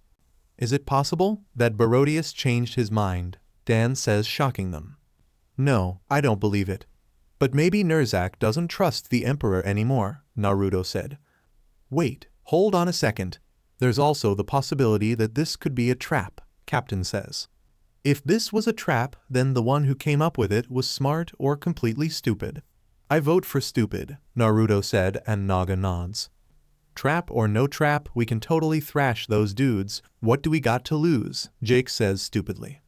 Is it possible that Barodius changed his mind? Dan says, shocking them. No, I don't believe it. But maybe Nerzak doesn't trust the Emperor anymore, Naruto said. Wait, hold on a second. There's also the possibility that this could be a trap, Captain says. If this was a trap, then the one who came up with it was smart or completely stupid. I vote for stupid, Naruto said, and Naga nods. Trap or no trap, we can totally thrash those dudes. What do we got to lose? Jake says stupidly.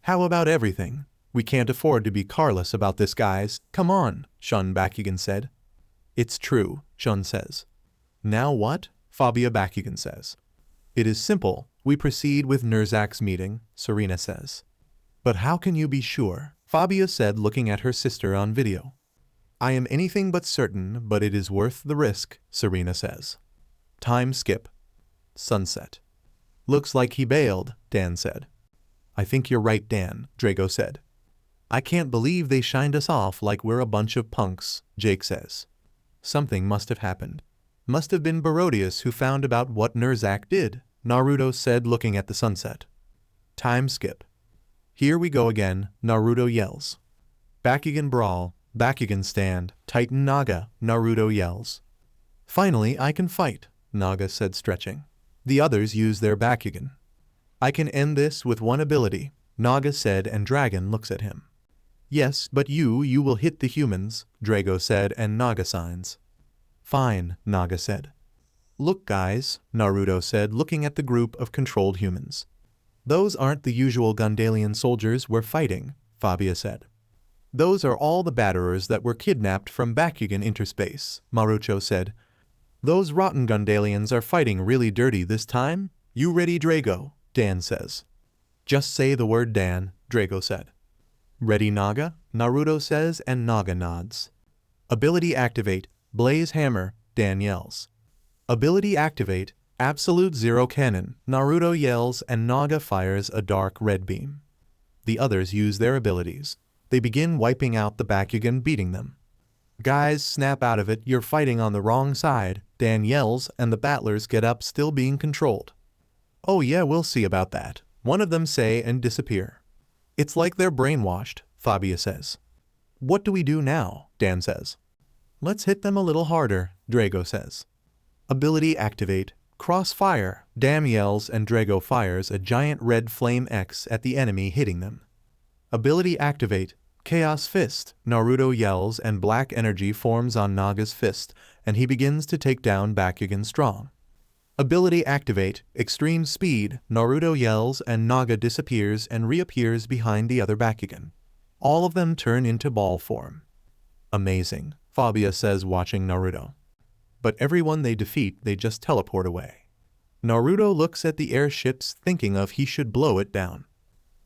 How about everything? We can't afford to be careless about this, guys. Come on, Shun Bakugan said. It's true, Shun says. Now what? Fabia Bakugan says. It is simple. We proceed with Nerzak's meeting, Serena says. But how can you be sure? Fabia said, looking at her sister on video. I am anything but certain, but it is worth the risk, Serena says. Time skip. Sunset. Looks like he bailed, Dan said. I think you're right, Dan, Drago said. I can't believe they shined us off like we're a bunch of punks, Jake says. Something must have happened. Must have been Barodius who found about what Nerzak did, Naruto said, looking at the sunset. Time skip. Here we go again, Naruto yells. Bakugan brawl, Bakugan stand, Titan Naga, Naruto yells. Finally, I can fight, Naga said, stretching. The others use their Bakugan. I can end this with one ability, Naga said, and Dragon looks at him. Yes, but you will hit the humans, Drago said, and Naga signs. Fine, Naga said. Look guys, Naruto said, looking at the group of controlled humans. Those aren't the usual Gundalian soldiers we're fighting, Fabia said. Those are all the batterers that were kidnapped from Bakugan interspace, Marucho said. Those rotten Gundalians are fighting really dirty this time. You ready, Drago? Dan says. Just say the word, Dan, Drago said. Ready, Naga? Naruto says, and Naga nods. Ability activate, Blaze Hammer, Dan yells. Ability activate, Absolute Zero Cannon, Naruto yells, and Naga fires a dark red beam. The others use their abilities. They begin wiping out the Bakugan, beating them. Guys, snap out of it, you're fighting on the wrong side, Dan yells, and the battlers get up, still being controlled. Oh yeah, we'll see about that, one of them say, and disappear. It's like they're brainwashed, Fabia says. What do we do now? Dan says. Let's hit them a little harder, Drago says. Ability activate, Crossfire, Dan yells, and Drago fires a giant red flame X at the enemy, hitting them. Ability activate, Chaos Fist, Naruto yells, and black energy forms on Naga's fist, and he begins to take down Bakugan strong. Ability activate, Extreme Speed, Naruto yells, and Naga disappears and reappears behind the other Bakugan. All of them turn into ball form. Amazing, Fabia says, watching Naruto. But everyone they defeat, they just teleport away. Naruto looks at the airships, thinking of he should blow it down.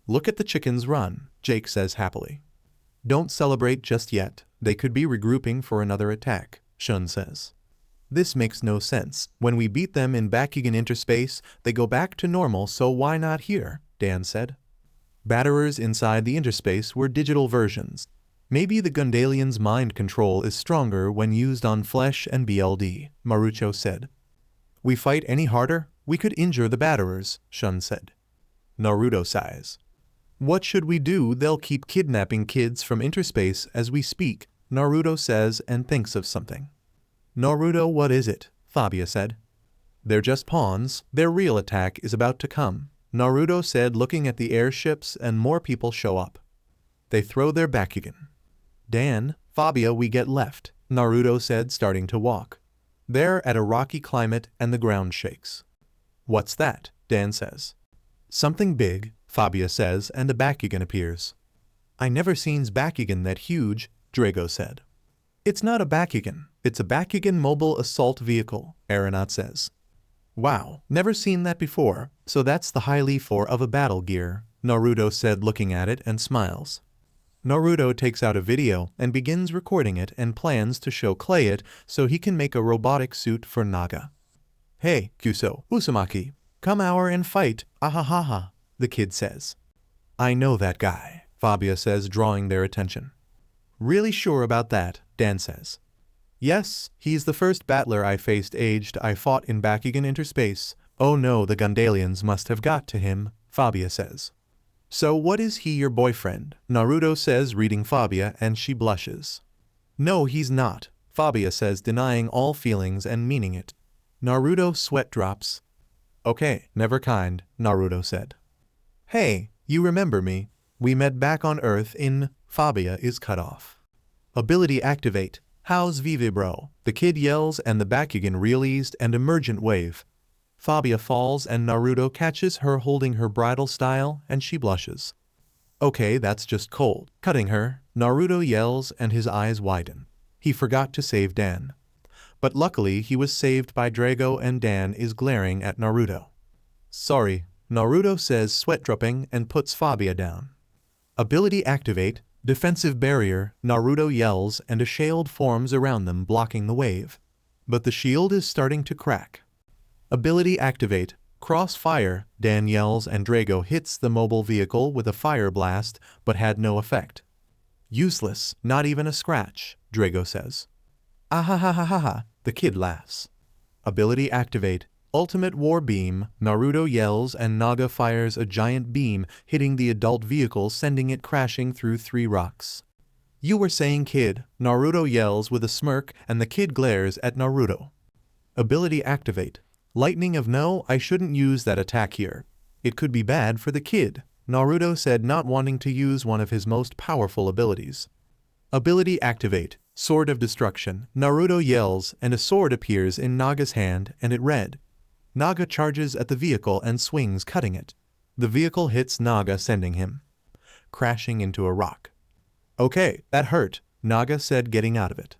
Look at the chickens run, Jake says happily. Don't celebrate just yet, they could be regrouping for another attack, Shun says. This makes no sense. When we beat them in Bakugan Interspace, they go back to normal, so why not here? Dan said. Batterers inside the Interspace were digital versions. Maybe the Gundalian's mind control is stronger when used on flesh and BLD, Marucho said. We fight any harder, we could injure the batterers, Shun said. Naruto sighs. What should we do? They'll keep kidnapping kids from Interspace as we speak, Naruto says and thinks of something. Naruto, what is it? Fabia said. They're just pawns, their real attack is about to come, Naruto said, looking at the airships, and more people show up. They throw their Bakugan. Dan, Fabia, we get left, Naruto said, starting to walk. They're at a rocky climate and the ground shakes. What's that? Dan says. Something big, Fabia says, and a Bakugan appears. I never seen Bakugan that huge, Drago said. It's not a Bakugan, it's a Bakugan mobile assault vehicle, Aeronaut says. Wow, never seen that before, so that's the high level of a battle gear, Naruto said, looking at it and smiles. Naruto takes out a video and begins recording it and plans to show Clay it so he can make a robotic suit for Naga. Hey, Kuso, Uzumaki, come over and fight, ahahaha, the kid says. I know that guy, Fabia says, drawing their attention. Really sure about that, Dan says. Yes, he's the first battler I faced aged I fought in Bakugan Interspace. Oh no, the Gundalians must have got to him, Fabia says. So what is he, your boyfriend? Naruto says, reading Fabia, and she blushes. No, he's not, Fabia says, denying all feelings and meaning it. Naruto sweat drops. Okay, never kind, Naruto said. Hey, you remember me? We met back on Earth in... Fabia is cut off. Ability activate. How's VERYYYY bro? The kid yells and the Bakugan released and emergent wave. Fabia falls and Naruto catches her holding her bridal style and she blushes. Okay, that's just cold. Cutting her, Naruto yells and his eyes widen. He forgot to save Dan. But luckily he was saved by Drago and Dan is glaring at Naruto. Sorry, Naruto says, sweat dropping, and puts Fabia down. Ability activate. Defensive barrier, Naruto yells and a shield forms around them blocking the wave. But the shield is starting to crack. Ability activate. Crossfire, Dan yells and Drago hits the mobile vehicle with a fire blast but had no effect. Useless, not even a scratch, Drago says. Ahahahaha, the kid laughs. Ability activate. Ultimate War Beam, Naruto yells and Naga fires a giant beam hitting the adult vehicle, sending it crashing through 3 rocks. You were saying, kid, Naruto yells with a smirk and the kid glares at Naruto. Ability activate. Lightning of no, I shouldn't use that attack here. It could be bad for the kid, Naruto said, not wanting to use one of his most powerful abilities. Ability activate. Sword of Destruction, Naruto yells and a sword appears in Naga's hand and it read. Naga charges at the vehicle and swings, cutting it. The vehicle hits Naga, sending him crashing into a rock. Okay, that hurt, Naga said, getting out of it.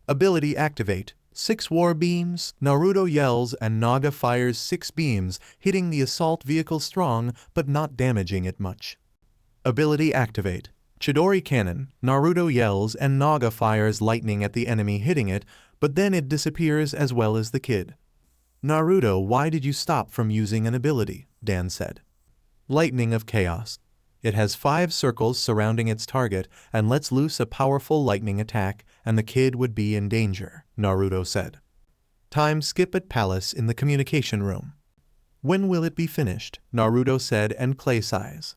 Ability activate. 6 war beams, Naruto yells and Naga fires 6 beams, hitting the assault vehicle strong but not damaging it much. Ability activate. Chidori cannon, Naruto yells and Naga fires lightning at the enemy, hitting it, but then it disappears as well as the kid. Naruto, why did you stop from using an ability? Dan said. Lightning of Chaos. It has 5 circles surrounding its target and lets loose a powerful lightning attack and the kid would be in danger, Naruto said. Time skip at palace in the communication room. When will it be finished? Naruto said, and Clay sighs.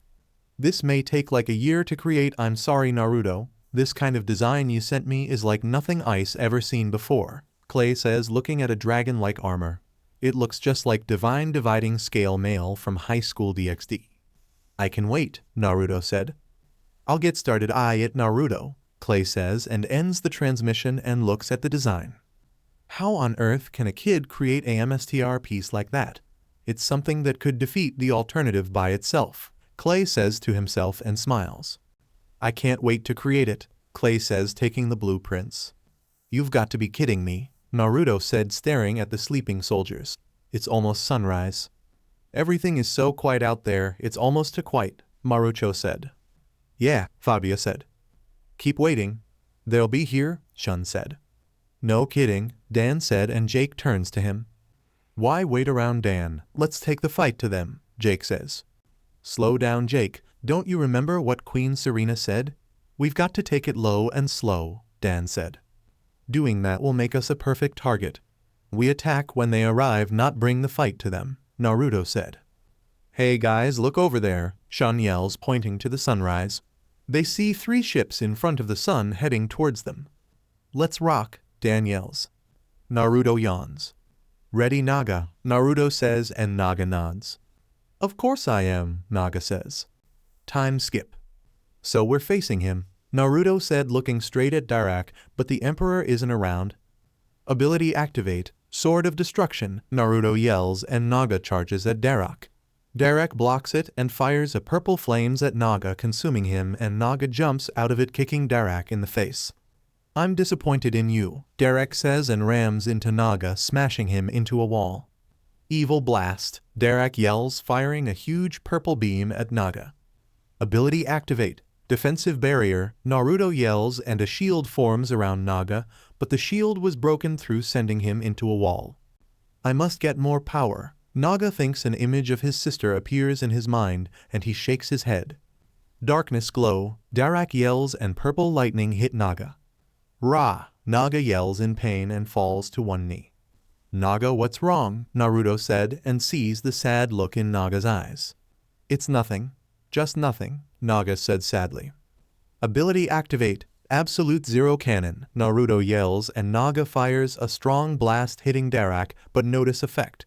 This may take like a year to create. I'm sorry, Naruto. This kind of design you sent me is like nothing Ice ever seen before, Clay says, looking at a dragon-like armor. It looks just like Divine Dividing Scale Mail from High School DxD. I can wait, Naruto said. I'll get started at Naruto, Clay says, and ends the transmission and looks at the design. How on earth can a kid create a MSTR piece like that? It's something that could defeat the alternative by itself, Clay says to himself and smiles. I can't wait to create it, Clay says, taking the blueprints. You've got to be kidding me, Naruto said, staring at the sleeping soldiers. It's almost sunrise. Everything is so quiet out there, it's almost too quiet, Marucho said. Yeah, Fabia said. Keep waiting. They'll be here, Shun said. No kidding, Dan said, and Jake turns to him. Why wait around, Dan? Let's take the fight to them, Jake says. Slow down, Jake. Don't you remember what Queen Serena said? We've got to take it low and slow, Dan said. Doing that will make us a perfect target. We attack when they arrive, not bring the fight to them, Naruto said. Hey guys, look over there, Sean yells, pointing to the sunrise. They see 3 ships in front of the sun heading towards them. Let's rock, Dan yells. Naruto yawns. Ready, Naga, Naruto says, and Naga nods. Of course I am, Naga says. Time skip. So we're facing him, Naruto said, looking straight at Darak, but the Emperor isn't around. Ability activate, Sword of Destruction, Naruto yells, and Naga charges at Darak. Darak blocks it and fires a purple flames at Naga, consuming him, and Naga jumps out of it, kicking Darak in the face. I'm disappointed in you, Darak says, and rams into Naga, smashing him into a wall. Evil Blast, Darak yells, firing a huge purple beam at Naga. Ability activate, Defensive Barrier, Naruto yells, and a shield forms around Naga, but the shield was broken through, sending him into a wall. I must get more power. Naga thinks an image of his sister appears in his mind, and he shakes his head. Darkness glow, Darak yells, and purple lightning hit Naga. Rah! Naga yells in pain and falls to one knee. Naga, what's wrong? Naruto said, and sees the sad look in Naga's eyes. It's nothing. Just nothing, Naga said sadly. Ability activate, Absolute Zero Cannon, Naruto yells, and Naga fires a strong blast hitting Darak, but notice effect.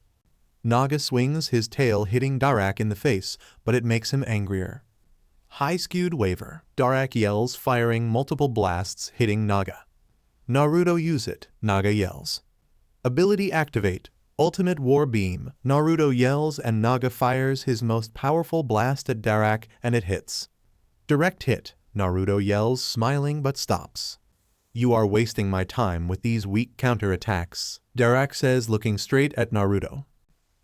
Naga swings his tail, hitting Darak in the face, but it makes him angrier. High Skewed Waver, Darak yells, firing multiple blasts hitting Naga. Naruto use it, Naga yells. Ability activate, Ultimate War Beam, Naruto yells, and Naga fires his most powerful blast at Darak, and it hits. Direct hit, Naruto yells, smiling but stops. You are wasting my time with these weak counterattacks, Darak says, looking straight at Naruto.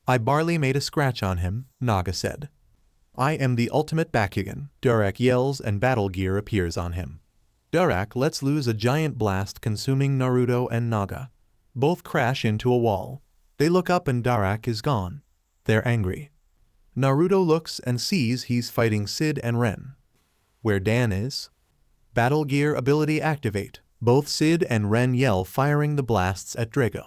I barely made a scratch on him, Naga said. I am the ultimate Bakugan, Darak yells, and battle gear appears on him. Darak lets loose a giant blast, consuming Naruto and Naga. Both crash into a wall. They look up and Darak is gone. They're angry. Naruto looks and sees he's fighting Sid and Ren. Where Dan is? Battle gear ability activate. Both Sid and Ren yell, firing the blasts at Drago.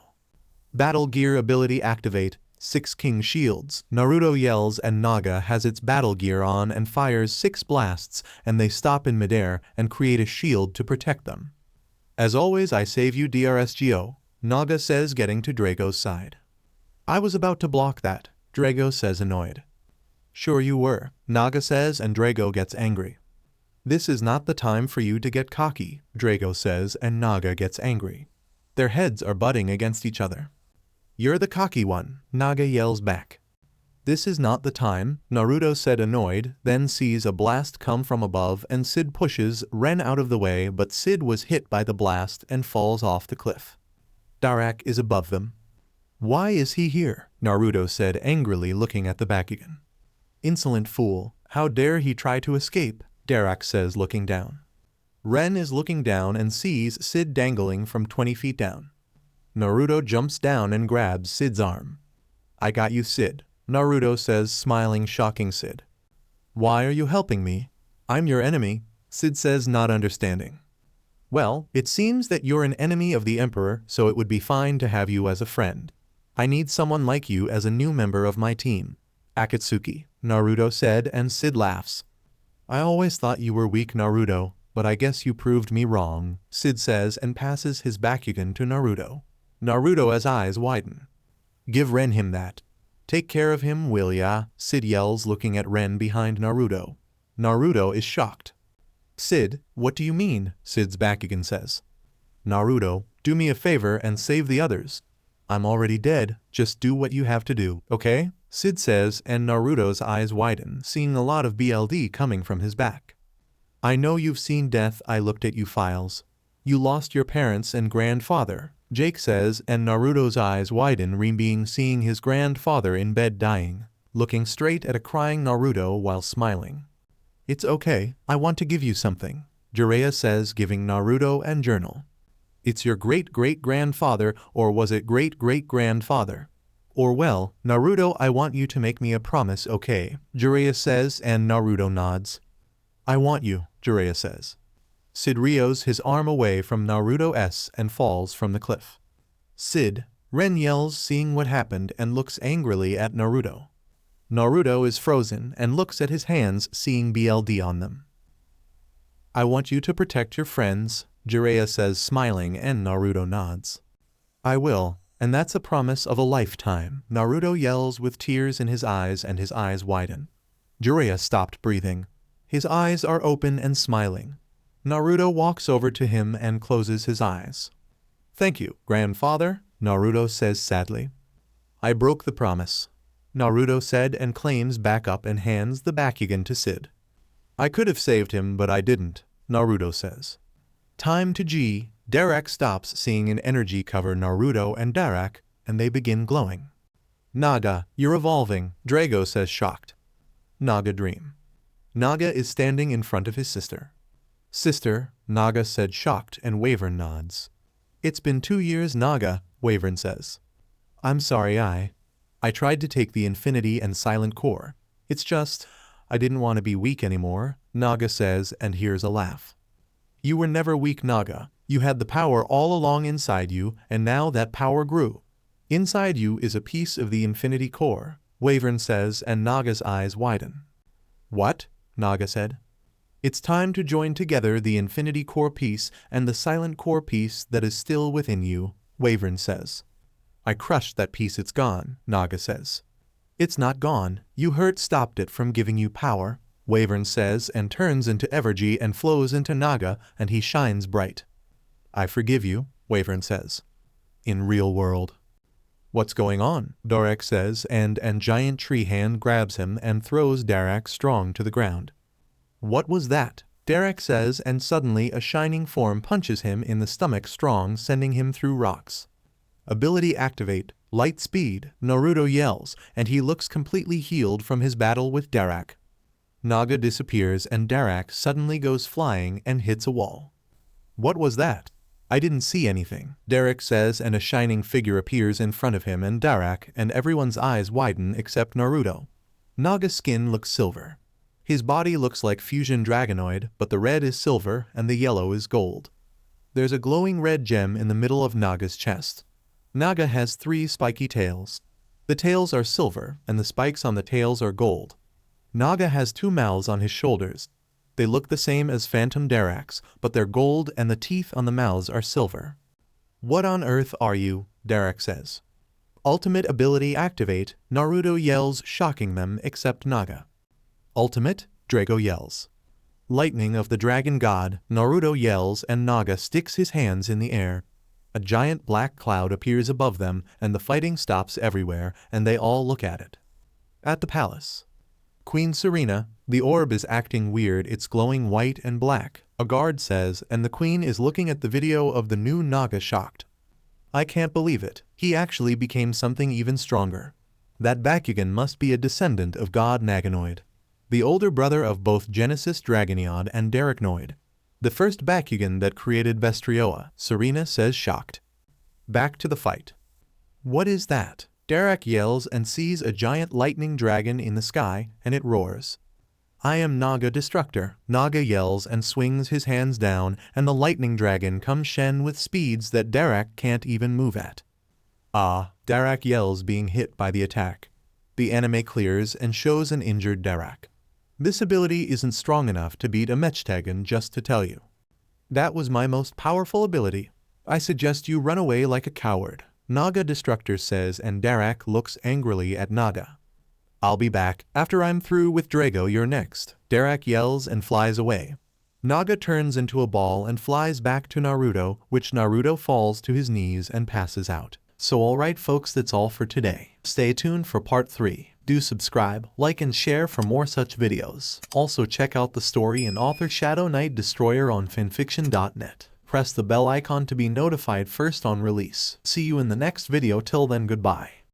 Battle gear ability activate. 6 King Shields. Naruto yells, and Naga has its battle gear on and fires 6 blasts, and they stop in midair and create a shield to protect them. As always, I save you, DRSGO, Naga says, getting to Drago's side. I was about to block that, Drago says, annoyed. Sure you were, Naga says, and Drago gets angry. This is not the time for you to get cocky, Drago says, and Naga gets angry. Their heads are butting against each other. You're the cocky one, Naga yells back. This is not the time, Naruto said, annoyed, then sees a blast come from above and Sid pushes Ren out of the way, but Sid was hit by the blast and falls off the cliff. Darak is above them. Why is he here? Naruto said angrily, looking at the Bakugan. Insolent fool, how dare he try to escape, Darak says, looking down. Ren is looking down and sees Sid dangling from 20 feet down. Naruto jumps down and grabs Sid's arm. I got you, Sid, Naruto says, smiling, shocking Sid. Why are you helping me? I'm your enemy, Sid says, not understanding. Well, it seems that you're an enemy of the Emperor, so it would be fine to have you as a friend. I need someone like you as a new member of my team. Akatsuki, Naruto said, and Sid laughs. I always thought you were weak, Naruto, but I guess you proved me wrong, Sid says, and passes his Bakugan to Naruto. Naruto's eyes widen. Give Ren him that. Take care of him, will ya? Sid yells, looking at Ren behind Naruto. Naruto is shocked. Sid, what do you mean? Sid's Bakugan says. Naruto, do me a favor and save the others. I'm already dead, just do what you have to do, okay? Sid says, and Naruto's eyes widen, seeing a lot of BLD coming from his back. I know you've seen death. I looked at you files. You lost your parents and grandfather, Jake says, and Naruto's eyes widen, being seeing his grandfather in bed dying, looking straight at a crying Naruto while smiling. It's okay, I want to give you something, Jiraiya says, giving Naruto a journal. It's your great-great-grandfather, or was it great-great-grandfather? Or well, Naruto, I want you to make me a promise, okay? Jiraiya says, and Naruto nods. I want you, Jiraiya says. Sid reos his arm away from Naruto's and falls from the cliff. Sid, Ren yells, seeing what happened, and looks angrily at Naruto. Naruto is frozen and looks at his hands, seeing BLD on them. I want you to protect your friends, Jiraiya says, smiling, and Naruto nods. I will, and that's a promise of a lifetime, Naruto yells with tears in his eyes, and his eyes widen. Jiraiya stopped breathing. His eyes are open and smiling. Naruto walks over to him and closes his eyes. Thank you, grandfather, Naruto says sadly. I broke the promise, Naruto said, and claims back up and hands the Bakugan to Sid. I could have saved him, but I didn't, Naruto says. Time to G. Derek stops, seeing an energy cover Naruto and Derek, and they begin glowing. Naga, you're evolving, Drago says, shocked. Naga dream. Naga is standing in front of his sister. Sister, Naga said, shocked, and Wyvern nods. It's been 2 years, Naga, Wyvern says. I'm sorry, I tried to take the Infinity and Silent Core. It's just, I didn't want to be weak anymore, Naga says, and hears a laugh. You were never weak, Naga. You had the power all along inside you, and now that power grew. Inside you is a piece of the Infinity Core, Wyvern says, and Naga's eyes widen. What? Naga said. It's time to join together the Infinity Core piece and the Silent Core piece that is still within you, Wyvern says. I crushed that piece, it's gone, Naga says. It's not gone, you stopped it from giving you power, Wyvern says, and turns into Evergy and flows into Naga, and he shines bright. I forgive you, Wyvern says. In real world. What's going on? Derek says, and giant tree hand grabs him and throws Derek strong to the ground. What was that? Derek says, and suddenly a shining form punches him in the stomach strong, sending him through rocks. Ability activate, light speed, Naruto yells, and he looks completely healed from his battle with Derek. Naga disappears and Derek suddenly goes flying and hits a wall. What was that? I didn't see anything, Derek says, and a shining figure appears in front of him and Derek, and everyone's eyes widen except Naruto. Naga's skin looks silver. His body looks like fusion dragonoid, but the red is silver and the yellow is gold. There's a glowing red gem in the middle of Naga's chest. Naga has 3 spiky tails. The tails are silver and the spikes on the tails are gold. Naga has 2 mouths on his shoulders. They look the same as Phantom Derek's, but they're gold and the teeth on the mouths are silver. What on earth are you? Derek says. Ultimate ability activate, Naruto yells, shocking them except Naga. Ultimate, Drago yells. Lightning of the Dragon God, Naruto yells, and Naga sticks his hands in the air. A giant black cloud appears above them and the fighting stops everywhere and they all look at it. At the palace. Queen Serena, the orb is acting weird, it's glowing white and black, a guard says, and the queen is looking at the video of the new Naga shocked. I can't believe it, he actually became something even stronger. That Bakugan must be a descendant of God Naganoid, the older brother of both Genesis Dragoniod and Dereknoid. The first Bakugan that created Vestrioa, Serena says, shocked. Back to the fight. What is that? Derek yells and sees a giant lightning dragon in the sky, and it roars. I am Naga Destructor, Naga yells and swings his hands down, and the lightning dragon comes Shen with speeds that Derek can't even move at. Ah, Derek yells, being hit by the attack. The anime clears and shows an injured Derek. This ability isn't strong enough to beat a Mechtagon, just to tell you. That was my most powerful ability. I suggest you run away like a coward, Naga Destructor says, and Derek looks angrily at Naga. I'll be back. After I'm through with Drago, you're next, Derek yells and flies away. Naga turns into a ball and flies back to Naruto, which Naruto falls to his knees and passes out. So alright folks, that's all for today. Stay tuned for part 3. Do subscribe, like and share for more such videos. Also check out the story and author Shadow Knight Destroyer on fanfiction.net. Press the bell icon to be notified first on release. See you in the next video. Till then, goodbye.